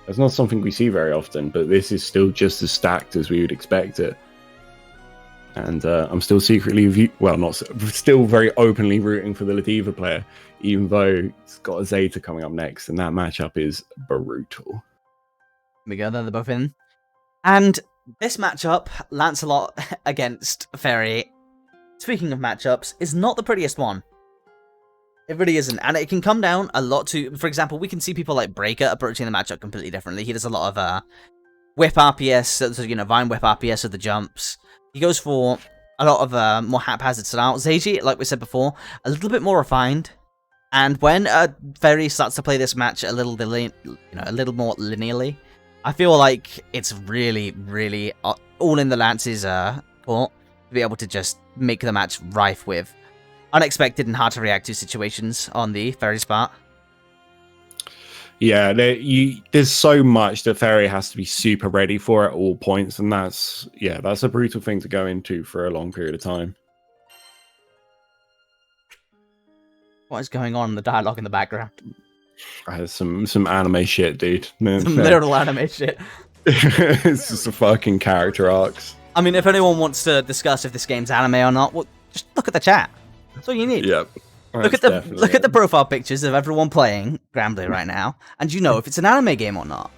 that's not something we see very often, but this is still just as stacked as we would expect it. And I'm still secretly, still very openly rooting for the Ladiva player, even though it's got a Zeta coming up next, and that matchup is brutal. Here we go, they're both in. And this matchup, Lancelot against Fairy, speaking of matchups, is not the prettiest one. It really isn't, and it can come down a lot to, for example, we can see people like Breaker approaching the matchup completely differently. He does a lot of whip RPS, so, you know, Vine whip RPS with the jumps. He goes for a lot of more haphazard style. Zagi, like we said before, a little bit more refined. And when Fairy starts to play this match a little more linearly, I feel like it's really, really all in the Lance's court to be able to just make the match rife with unexpected and hard to react to situations on the Fairy's part. Yeah, there's so much that Fairy has to be super ready for at all points, and that's a brutal thing to go into for a long period of time. What is going on in the dialogue in the background? Some anime shit, dude. Some literal anime shit. It's just a fucking character arcs. I mean, if anyone wants to discuss if this game's anime or not, well, just look at the chat. That's all you need. Yep. Look at the profile pictures of everyone playing Granblue right now, and you know if it's an anime game or not.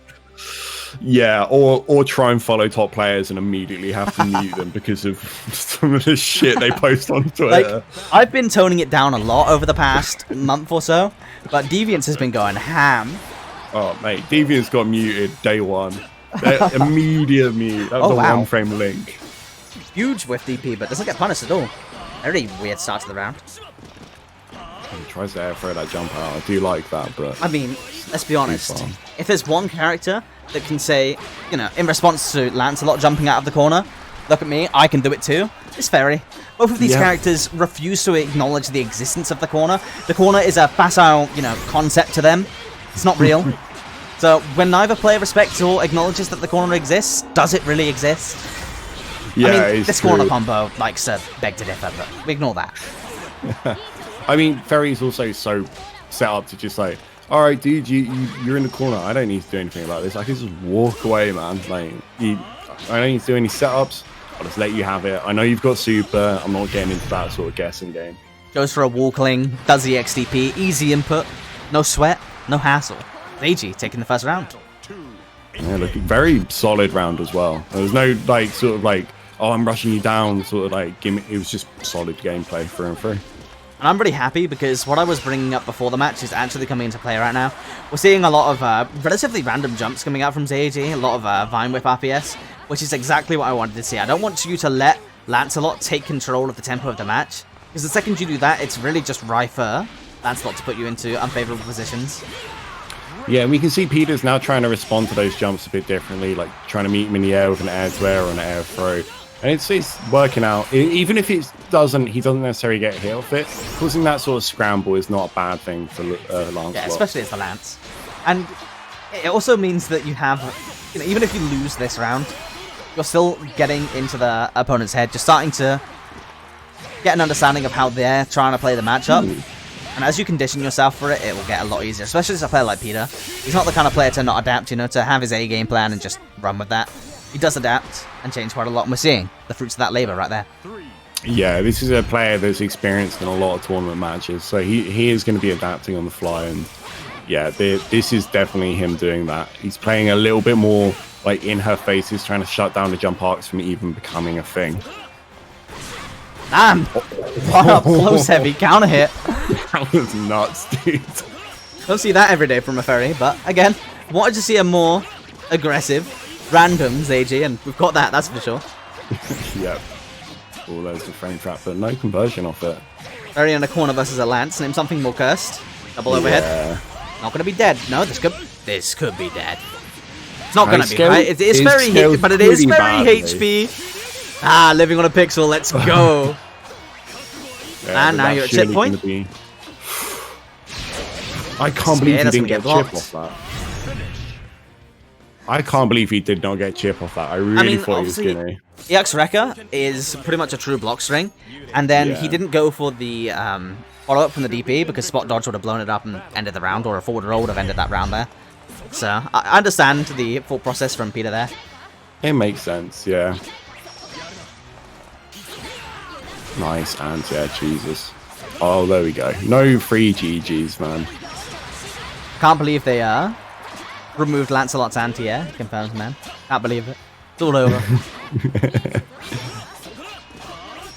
Yeah, or try and follow top players and immediately have to mute them because of some of the shit they post on Twitter. Like, I've been toning it down a lot over the past month or so, but Deviants has been going ham. Oh, mate, Deviant's got muted day one. Immediate mute. That was a one-frame link. Huge with DP, but doesn't get punished at all. Very weird start to the round. He tries to air throw that jump out. I do like that, but... I mean, let's be honest. If there's one character that can say, you know, in response to Lancelot jumping out of the corner, look at me, I can do it too, it's Ferry. Both of these characters refuse to acknowledge the existence of the corner. The corner is a facile, you know, concept to them. It's not real. So when neither player respects or acknowledges that the corner exists, does it really exist? Yeah, I mean, this corner combo likes to beg to differ, but we ignore that. I mean, Ferry's also so set up to just like, all right, dude, you're in the corner. I don't need to do anything about this. I can just walk away, man. Like, I don't need to do any setups. I'll just let you have it. I know you've got super. I'm not getting into that sort of guessing game. Goes for a wall cling, does the XTP, easy input, no sweat, no hassle. AG taking the first round. Yeah, look, very solid round as well. There was no like sort of like, oh, I'm rushing you down, sort of like gimmick. It was just solid gameplay through and through. And I'm really happy because what I was bringing up before the match is actually coming into play right now. We're seeing a lot of relatively random jumps coming out from ZAG, a lot of Vine Whip RPS, which is exactly what I wanted to see. I don't want you to let Lancelot take control of the tempo of the match, because the second you do that, it's really just rife for Lancelot to put you into unfavorable positions. Yeah, we can see Peter's now trying to respond to those jumps a bit differently, like trying to meet him in the air with an air to air or an air throw. And it's working out. Even if he doesn't necessarily get hit off it, causing that sort of scramble is not a bad thing for Lancelot. Yeah, especially as the Lance. And it also means that you have, you know, even if you lose this round, you're still getting into the opponent's head, just starting to get an understanding of how they're trying to play the matchup. And as you condition yourself for it, it will get a lot easier, especially as a player like Peter. He's not the kind of player to not adapt, you know, to have his A game plan and just run with that. He does adapt and change quite a lot, and we're seeing the fruits of that labor right there. Yeah, this is a player that's experienced in a lot of tournament matches, so he is going to be adapting on the fly, and yeah, this is definitely him doing that. He's playing a little bit more like in her face. He's trying to shut down the jump arcs from even becoming a thing. Damn! What a close heavy counter hit. That was nuts, dude. Don't see that every day from a Ferry, but again, wanted to see a more aggressive, random ZG, and we've got that, that's for sure. Yep. Oh, there's the frame trap, but no conversion off it. Ferry in a corner versus a Lance, name something more cursed. Double overhead. Not gonna be dead. No, this could be dead. It's not gonna be, right? It is very but it is very HP. Ah, living on a pixel, let's go. Yeah, and now you're at chip point. I can't believe he didn't get chip off that. I can't believe he did not get chip off that. I really thought he was gonna. EX Wrecker is pretty much a true block string, and then he didn't go for the follow-up from the DP because spot dodge would have blown it up and ended the round, or a forward roll would have ended that round there. So I understand the thought process from Peter there. It makes sense, yeah. Nice, and yeah, Jesus. Oh, there we go. No free GGs, man. Can't believe they removed Lancelot's anti-air. Confirms, man. Can't believe it. It's all over.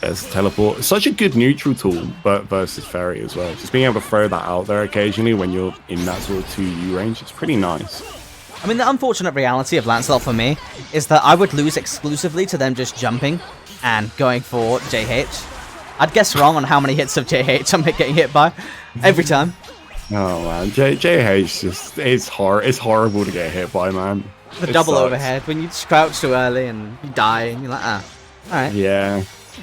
There's teleport. Such a good neutral tool, but versus Ferry as well. Just being able to throw that out there occasionally when you're in that sort of 2U range, it's pretty nice. I mean, the unfortunate reality of Lancelot for me is that I would lose exclusively to them just jumping and going for JH. I'd guess wrong on how many hits of JH I'm getting hit by every time. Oh man, JH just it's horrible to get hit by, man. The double overhead when you crouch too early and you die and you're like, ah, alright. Yeah.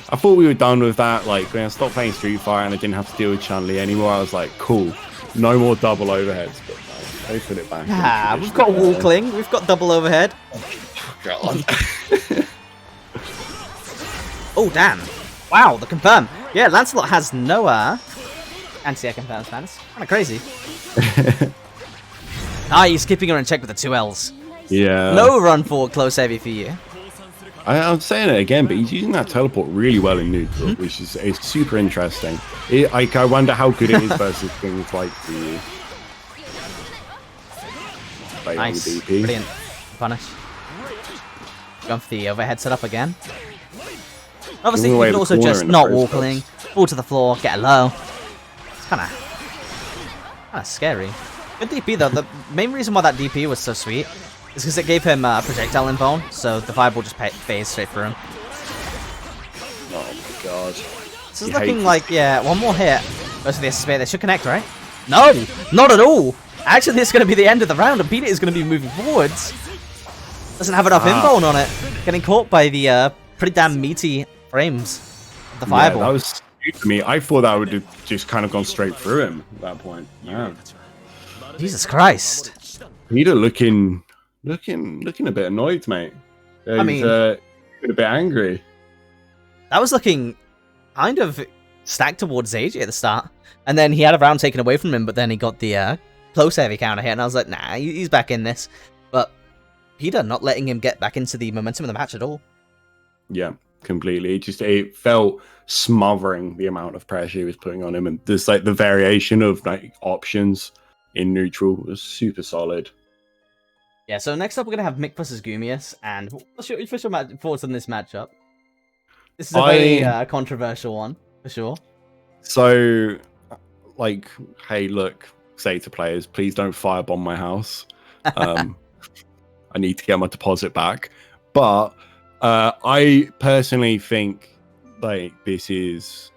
I thought we were done with that, like when I stopped playing Street Fighter and I didn't have to deal with Chun-Li anymore, I was like, cool. No more double overheads, but no, they put it back. Ah, we've got wall cling, we've got double overhead. God. Oh damn. Wow, the confirm. Yeah, Lancelot has no anti-air confirms, man. It's kind of crazy. He's keeping her in check with the 2 Ls. Yeah. No run forward close heavy for you. I'm saying it again, but he's using that teleport really well in neutral, which is super interesting. I wonder how good it is versus things like the nice. DP. Brilliant. punish. Going for the overhead setup again. Obviously, you away can the also corner just in the not first wall place. cling, fall to the floor, get a low. It's kind of scary. Good DP though. The main reason why that DP was so sweet is because it gave him projectile invuln, so the fireball just phased straight through him. Oh my god. This is looking like, yeah, one more hit. Goes for the SSB. They should connect, right? No, not at all. Actually, this is going to be the end of the round, and Peter is going to be moving forwards. Doesn't have enough invuln on it. Getting caught by the pretty damn meaty frames of the fireball. Yeah, that was stupid for me. I thought that would have just kind of gone straight through him at that point. Yeah. Jesus Christ. Peter looking a bit annoyed, mate. I mean, a bit angry. That was looking kind of stacked towards AJ at the start. And then he had a round taken away from him, but then he got the close heavy counter hit, and I was like, nah, he's back in this. But Peter not letting him get back into the momentum of the match at all. Yeah, completely. It felt smothering the amount of pressure he was putting on him, and there's like the variation of like options in neutral was super solid. Yeah, so next up we're gonna have Mick versus Gumius, and what's your official thoughts on this matchup? This is a very controversial one, for sure. So, like, hey, look, say to players, please don't firebomb my house. I need to get my deposit back. But I personally think like this is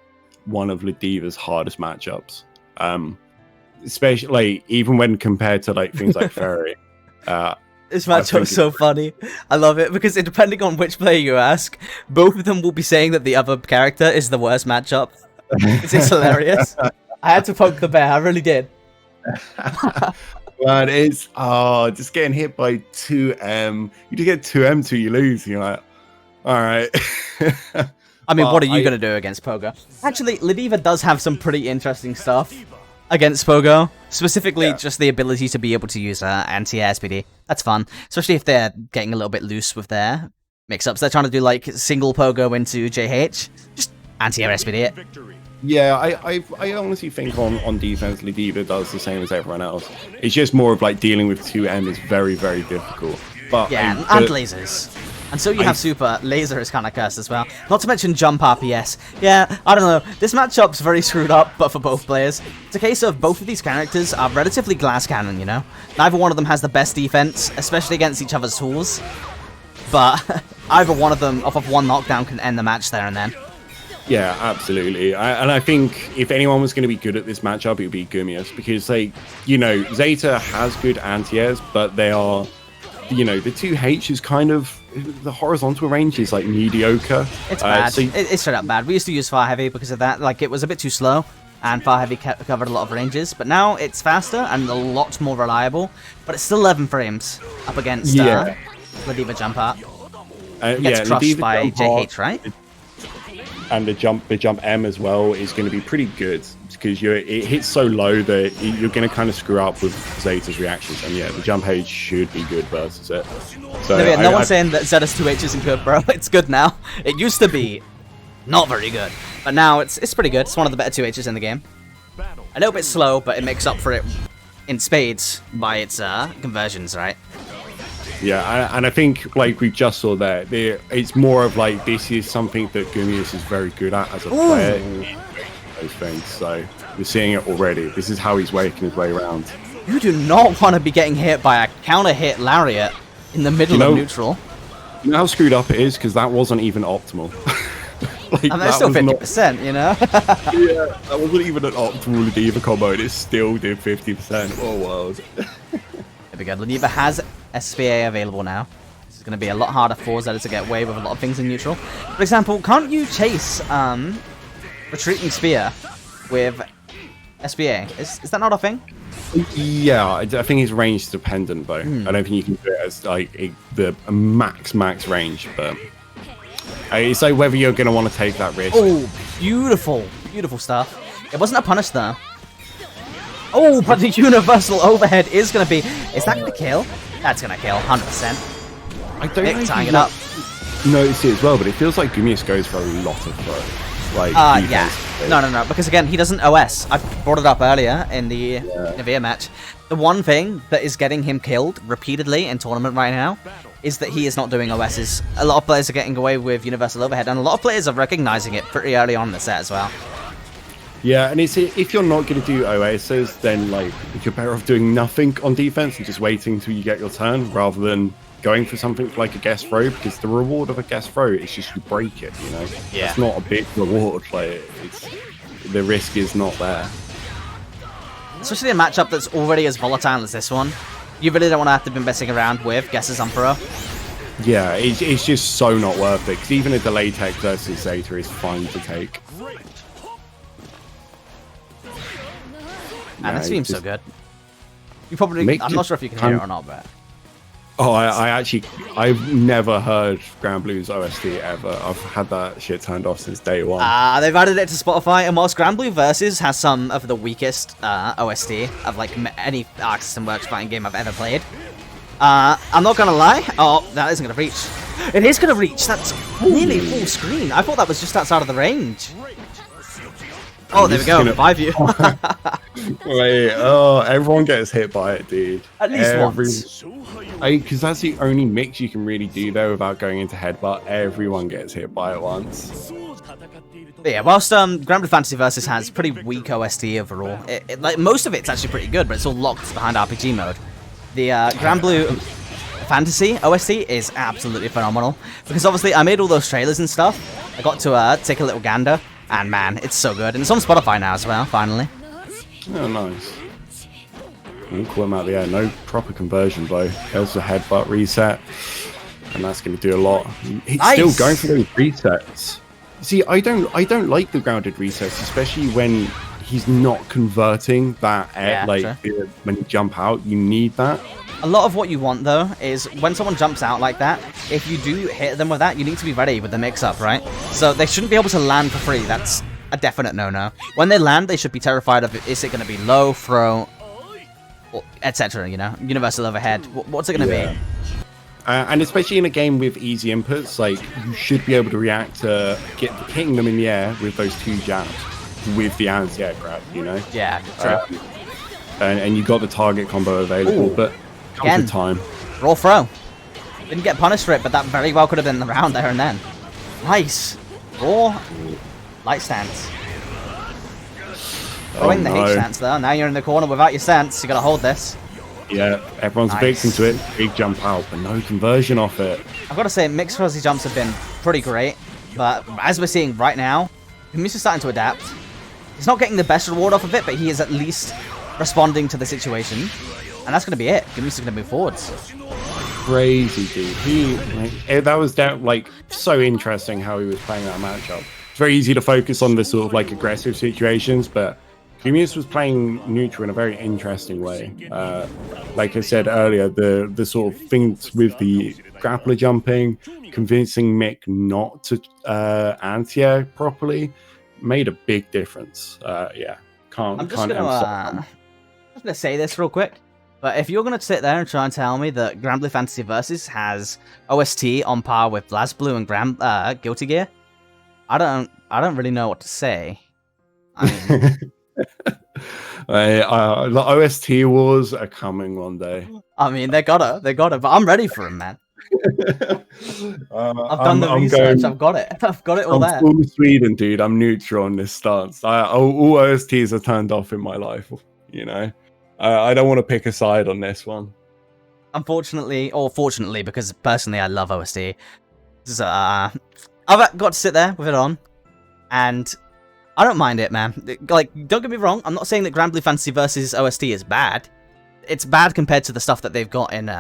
one of Ladiva's hardest matchups. Especially like even when compared to like things like Ferry. This matchup's so funny. I love it because depending on which player you ask, both of them will be saying that the other character is the worst matchup. It's hilarious. I had to poke the bear. I really did. But it's just getting hit by 2M. You do get 2M till you lose. And you're like, all right. I mean, what are you gonna do against Pogo? Actually, Ladiva does have some pretty interesting stuff against Pogo. Specifically, just the ability to be able to use anti-air SPD. That's fun, especially if they're getting a little bit loose with their mix-ups. They're trying to do like single Pogo into JH, just anti-air SPD it. Yeah, I honestly think on defense, Ladiva does the same as everyone else. It's just more of like dealing with 2M is very, very difficult. But yeah, and lasers. And so you have super. Laser is kind of cursed as well. Not to mention jump RPS. Yeah, I don't know. This matchup's very screwed up, but for both players. It's a case of both of these characters are relatively glass cannon, you know? Neither one of them has the best defense, especially against each other's tools. But either one of them, off of one knockdown, can end the match there and then. Yeah, absolutely. And I think if anyone was going to be good at this matchup, it would be Gumius. Because, like, you know, Zeta has good anti-airs, but they are, you know, the 2H is kind of, the horizontal range is, like, mediocre. It's bad. It's straight up bad. We used to use Fire Heavy because of that. Like, it was a bit too slow, and Fire Heavy covered a lot of ranges. But now it's faster and a lot more reliable, but it's still 11 frames up against Ladiva jump up. Gets crushed by JH, right? And the jump M as well is going to be pretty good because it hits so low that you're going to kind of screw up with Zeta's reactions. And yeah, the jump H should be good versus it. So no one's saying that Zeta's 2H isn't good, bro. It's good now. It used to be not very good, but now it's pretty good. It's one of the better 2Hs in the game. A little bit slow, but it makes up for it in spades by its conversions, right? Yeah, and I think, like we just saw there, it's more of like, this is something that Gumius is very good at as a player. Those things, so we're seeing it already. This is how he's working his way around. You do not want to be getting hit by a counter hit lariat in the middle of neutral. You know how screwed up it is? Because that wasn't even optimal. Like, and that's still 50%, you know? Yeah, that wasn't even an optimal Ladiva combo, and it still did 50%. Oh, wow. There we go. Ladiva has SVA available now. This is going to be a lot harder for Zeta to get away with a lot of things in neutral. For example, can't you chase Retreating Spear with SVA? Is that not a thing? Yeah, I think it's range dependent though. I don't think you can do it as like the max range, but it's like whether you're going to want to take that risk. Oh, beautiful stuff. It wasn't a punish though. Oh, but the universal overhead is going to be... Is that going to kill? That's going to kill, 100%. I don't know tying it up. Notice it as well, but it feels like Gumius goes for a lot of throws. like Yeah. defense. No, because again, he doesn't OS. I brought it up earlier in the Nivea match. The one thing that is getting him killed repeatedly in tournament right now is that he is not doing OSs. A lot of players are getting away with universal overhead, and a lot of players are recognizing it pretty early on in the set as well. Yeah, and it's if you're not going to do OSs, then like you're better off doing nothing on defense and just waiting until you get your turn, rather than going for something like a guest throw, because the reward of a guest throw is just you break it, you know? Yeah. It's not a big reward, like the risk is not there. Especially a matchup that's already as volatile as this one. You really don't want to have to be messing around with Guesses Umpro. Yeah, it's just so not worth it, because even a delay tech versus Zeta is fine to take. And this seems so good. You probably, I'm not sure if you can hear it or not, but... Oh, I've never heard Granblue's OST ever. I've had that shit turned off since day one. They've added it to Spotify, and whilst Granblue Versus has some of the weakest OST of like any Arc System Works fighting game I've ever played, I'm not gonna lie. Oh, that isn't gonna reach. It is gonna reach. That's nearly full screen. I thought that was just outside of the range. Oh, there we go. 5 view. Wait, oh, everyone gets hit by it, dude. At least once. Because that's the only mix you can really do there without going into headbutt. Everyone gets hit by it once. But yeah, whilst Granblue Fantasy Versus has pretty weak OST overall, like most of it's actually pretty good, but it's all locked behind RPG mode. The Granblue Fantasy OST is absolutely phenomenal, because obviously I made all those trailers and stuff. I got to take a little gander, and man, it's so good. And it's on Spotify now as well, finally. Oh, nice. Call him out the air. No proper conversion, though. There's a headbutt reset, and that's going to do a lot. He's still going for those resets. See, I don't like the grounded resets, especially when he's not converting that air. When you jump out, you need that. A lot of what you want, though, is when someone jumps out like that, if you do hit them with that, you need to be ready with the mix-up, right? So they shouldn't be able to land for free. That's a definite no-no. When they land, they should be terrified of, is it going to be low, throw, etc., you know? Universal overhead. What's it going to be? And especially in a game with easy inputs, like, you should be able to react to hitting them in the air with those two jabs, with the anti-air grab, you know? Yeah, true. And you got the target combo available, but comes with time. Raw throw. Didn't get punished for it, but that very well could have been the round there and then. Nice. Raw light stance. Throwing the H stance though. Now you're in the corner without your stance. You gotta hold this. Yeah, everyone's a victim to it. Big jump out, but no conversion off it. I've got to say, mixed fuzzy jumps have been pretty great, but as we're seeing right now, Gami's starting to adapt. He's not getting the best reward off of it, but he is at least responding to the situation. And that's going to be it. Gami's going to move forwards. Crazy, dude. That was so interesting how he was playing that matchup. It's very easy to focus on the sort of aggressive situations, but Gamius was playing neutral in a very interesting way. Like I said earlier, the sort of things with the grappler jumping, convincing Mick not to anti-air properly, made a big difference. Yeah, I'm just gonna say this real quick, but if you're gonna sit there and try and tell me that Granblue Fantasy Versus has OST on par with BlazBlue and Guilty Gear, I don't really know what to say. I mean, the OST wars are coming one day. I mean, they gotta, but I'm ready for them, man. I've done the research. I've got it. I've got it all there. I'm from Sweden, dude. I'm neutral on this stance. All OSTs are turned off in my life. You know, I don't want to pick a side on this one. Unfortunately, or fortunately, because personally I love OST. I've got to sit there with it on, and I don't mind it, man. Don't get me wrong. I'm not saying that Granblue Fantasy Versus OST is bad. It's bad compared to the stuff that they've got in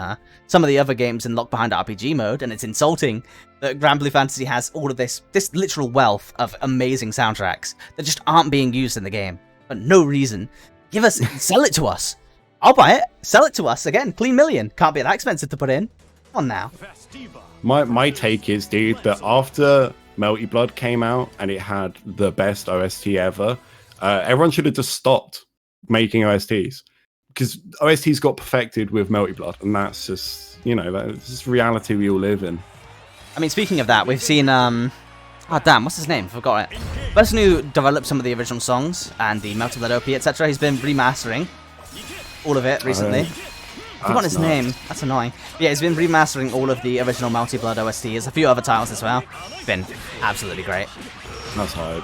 some of the other games in Locked Behind RPG mode, and it's insulting that Granblue Fantasy has all of this literal wealth of amazing soundtracks that just aren't being used in the game for no reason. Sell it to us. I'll buy it. Sell it to us. Again, clean million. Can't be that expensive to put in. Come on now. My take is, dude, that after Melty Blood came out and it had the best OST ever, everyone should have just stopped making OSTs, because OSTs got perfected with Melty Blood, and that's just, that's just reality we all live in. I mean, speaking of that, we've seen Oh damn, what's his name? Forgot it. Person who developed some of the original songs and the Melted Blood OP, etc. He's been remastering all of it recently. I forgot his name. That's annoying. But yeah, he's been remastering all of the original Melty Blood OSTs, a few other titles as well. Been absolutely great. That's hard.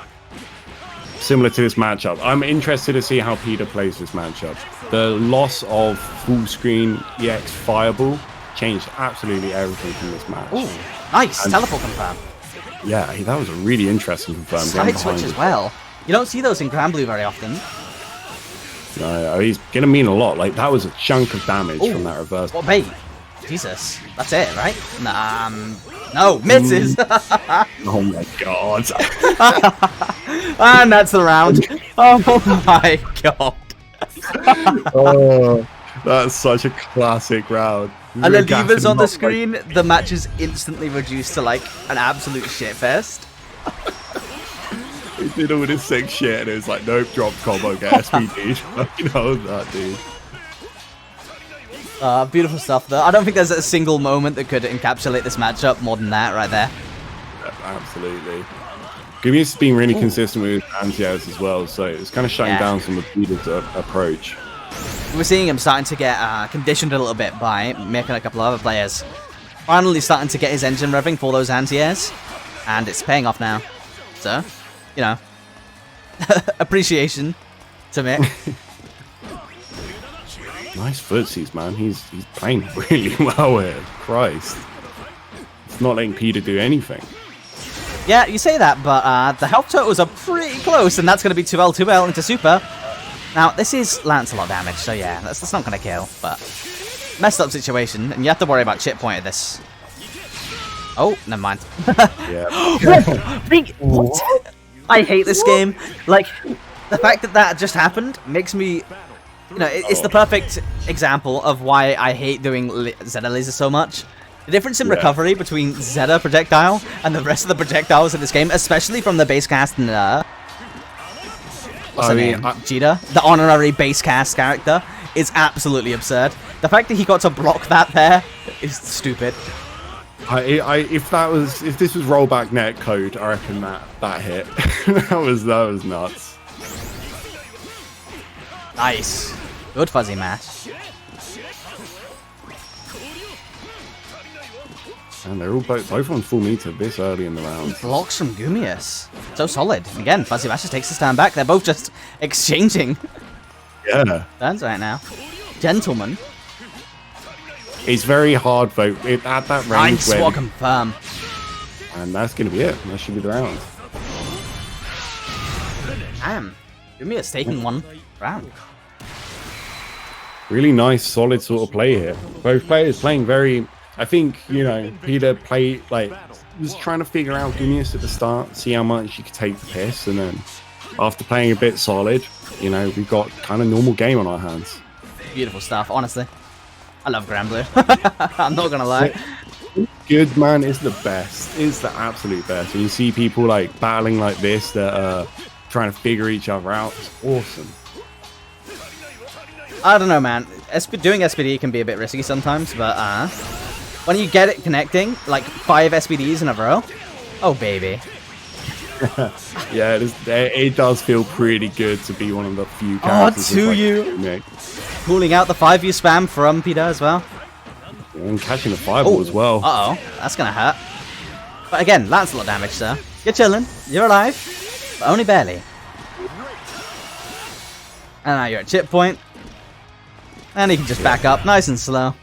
Similar to this matchup, I'm interested to see how Peter plays this matchup. The loss of full screen EX Fireball changed absolutely everything from this match. Ooh, nice. And teleport confirm. Yeah, that was a really interesting confirm. Side switch as well. You don't see those in Granblue very often. No, he's going to mean a lot. Like, that was a chunk of damage from that reverse. What bait? Jesus. That's it, right? No, misses! Oh my god. And that's the round. Oh my god. Oh, that's such a classic round. And the levers on the screen, the match is instantly reduced to like an absolute shitfest. He did all this sick shit and it was like, nope, drop combo, get SPD. You know that, dude. Beautiful stuff though. I don't think there's a single moment that could encapsulate this matchup more than that right there. Yeah, absolutely. Gumius has been really consistent with anti-airs as well, so it's kind of shutting down some of Peter's approach. We're seeing him starting to get conditioned a little bit by making a couple of other players. Finally starting to get his engine revving for those anti-airs, and it's paying off now. So, you know, appreciation to me. Nice footsies, man. He's playing really well here. Christ. It's not letting Peter do anything. Yeah, you say that, but the health totals are pretty close, and that's going to be 2L, 2L into Super. Now, this is Lancelot damage, so yeah, that's not going to kill, but messed up situation, and you have to worry about chip point of this. Oh, never mind. Yeah. What? I hate this game. Like, the fact that that just happened makes me... You know, it's the perfect example of why I hate doing Zeta laser so much. The difference in recovery between Zeta projectile and the rest of the projectiles in this game, especially from the base cast and what's her name? Cheetah, the honorary base cast character, is absolutely absurd. The fact that he got to block that there is stupid. If this was rollback net code, I reckon that hit. that was nuts. Nice. Good fuzzy match. And they're all both on full meter this early in the round. Blocks from Gumius. So solid. Again, Fuzzy Mash just takes a stand back. They're both just exchanging. Yeah. Turns right now. Gentlemen. It's very hard though. At that range. Nice, what confirm. And that's going to be it. That should be the round. Damn. Gumius taking one round. Really nice, solid sort of play here. Both players playing very... I think, you know, Peter played, like, was trying to figure out Gumius at the start, see how much he could take the piss, and then after playing a bit solid, you know, we've got kind of normal game on our hands. Beautiful stuff, honestly. I love Granblue. I'm not gonna lie. Good, man, is the best. It's the absolute best. And you see people, like, battling like this that are trying to figure each other out. It's awesome. I don't know, man. Doing SPD can be a bit risky sometimes, but when you get it connecting, like 5 SPDs in a row, oh baby. Yeah, it does feel pretty good to be one of the few characters. Oh, you pulling out the 5U spam from Peter as well. And catching the fireball as well. Uh-oh, that's gonna hurt. But again, Lancelot damage, sir. You're chilling, you're alive, but only barely. And now you're at chip point. And he can just back up nice and slow.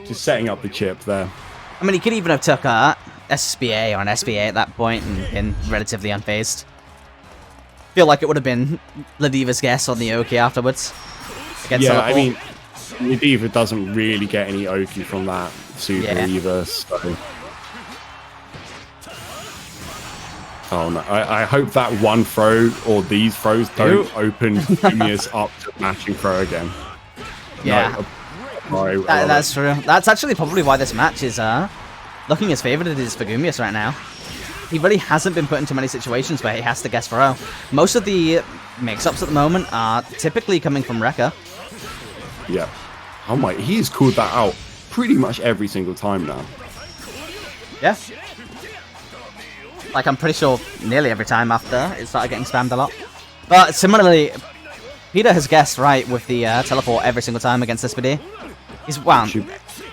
Just setting up the chip there. I mean, he could even have took a SBA or an SBA at that point and been relatively unfazed. Feel like it would have been Ladiva's guess on the Oki afterwards. Yeah, I mean, Ladiva doesn't really get any Oki from that super either, so... Oh no, I hope that one throw or these throws don't open Gumius up to matching throw again. Yeah, no, that's true. That's actually probably why this match is looking as favoured as it is for Gumius right now. He really hasn't been put into many situations where he has to guess throw. Most of the mix-ups at the moment are typically coming from Rekka. Yeah. Oh my, he's called that out pretty much every single time now. Yeah. Like, I'm pretty sure nearly every time after it started getting spammed a lot. But similarly, Peter has guessed right with the teleport every single time against SPD. He's, well,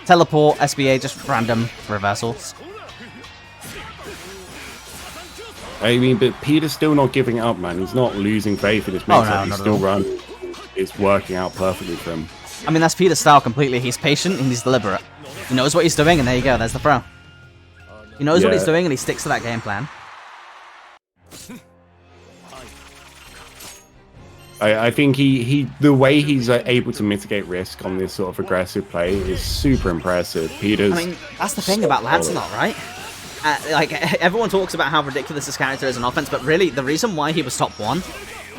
teleport, SBA, just random reversals. I mean, but Peter's still not giving up, man. He's not losing faith in his mix-up. He's still running. It's working out perfectly for him. I mean, that's Peter's style completely. He's patient and he's deliberate. He knows what he's doing, and there you go. There's the throw. He knows what he's doing, and he sticks to that game plan. I think the way he's able to mitigate risk on this sort of aggressive play is super impressive. Peter's. I mean, that's the thing about Lancelot, right? Like, everyone talks about how ridiculous this character is in offense, but really, the reason why he was top 1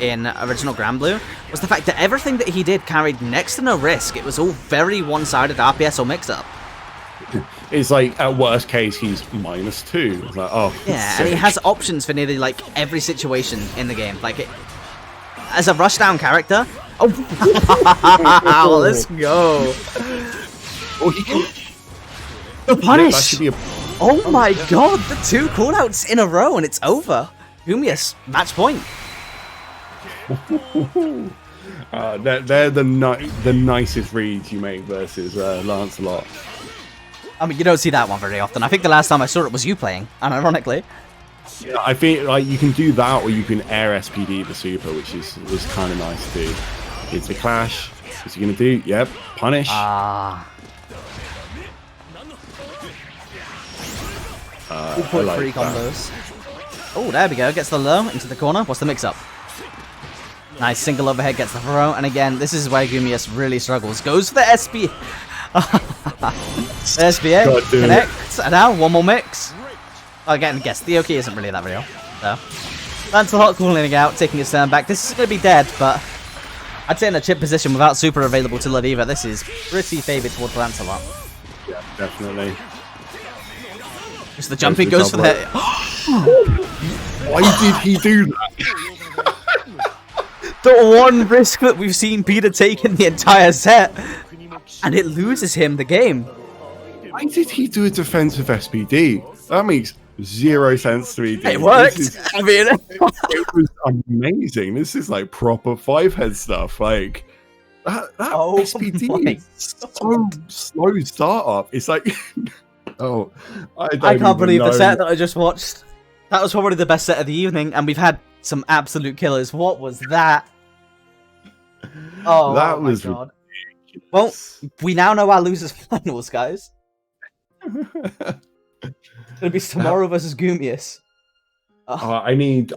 in original Granblue was the fact that everything that he did carried next to no risk. It was all very one-sided RPS or mix-up. It's like, at worst case, he's -2. It's like, oh, yeah, sick. and he has options for nearly, like, every situation in the game. Like, as a rushdown character... Oh, let's go. Oh, he can... The punish! That should be a... Oh my god, the 2 callouts in a row and it's over. Gumius, match point. They're the nicest reads you make versus Lancelot. I mean, you don't see that one very often. I think the last time I saw it was you playing, unironically. Yeah, I think like you can do that, or you can air SPD the super, which was kind of nice too. It's a clash. What's he gonna do? Yep, punish. Like 3 combos. Oh, there we go. Gets the low into the corner. What's the mix-up? Nice single overhead, gets the throw. And again, this is where Gumius really struggles. Goes for the SB. SBA connects. And now, one more mix. Again, guess the OK isn't really that real. So, Lancelot calling out, taking his turn back. This is going to be dead, but I'd say in a chip position without super available to Ladiva, this is pretty favoured towards Lancelot. Yeah, definitely. Just the jumping goes for the... Why did he do that? The one risk that we've seen Peter take in the entire set, and it loses him the game. Why did he do a defensive SPD? That makes 0 sense to me. Dude. It worked. I mean, it was amazing. This is like proper 5-head stuff. Like that SPD is so slow startup. It's like, oh, I can't believe the set that I just watched. That was probably the best set of the evening, and we've had some absolute killers. What was that? Oh, that my was God. Ridiculous. Well, we now know our losers finals, guys. It's gonna be tomorrow versus Gumius. I need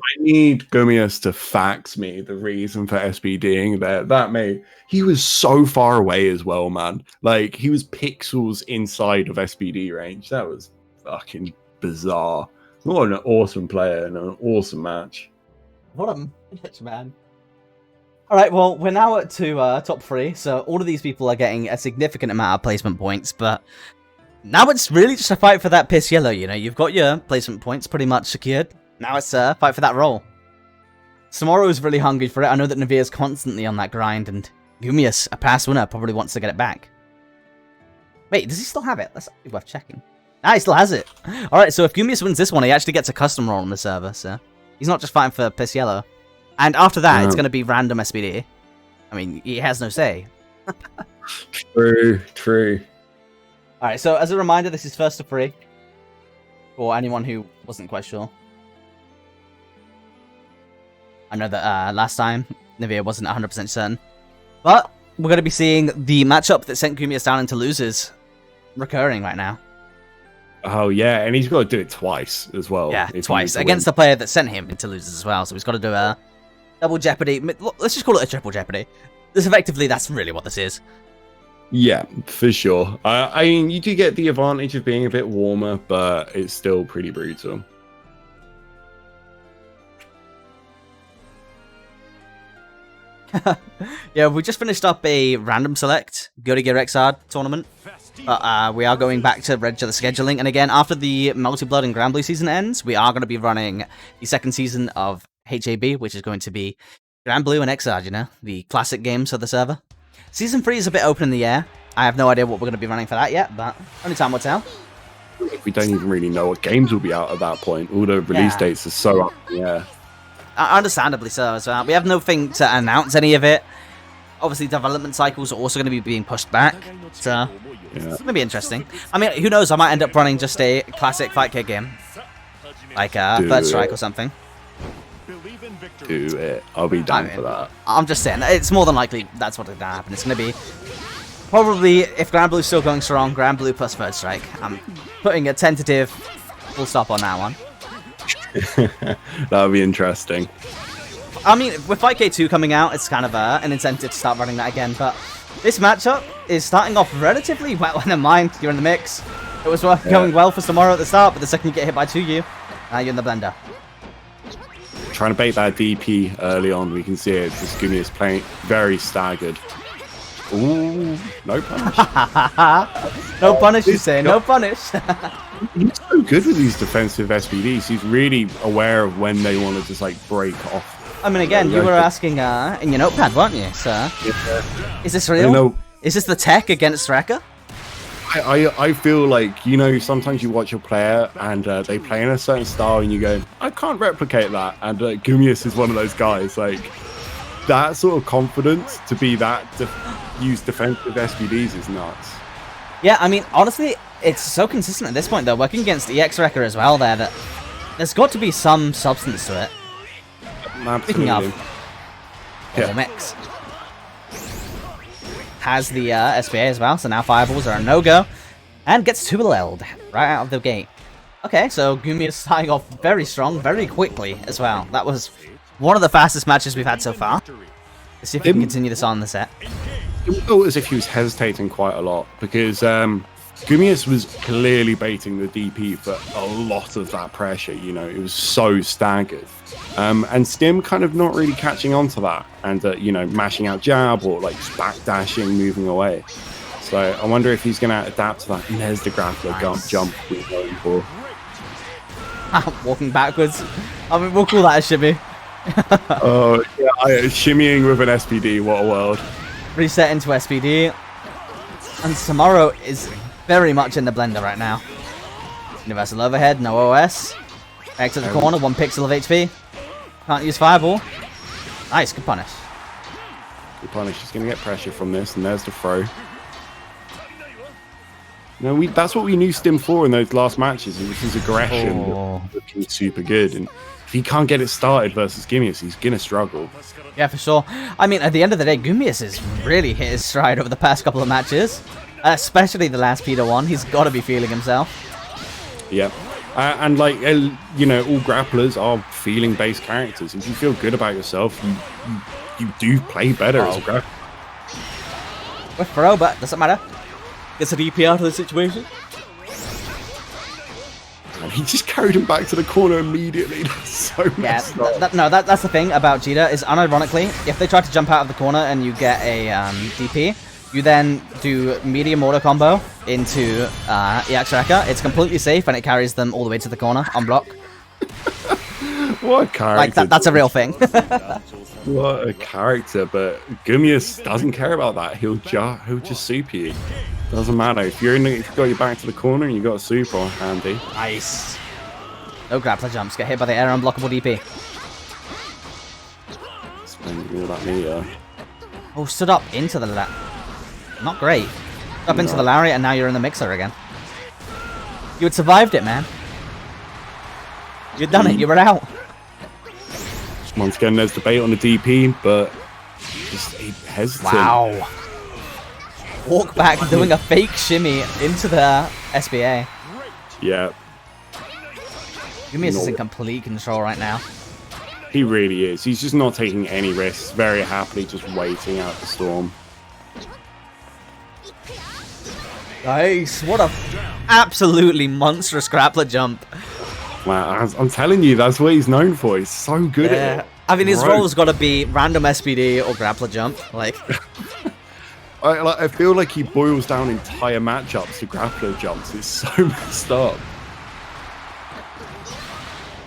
Gumius to fax me the reason for SBDing that. That made he was so far away as well, man. Like he was pixels inside of SBD range. That was fucking bizarre. What an awesome player and an awesome match. What a match, man. Alright, well, we're now at top 3, so all of these people are getting a significant amount of placement points, but now it's really just a fight for that piss yellow, you know? You've got your placement points pretty much secured. Now it's a fight for that roll. Samoro's really hungry for it. I know that Naveer's constantly on that grind, and Gumius, a past winner, probably wants to get it back. Wait, does he still have it? That's actually worth checking. Ah, he still has it. Alright, so if Gumius wins this one, he actually gets a custom roll on the server, so he's not just fighting for piss yellow. And after that, it's going to be random SPD. I mean, he has no say. True. Alright, so as a reminder, this is first to 3. For anyone who wasn't quite sure. I know that last time, Naveer wasn't 100% certain. But we're going to be seeing the matchup that sent Gumius down into losers recurring right now. Oh, yeah, and he's got to do it twice as well. Yeah, twice. Against the player that sent him into losers as well. So he's got to do a double jeopardy. Let's just call it a triple jeopardy. That's really what this is. Yeah, for sure. I mean, you do get the advantage of being a bit warmer, but it's still pretty brutal. Yeah, we just finished up a random select Go to Gear XR tournament. We are going back to regular scheduling, and again, after the Multi-Blood and Granblue season ends, we are going to be running the second season of HAB, which is going to be Granblue and XR, you know, the classic games of the server. Season 3 is a bit open in the air. I have no idea what we're going to be running for that yet, but only time will tell. We don't even really know what games will be out at that point. All the release Yeah. dates are so up in the air. Understandably so as well. We have nothing to announce any of it. Obviously, development cycles are also going to be being pushed back, so it's going to be interesting. I mean, who knows? I might end up running just a classic fight kit game, like Third Strike or something. Do it. I'll be down for that. I'm just saying, it's more than likely that's what's going to happen. It's going to be probably, if Granblue's still going strong, Granblue plus Third Strike. I'm putting a tentative full stop on that one. That'll be interesting. I mean, with Fight K2 coming out, it's kind of an incentive to start running that again, but this matchup is starting off relatively well. Never mind, you're in the mix. It was going well for Samaro at the start, but the second you get hit by 2U, now you're in the blender. Trying to bait that DP early on, we can see it. This Gumi is playing very staggered. Ooh, no punish. No punish, you say, no punish. He's so good with these defensive SPDs. He's really aware of when they want to just like break off. I mean, again, you were asking in your notepad, weren't you, sir? Yeah. Is this real? Is this the tech against Rekka? I feel like, you know, sometimes you watch a player and they play in a certain style and you go, I can't replicate that. And Gumius is one of those guys. Like, that sort of confidence to be that, use defensive SPDs is nuts. Yeah, I mean, honestly, it's so consistent at this point, though. Working against EX Rekka as well there, that there's got to be some substance to it. Speaking of, the mix has the SPA as well, so now fireballs are a no-go, and gets 2-L'd right out of the gate. Okay, so Gumi is starting off very strong, very quickly as well. That was one of the fastest matches we've had so far. Let's see if we can continue this on the set. It felt as if he was hesitating quite a lot, because Gumius was clearly baiting the DP for a lot of that pressure, you know, it was so staggered. And Stim kind of not really catching on to that and, you know, mashing out jab or like backdashing, moving away. So I wonder if he's going to adapt to that. And there's the grappler jump we're going for. Walking backwards. I mean, we'll call that a shimmy. Oh, yeah, shimmying with an SPD, what a world. Reset into SPD. And Samaro is very much in the blender right now. Universal overhead, no OS. Back to the corner, 1 pixel of HP. Can't use fireball. Nice, good punish. Good punish. He's going to get pressure from this, and there's the throw. No, that's what we knew Stim for in those last matches. It was his aggression looking super good. And if he can't get it started versus Gumius, he's going to struggle. Yeah, for sure. I mean, at the end of the day, Gumius has really hit his stride over the past couple of matches. Especially the last Peter one. He's got to be feeling himself. Yeah. And like, you know, all grapplers are feeling-based characters. If you feel good about yourself, you do play better as a grappler. With throw, but doesn't matter. Gets a DP out of the situation. And he just carried him back to the corner immediately. That's so messed up. That's the thing about Cheetah, is unironically, if they try to jump out of the corner and you get a DP, you then do medium auto combo into EX Rekka. It's completely safe and it carries them all the way to the corner on block. What a character. Like, that's a real thing. What a character, but Gumius doesn't care about that. He'll just super you. Doesn't matter. If you've got your back to the corner and you got a super handy. Nice. No grappler jumps. Get hit by the air unblockable DP. Spending all that meter. Oh, stood up into the not great. Up into the lariat and now you're in the mixer again. You had survived it, man. You'd done it. You were out. Once again, there's debate on the DP, but just hesitant. Wow. Walk back doing a fake shimmy into the SBA. Yeah. Gumius is in complete control right now. He really is. He's just not taking any risks. Very happily just waiting out the storm. Nice. What a absolutely monstrous grappler jump. Wow, I'm telling you, that's what he's known for. He's so good at it. I mean, his role's got to be random SPD or grappler jump. Like, I feel like he boils down entire matchups to grappler jumps. It's so messed up.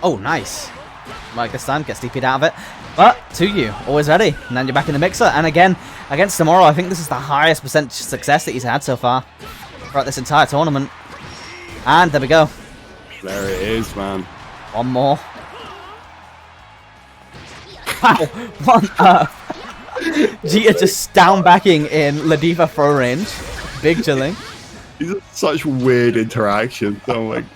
oh, nice. Like this time, gets DP'd out of it. But, 2U, always ready. And then you're back in the mixer. And again, against Tomorrow, I think this is the highest percentage success that he's had so far throughout this entire tournament. And there we go. There it is, man. One more. Wow, what on earth? Cheetah just down backing in Ladiva throw range. Big chilling. These are such weird interactions. Oh my god.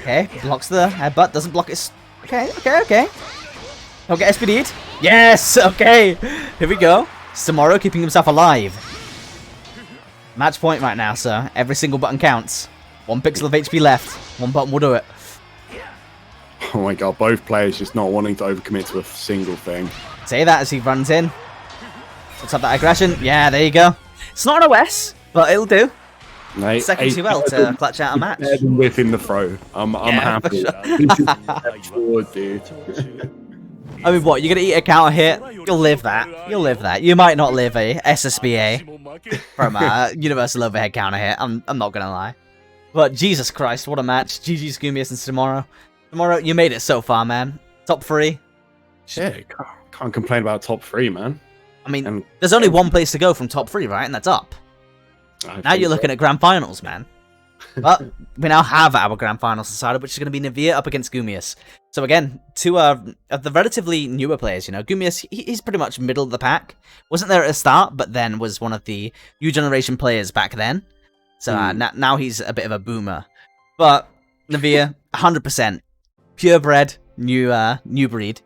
Okay, blocks the headbutt, doesn't block it. Okay. He'll get SPD'd. Yes, okay. Here we go. Samaro keeping himself alive. Match point right now, sir. Every single button counts. 1 pixel of HP left. One button will do it. Oh my god, both players just not wanting to overcommit to a single thing. Say that as he runs in. Let's have that aggression. Yeah, there you go. It's not an OS, but it'll do. Mate, Second too well to clutch out a match. Within the throw. I'm happy with that. This is forward, dude. I mean, what? You're gonna eat a counter hit? You'll live that. You'll live that. You might not live a SSBA from a Universal Overhead counter hit. I'm not gonna lie. But Jesus Christ, what a match. GG's Gumius and Tomorrow. Tomorrow, you made it so far, man. Top 3. Yeah, can't complain about top 3, man. I mean, there's only one place to go from top 3, right? And that's up. Now you're looking at Grand Finals, man. But we now have our Grand Finals decided, which is going to be Navia up against Gumius. So again, two of the relatively newer players, you know. Gumius, he's pretty much middle of the pack. Wasn't there at the start, but then was one of the new generation players back then. So now he's a bit of a boomer. But Navia, 100%. Purebred, new breed.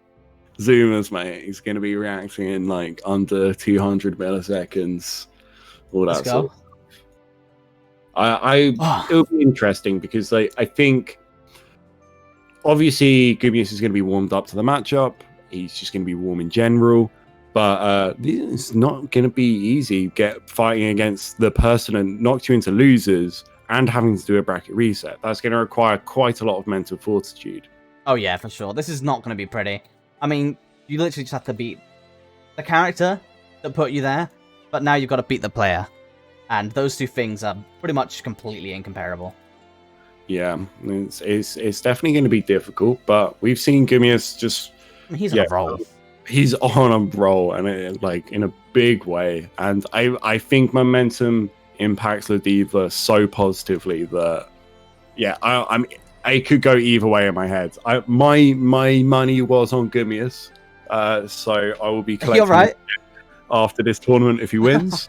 Zoomers, mate. He's going to be reacting in like under 200 milliseconds. All that sort of stuff. It'll be interesting because I think obviously Gumius is going to be warmed up to the matchup. He's just going to be warm in general. But it's not going to be easy fighting against the person and knock you into losers and having to do a bracket reset. That's going to require quite a lot of mental fortitude. Oh yeah, for sure. This is not going to be pretty. I mean, you literally just have to beat the character that put you there, but now you've got to beat the player. And those two things are pretty much completely incomparable. Yeah, it's definitely going to be difficult, but we've seen Gumius just... He's on a roll. He's on a roll, and like in a big way. And I think momentum impacts Ladiva so positively that, yeah, I could go either way in my head. My money was on Gumius, so I will be collecting. You're right. After this tournament if he wins.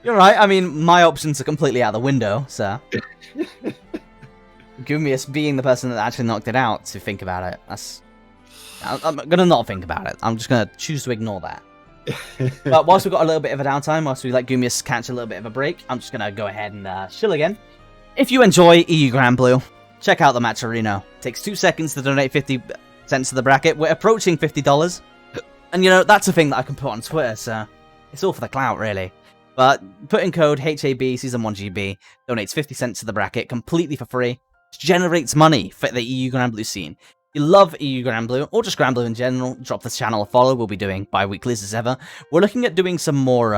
You're right. I mean, my options are completely out the window, so Gumius being the person that actually knocked it out, to think about it. I'm gonna not think about it. I'm just gonna choose to ignore that. But whilst we've got a little bit of a downtime, whilst we let Gumius catch a little bit of a break, I'm just gonna go ahead and chill again. If you enjoy EU Granblue, check out the match arena. It takes 2 seconds to donate 50 cents to the bracket. We're approaching $50. And, you know, that's a thing that I can put on Twitter, so it's all for the clout, really. But put in code HAB Season 1GB, donates 50 cents to the bracket completely for free. It generates money for the EU Granblue scene. If you love EU Granblue, or just Granblue in general, drop this channel a follow. We'll be doing bi-weeklies as ever. We're looking at doing some more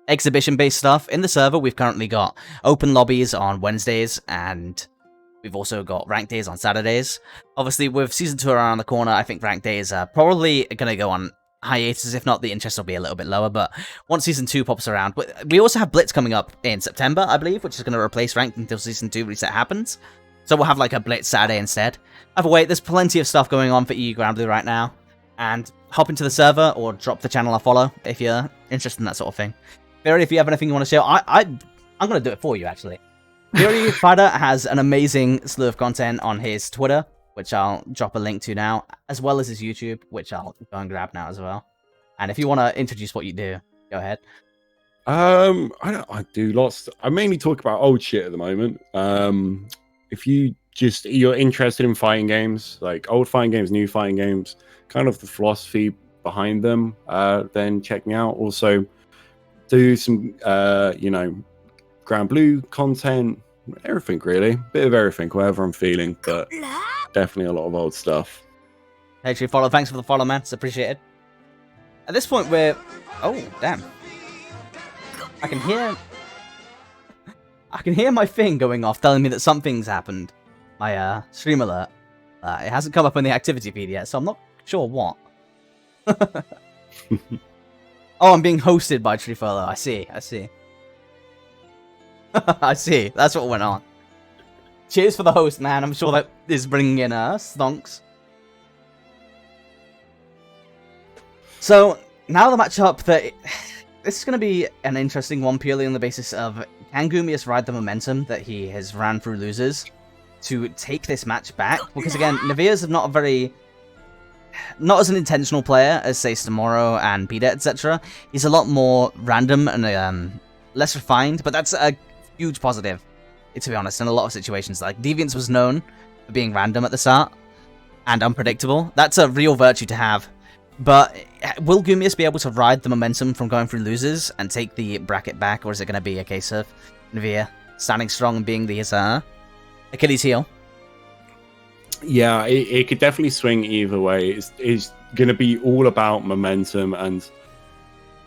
exhibition-based stuff. In the server, we've currently got open lobbies on Wednesdays, and we've also got ranked days on Saturdays. Obviously, with Season 2 around the corner, I think ranked days are probably going to go on hiatus. If not, the interest will be a little bit lower. But once Season 2 pops around, we also have Blitz coming up in September, I believe, which is going to replace ranked until Season 2 reset happens. So we'll have like a Blitz Saturday instead. Either way, there's plenty of stuff going on for EU Granblue right now. And hop into the server or drop the channel a follow if you're interested in that sort of thing. Barry, if you have anything you want to share, I'm going to do it for you, actually. Fury Fighter has an amazing slew of content on his Twitter, which I'll drop a link to now, as well as his YouTube, which I'll go and grab now as well. And if you want to introduce what you do, go ahead. I do lots. I mainly talk about old shit at the moment. If you're interested in fighting games, like old fighting games, new fighting games, kind of the philosophy behind them, then check me out. Also, do some, Granblue content, everything really. Bit of everything, whatever I'm feeling, but definitely a lot of old stuff. Hey, follow. Thanks for the follow, man. It's appreciated. At this point, we're... Oh, damn. I can hear my thing going off telling me that something's happened. My stream alert. It hasn't come up in the activity feed yet, so I'm not sure what. Oh, I'm being hosted by Trifolo. I see. I see. That's what went on. Cheers for the host, man. I'm sure that is bringing in stonks. So, now the matchup that... This is going to be an interesting one purely on the basis of can Gumius ride the momentum that he has ran through losers to take this match back? Because again, Navia's not as an intentional player as, say, Stamoro and Pita, etc. He's a lot more random and less refined, but that's a huge positive, to be honest, in a lot of situations. Like, Deviants was known for being random at the start and unpredictable. That's a real virtue to have. But will Gumius be able to ride the momentum from going through losers and take the bracket back, or is it going to be a case of Navia standing strong and being the Achilles heel? Yeah, it could definitely swing either way. It's going to be all about momentum, and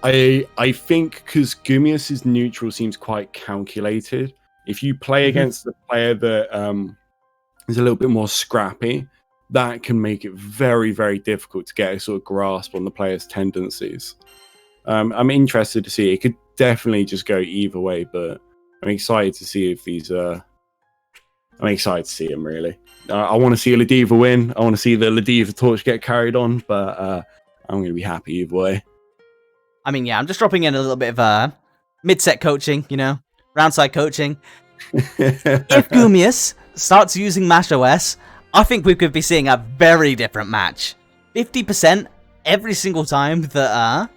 I think because Gumius's neutral seems quite calculated, if you play against the player that is a little bit more scrappy, that can make it very, very difficult to get a sort of grasp on the player's tendencies. I'm interested to see. It could definitely just go either way, but I'm excited to see if these... I'm excited to see him, really. I want to see a Ladiva win. I want to see the Ladiva torch get carried on, but I'm going to be happy either way. I mean, yeah, I'm just dropping in a little bit of mid-set coaching, roundside coaching. If Gumius starts using Mash OS, I think we could be seeing a very different match. 50% every single time that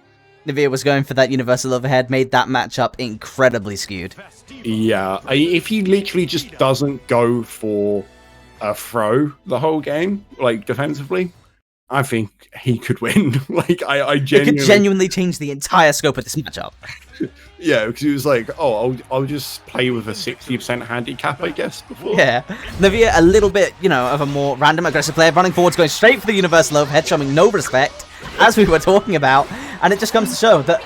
Navia was going for that universal overhead made that matchup incredibly skewed. Yeah, if he literally just doesn't go for a throw the whole game, like defensively, I think he could win. Like, I genuinely... It could genuinely change the entire scope of this matchup. Yeah, because he was like, oh, I'll just play with a 60% handicap, I guess, before. Yeah. Navia, a little bit, of a more random, aggressive player, running forwards, going straight for the universal overhead, showing no respect, as we were talking about. And it just comes to show that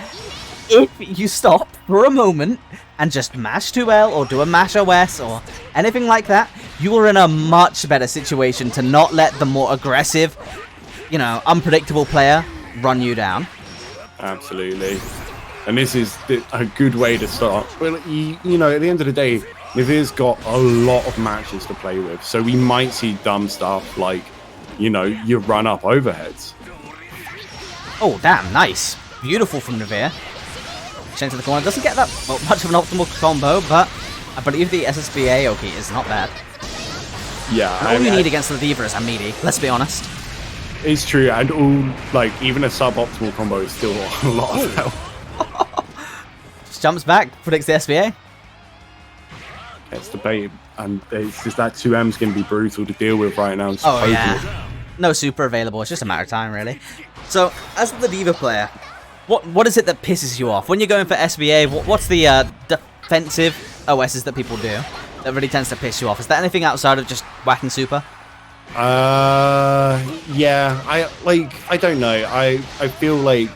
if you stop for a moment and just mash 2L or do a mash OS or anything like that, you are in a much better situation to not let the more aggressive, unpredictable player run you down. Absolutely. And this is a good way to start. Well, at the end of the day, Navia's got a lot of matches to play with. So we might see dumb stuff like, you run up overheads. Oh, damn, nice. Beautiful from Navia. Chain to the corner. Doesn't get that much of an optimal combo, but I believe the SSBA Oki is not bad. Yeah. All you need against the Diva is a meaty, let's be honest. It's true, and even a suboptimal combo is still a lot of health. Just jumps back, predicts the SBA. It's the bait, and it's just that 2M's going to be brutal to deal with right now. Oh, yeah. No super available, it's just a matter of time, really. So, as the Diva player, what is it that pisses you off? When you're going for SBA, what's the defensive OSs that people do that really tends to piss you off? Is there anything outside of just whacking super? Yeah, I don't know. I feel like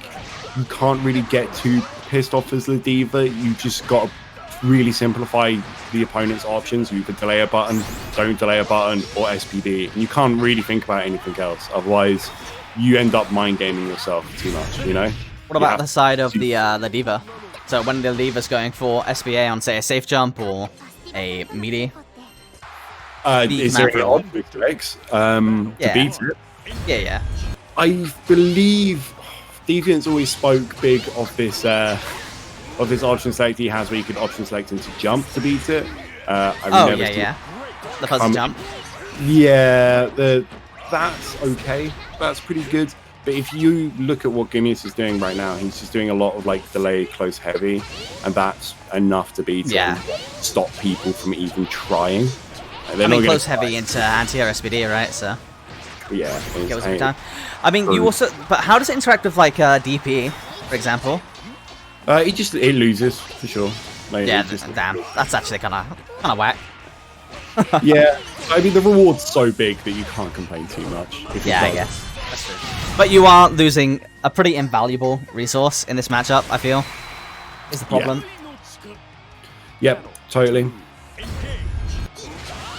you can't really get too pissed off as the Diva. You just got to really simplify the opponent's options. You either delay a button, don't delay a button, or SPD. And you can't really think about anything else. Otherwise, you end up mind gaming yourself too much, What about the side of the Diva? So when the Diva's going for SBA on, say, a safe jump or a meaty? Is there any odd Victor X to beat it? Yeah. I believe Deviant's always spoke big of this option select he has where you could option select him to jump to beat it. The fuzzy jump. Yeah, that's okay. That's pretty good. But if you look at what Gumius is doing right now, he's just doing a lot of delay, close, heavy, and that's enough to beat it and stop people from even trying. Close heavy into anti-air SPD, right? So yeah, give us some time. I mean, you also, but how does it interact with DP, for example? It loses for sure. Damn, that's actually kind of whack. Yeah, I mean the reward's so big that you can't complain too much. Yeah, I guess that's true. But you are losing a pretty invaluable resource in this matchup. I feel is the problem. Yep, totally.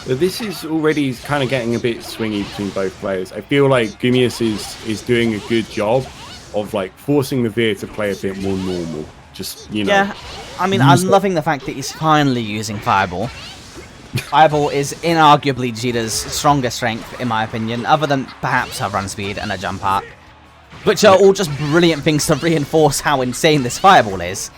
This is already kind of getting a bit swingy between both players. I feel like Gumius is doing a good job of forcing the Veer to play a bit more normal. Just, Yeah, I mean, I'm loving the fact that he's finally using Fireball. Fireball is inarguably Cheetah's strongest strength, in my opinion, other than perhaps her run speed and her jump arc. Which are all just brilliant things to reinforce how insane this Fireball is.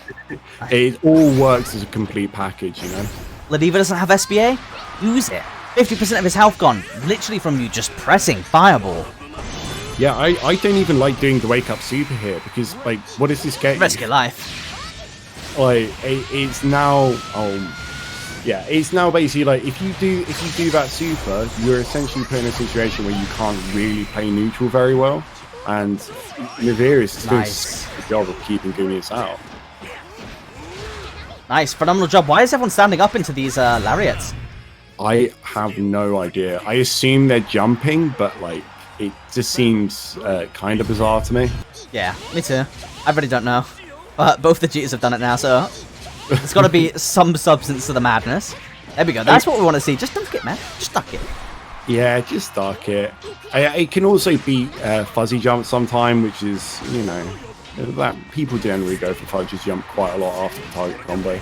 It all works as a complete package, you know? Ladiva doesn't have SBA? Use it. 50% of his health gone, literally from you just pressing Fireball. Yeah, I don't even like doing the wake up super here because, like, what does this get? Risk your life. Like, it's now, yeah, it's now basically like if you do that super, you're essentially put in a situation where you can't really play neutral very well, and Nivea is doing a good job of keeping Gumius out. Nice, phenomenal job. Why is everyone standing up into these lariats? I have no idea. I assume they're jumping, but like it just seems kind of bizarre to me. Yeah, me too. I really don't know. But both the Cheetahs have done it now, so there's got to be some substance to the madness. There we go. That's what we want to see. Just dunk it, man. Just dunk it. Yeah, just dunk it. It can also be fuzzy jump sometime, which is, you know, that people generally go for fuzzy jump quite a lot after the target combo.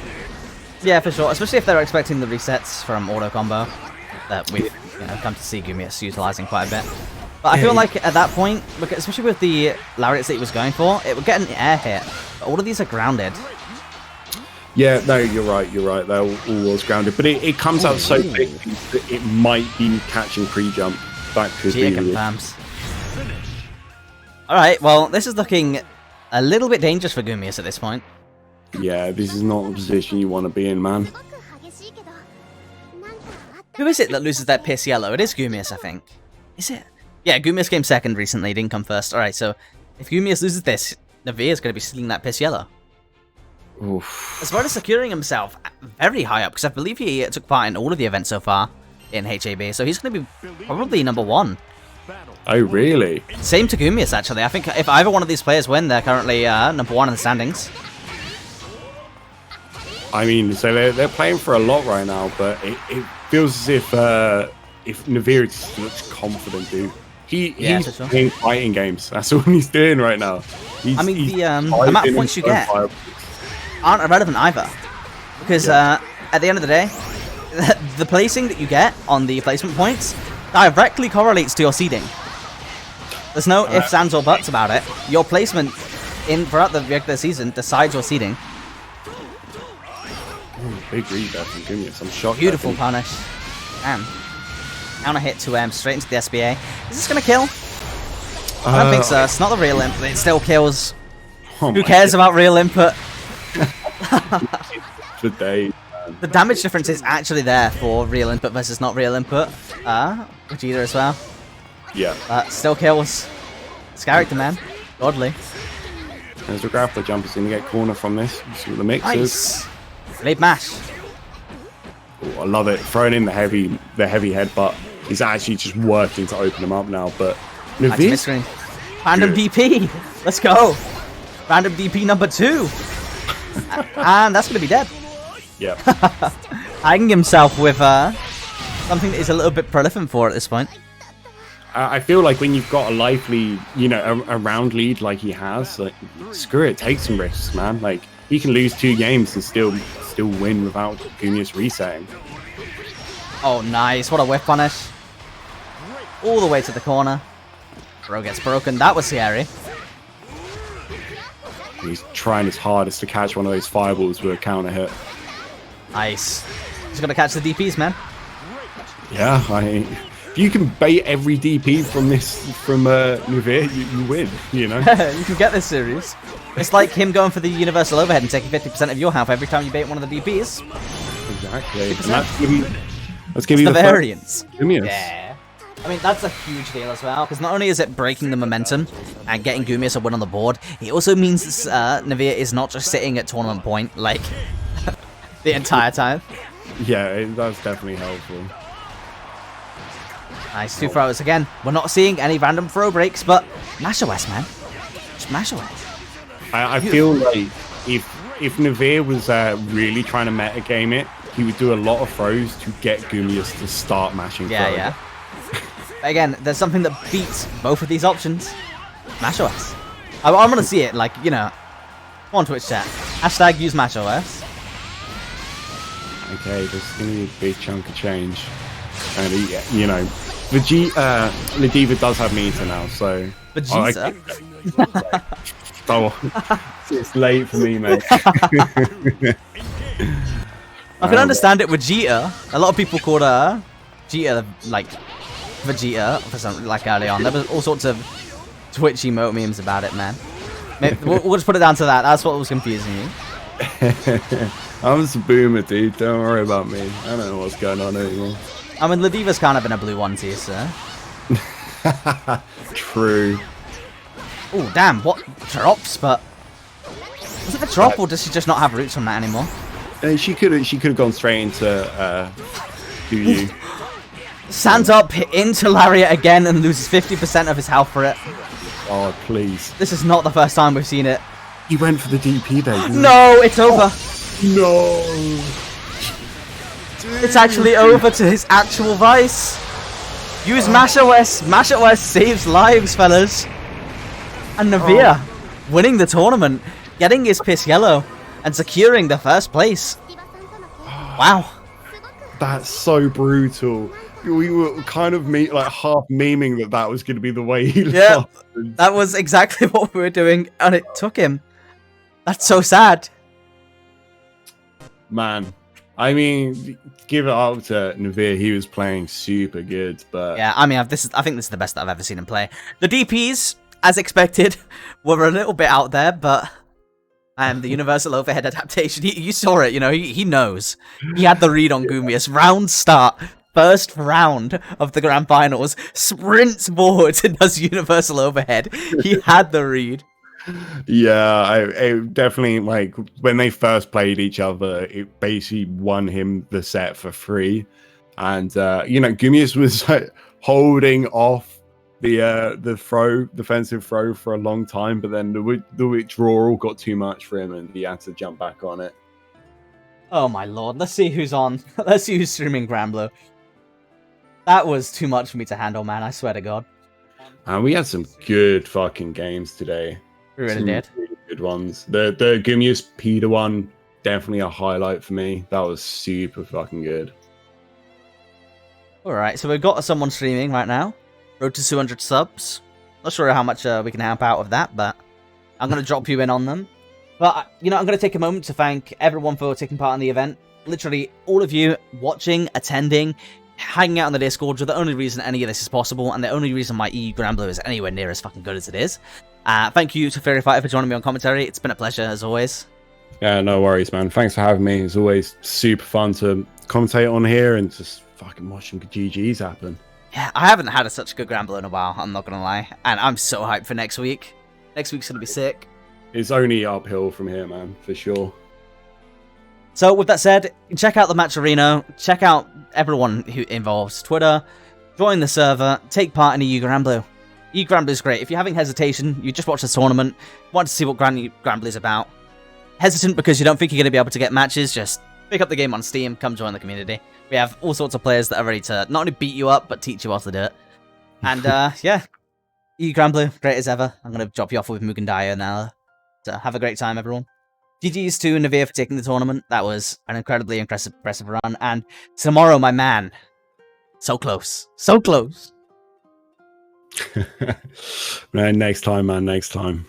Yeah, for sure. Especially if they're expecting the resets from auto combo that we've come to see Gumius utilizing quite a bit. But I feel like at that point, especially with the lariats that he was going for, it would get an air hit. But all of these are grounded. Yeah, no, you're right. They're all was grounded, but it comes out so quick that it might be catching pre-jump. That could be. Confirms. All right, well, this is looking a little bit dangerous for Gumius at this point. Yeah, this is not the position you want to be in, man. Who is it that loses their piss yellow? It is Gumius, I think. Is it? Yeah, Gumius came second recently, didn't come first. Alright, so if Gumius loses this, Navia is going to be stealing that piss yellow. Oof. As far as securing himself very high up, because I believe he took part in all of the events so far in HAB, so he's going to be probably #1. Oh, really? Same to Gumius, actually. I think if either one of these players win, they're currently #1 in the standings. I mean, so they're playing for a lot right now, but it feels as if Navir just looks confident, dude. He's playing fighting games. That's all he's doing right now. I mean, the amount of points you get aren't irrelevant either. Because at the end of the day, the placing that you get on the placement points directly correlates to your seeding. There's no ifs, ands, or buts about it. Your placement throughout the regular season decides your seeding. Big read there from Gumius. I'm shocked. Beautiful punish. Damn. Counter hit to straight into the SBA. Is this going to kill? I don't think so. It's not the real input. It still kills. Who cares about real input? The day. The damage difference is actually there for real input versus not real input. Vegeta as well. Yeah. Still kills. This character, man. Godly. There's a grappler jump. Is going to get corner from this. See what the mix is. Lead mash. Ooh, I love it. Throwing in the heavy headbutt. He's actually just working to open him up now. But nice screen. Random DP. Let's go. Random DP #2. And that's going to be dead. Yeah. Hanging himself with something that is a little bit prolific for at this point. I feel like when you've got a life lead, a round lead like he has, like, screw it, take some risks, man. Like, he can lose 2 games and still win without Gumius resetting. Oh, nice. What a whiff punish. All the way to the corner. Bro gets broken. That was scary. He's trying his hardest to catch one of those fireballs with a counter hit. Nice. He's going to catch the DPs, man. Yeah, if you can bait every DP from Nuvir, you win, you know? You can get this series. It's like him going for the universal overhead and taking 50% of your health every time you bait one of the DPs. Exactly. And that's giving you the variance. Gumius. Yeah. I mean, that's a huge deal as well, because not only is it breaking the momentum and getting Gumius a win on the board, it also means Navia is not just sitting at tournament point, like, the entire time. Yeah, that's definitely helpful. Nice, 2 throws again. We're not seeing any random throw breaks, but mash OS, man. Just mash OS. I feel like if Navir was really trying to metagame it, he would do a lot of throws to get Gumius to start mashing. Yeah. Again, there's something that beats both of these options. MashOS. I'm gonna see it, like, come on Twitch chat. #use MashOS. Okay, this is gonna be a big chunk of change. And you know, Ladiva does have meter now, so. Vegeta. Oh, it's late for me, mate. I can understand it with Cheetah. A lot of people called her Cheetah, like Vegeta, for something like early on. There was all sorts of Twitch emote memes about it, man. We'll just put it down to that. That's what was confusing me. I'm just a boomer, dude. Don't worry about me. I don't know what's going on anymore. I mean, Ladiva's kind of in a blue onesie, so. True. Oh, damn, what drops, but... Was it a drop, or does she just not have roots on that anymore? She could have gone straight into you. Stands up into Lariat again and loses 50% of his health for it. Oh, please. This is not the first time we've seen it. He went for the DP there. No, it's over. No. It's actually over to his actual Vice. Use Mash OS. Mash OS saves lives, fellas. And Navia winning the tournament, getting his piss yellow, and securing the first place. Wow. That's so brutal. We were kind of half memeing that was going to be the way he lost. That was exactly what we were doing, and it took him. That's so sad. Man, I mean, give it up to Navia. He was playing super good, but yeah, I mean, I think this is the best that I've ever seen him play. The DPs, as expected, were a little bit out there, but the universal overhead adaptation, you saw it, you know, he knows. He had the read on Gumius. Round start, first round of the grand finals, sprints forward and does universal overhead. He had the read. Yeah, I definitely, like, when they first played each other, it basically won him the set for free. And, you know, Gumius was like, holding off the defensive throw for a long time, but then the withdrawal got too much for him and he had to jump back on it. Oh my lord, let's see who's on. Let's see who's streaming Granblue. That was too much for me to handle, man, I swear to God. And we had some good fucking games today. We really some did. Really good ones. The Gumius Peter one, definitely a highlight for me. That was super fucking good. Alright, so we've got someone streaming right now. Road to 200 subs. Not sure how much we can help out with that, but I'm going to drop you in on them. But, you know, I'm going to take a moment to thank everyone for taking part in the event. Literally, all of you watching, attending, hanging out on the Discord are the only reason any of this is possible, and the only reason my EU Granblue is anywhere near as fucking good as it is. Thank you to Fairy Fighter for joining me on commentary. It's been a pleasure, as always. Yeah, no worries, man. Thanks for having me. It's always super fun to commentate on here and just fucking watching GGs happen. Yeah, I haven't had such a good Granblue in a while, I'm not going to lie. And I'm so hyped for next week. Next week's going to be sick. It's only uphill from here, man, for sure. So, with that said, check out the match arena, check out everyone who involves Twitter, join the server, take part in EU Granblue. EU Granblue is great. If you're having hesitation, you just watch the tournament, want to see what Granblue is about. Hesitant because you don't think you're going to be able to get matches, just pick up the game on Steam, come join the community. We have all sorts of players that are ready to not only beat you up, but teach you how to do it. And, yeah, EU Granblue, great as ever. I'm going to drop you off with Mugendayo now. So have a great time, everyone. GG's to Navia for taking the tournament. That was an incredibly impressive run. And tomorrow, my man, so close. So close. Man, next time, man, next time.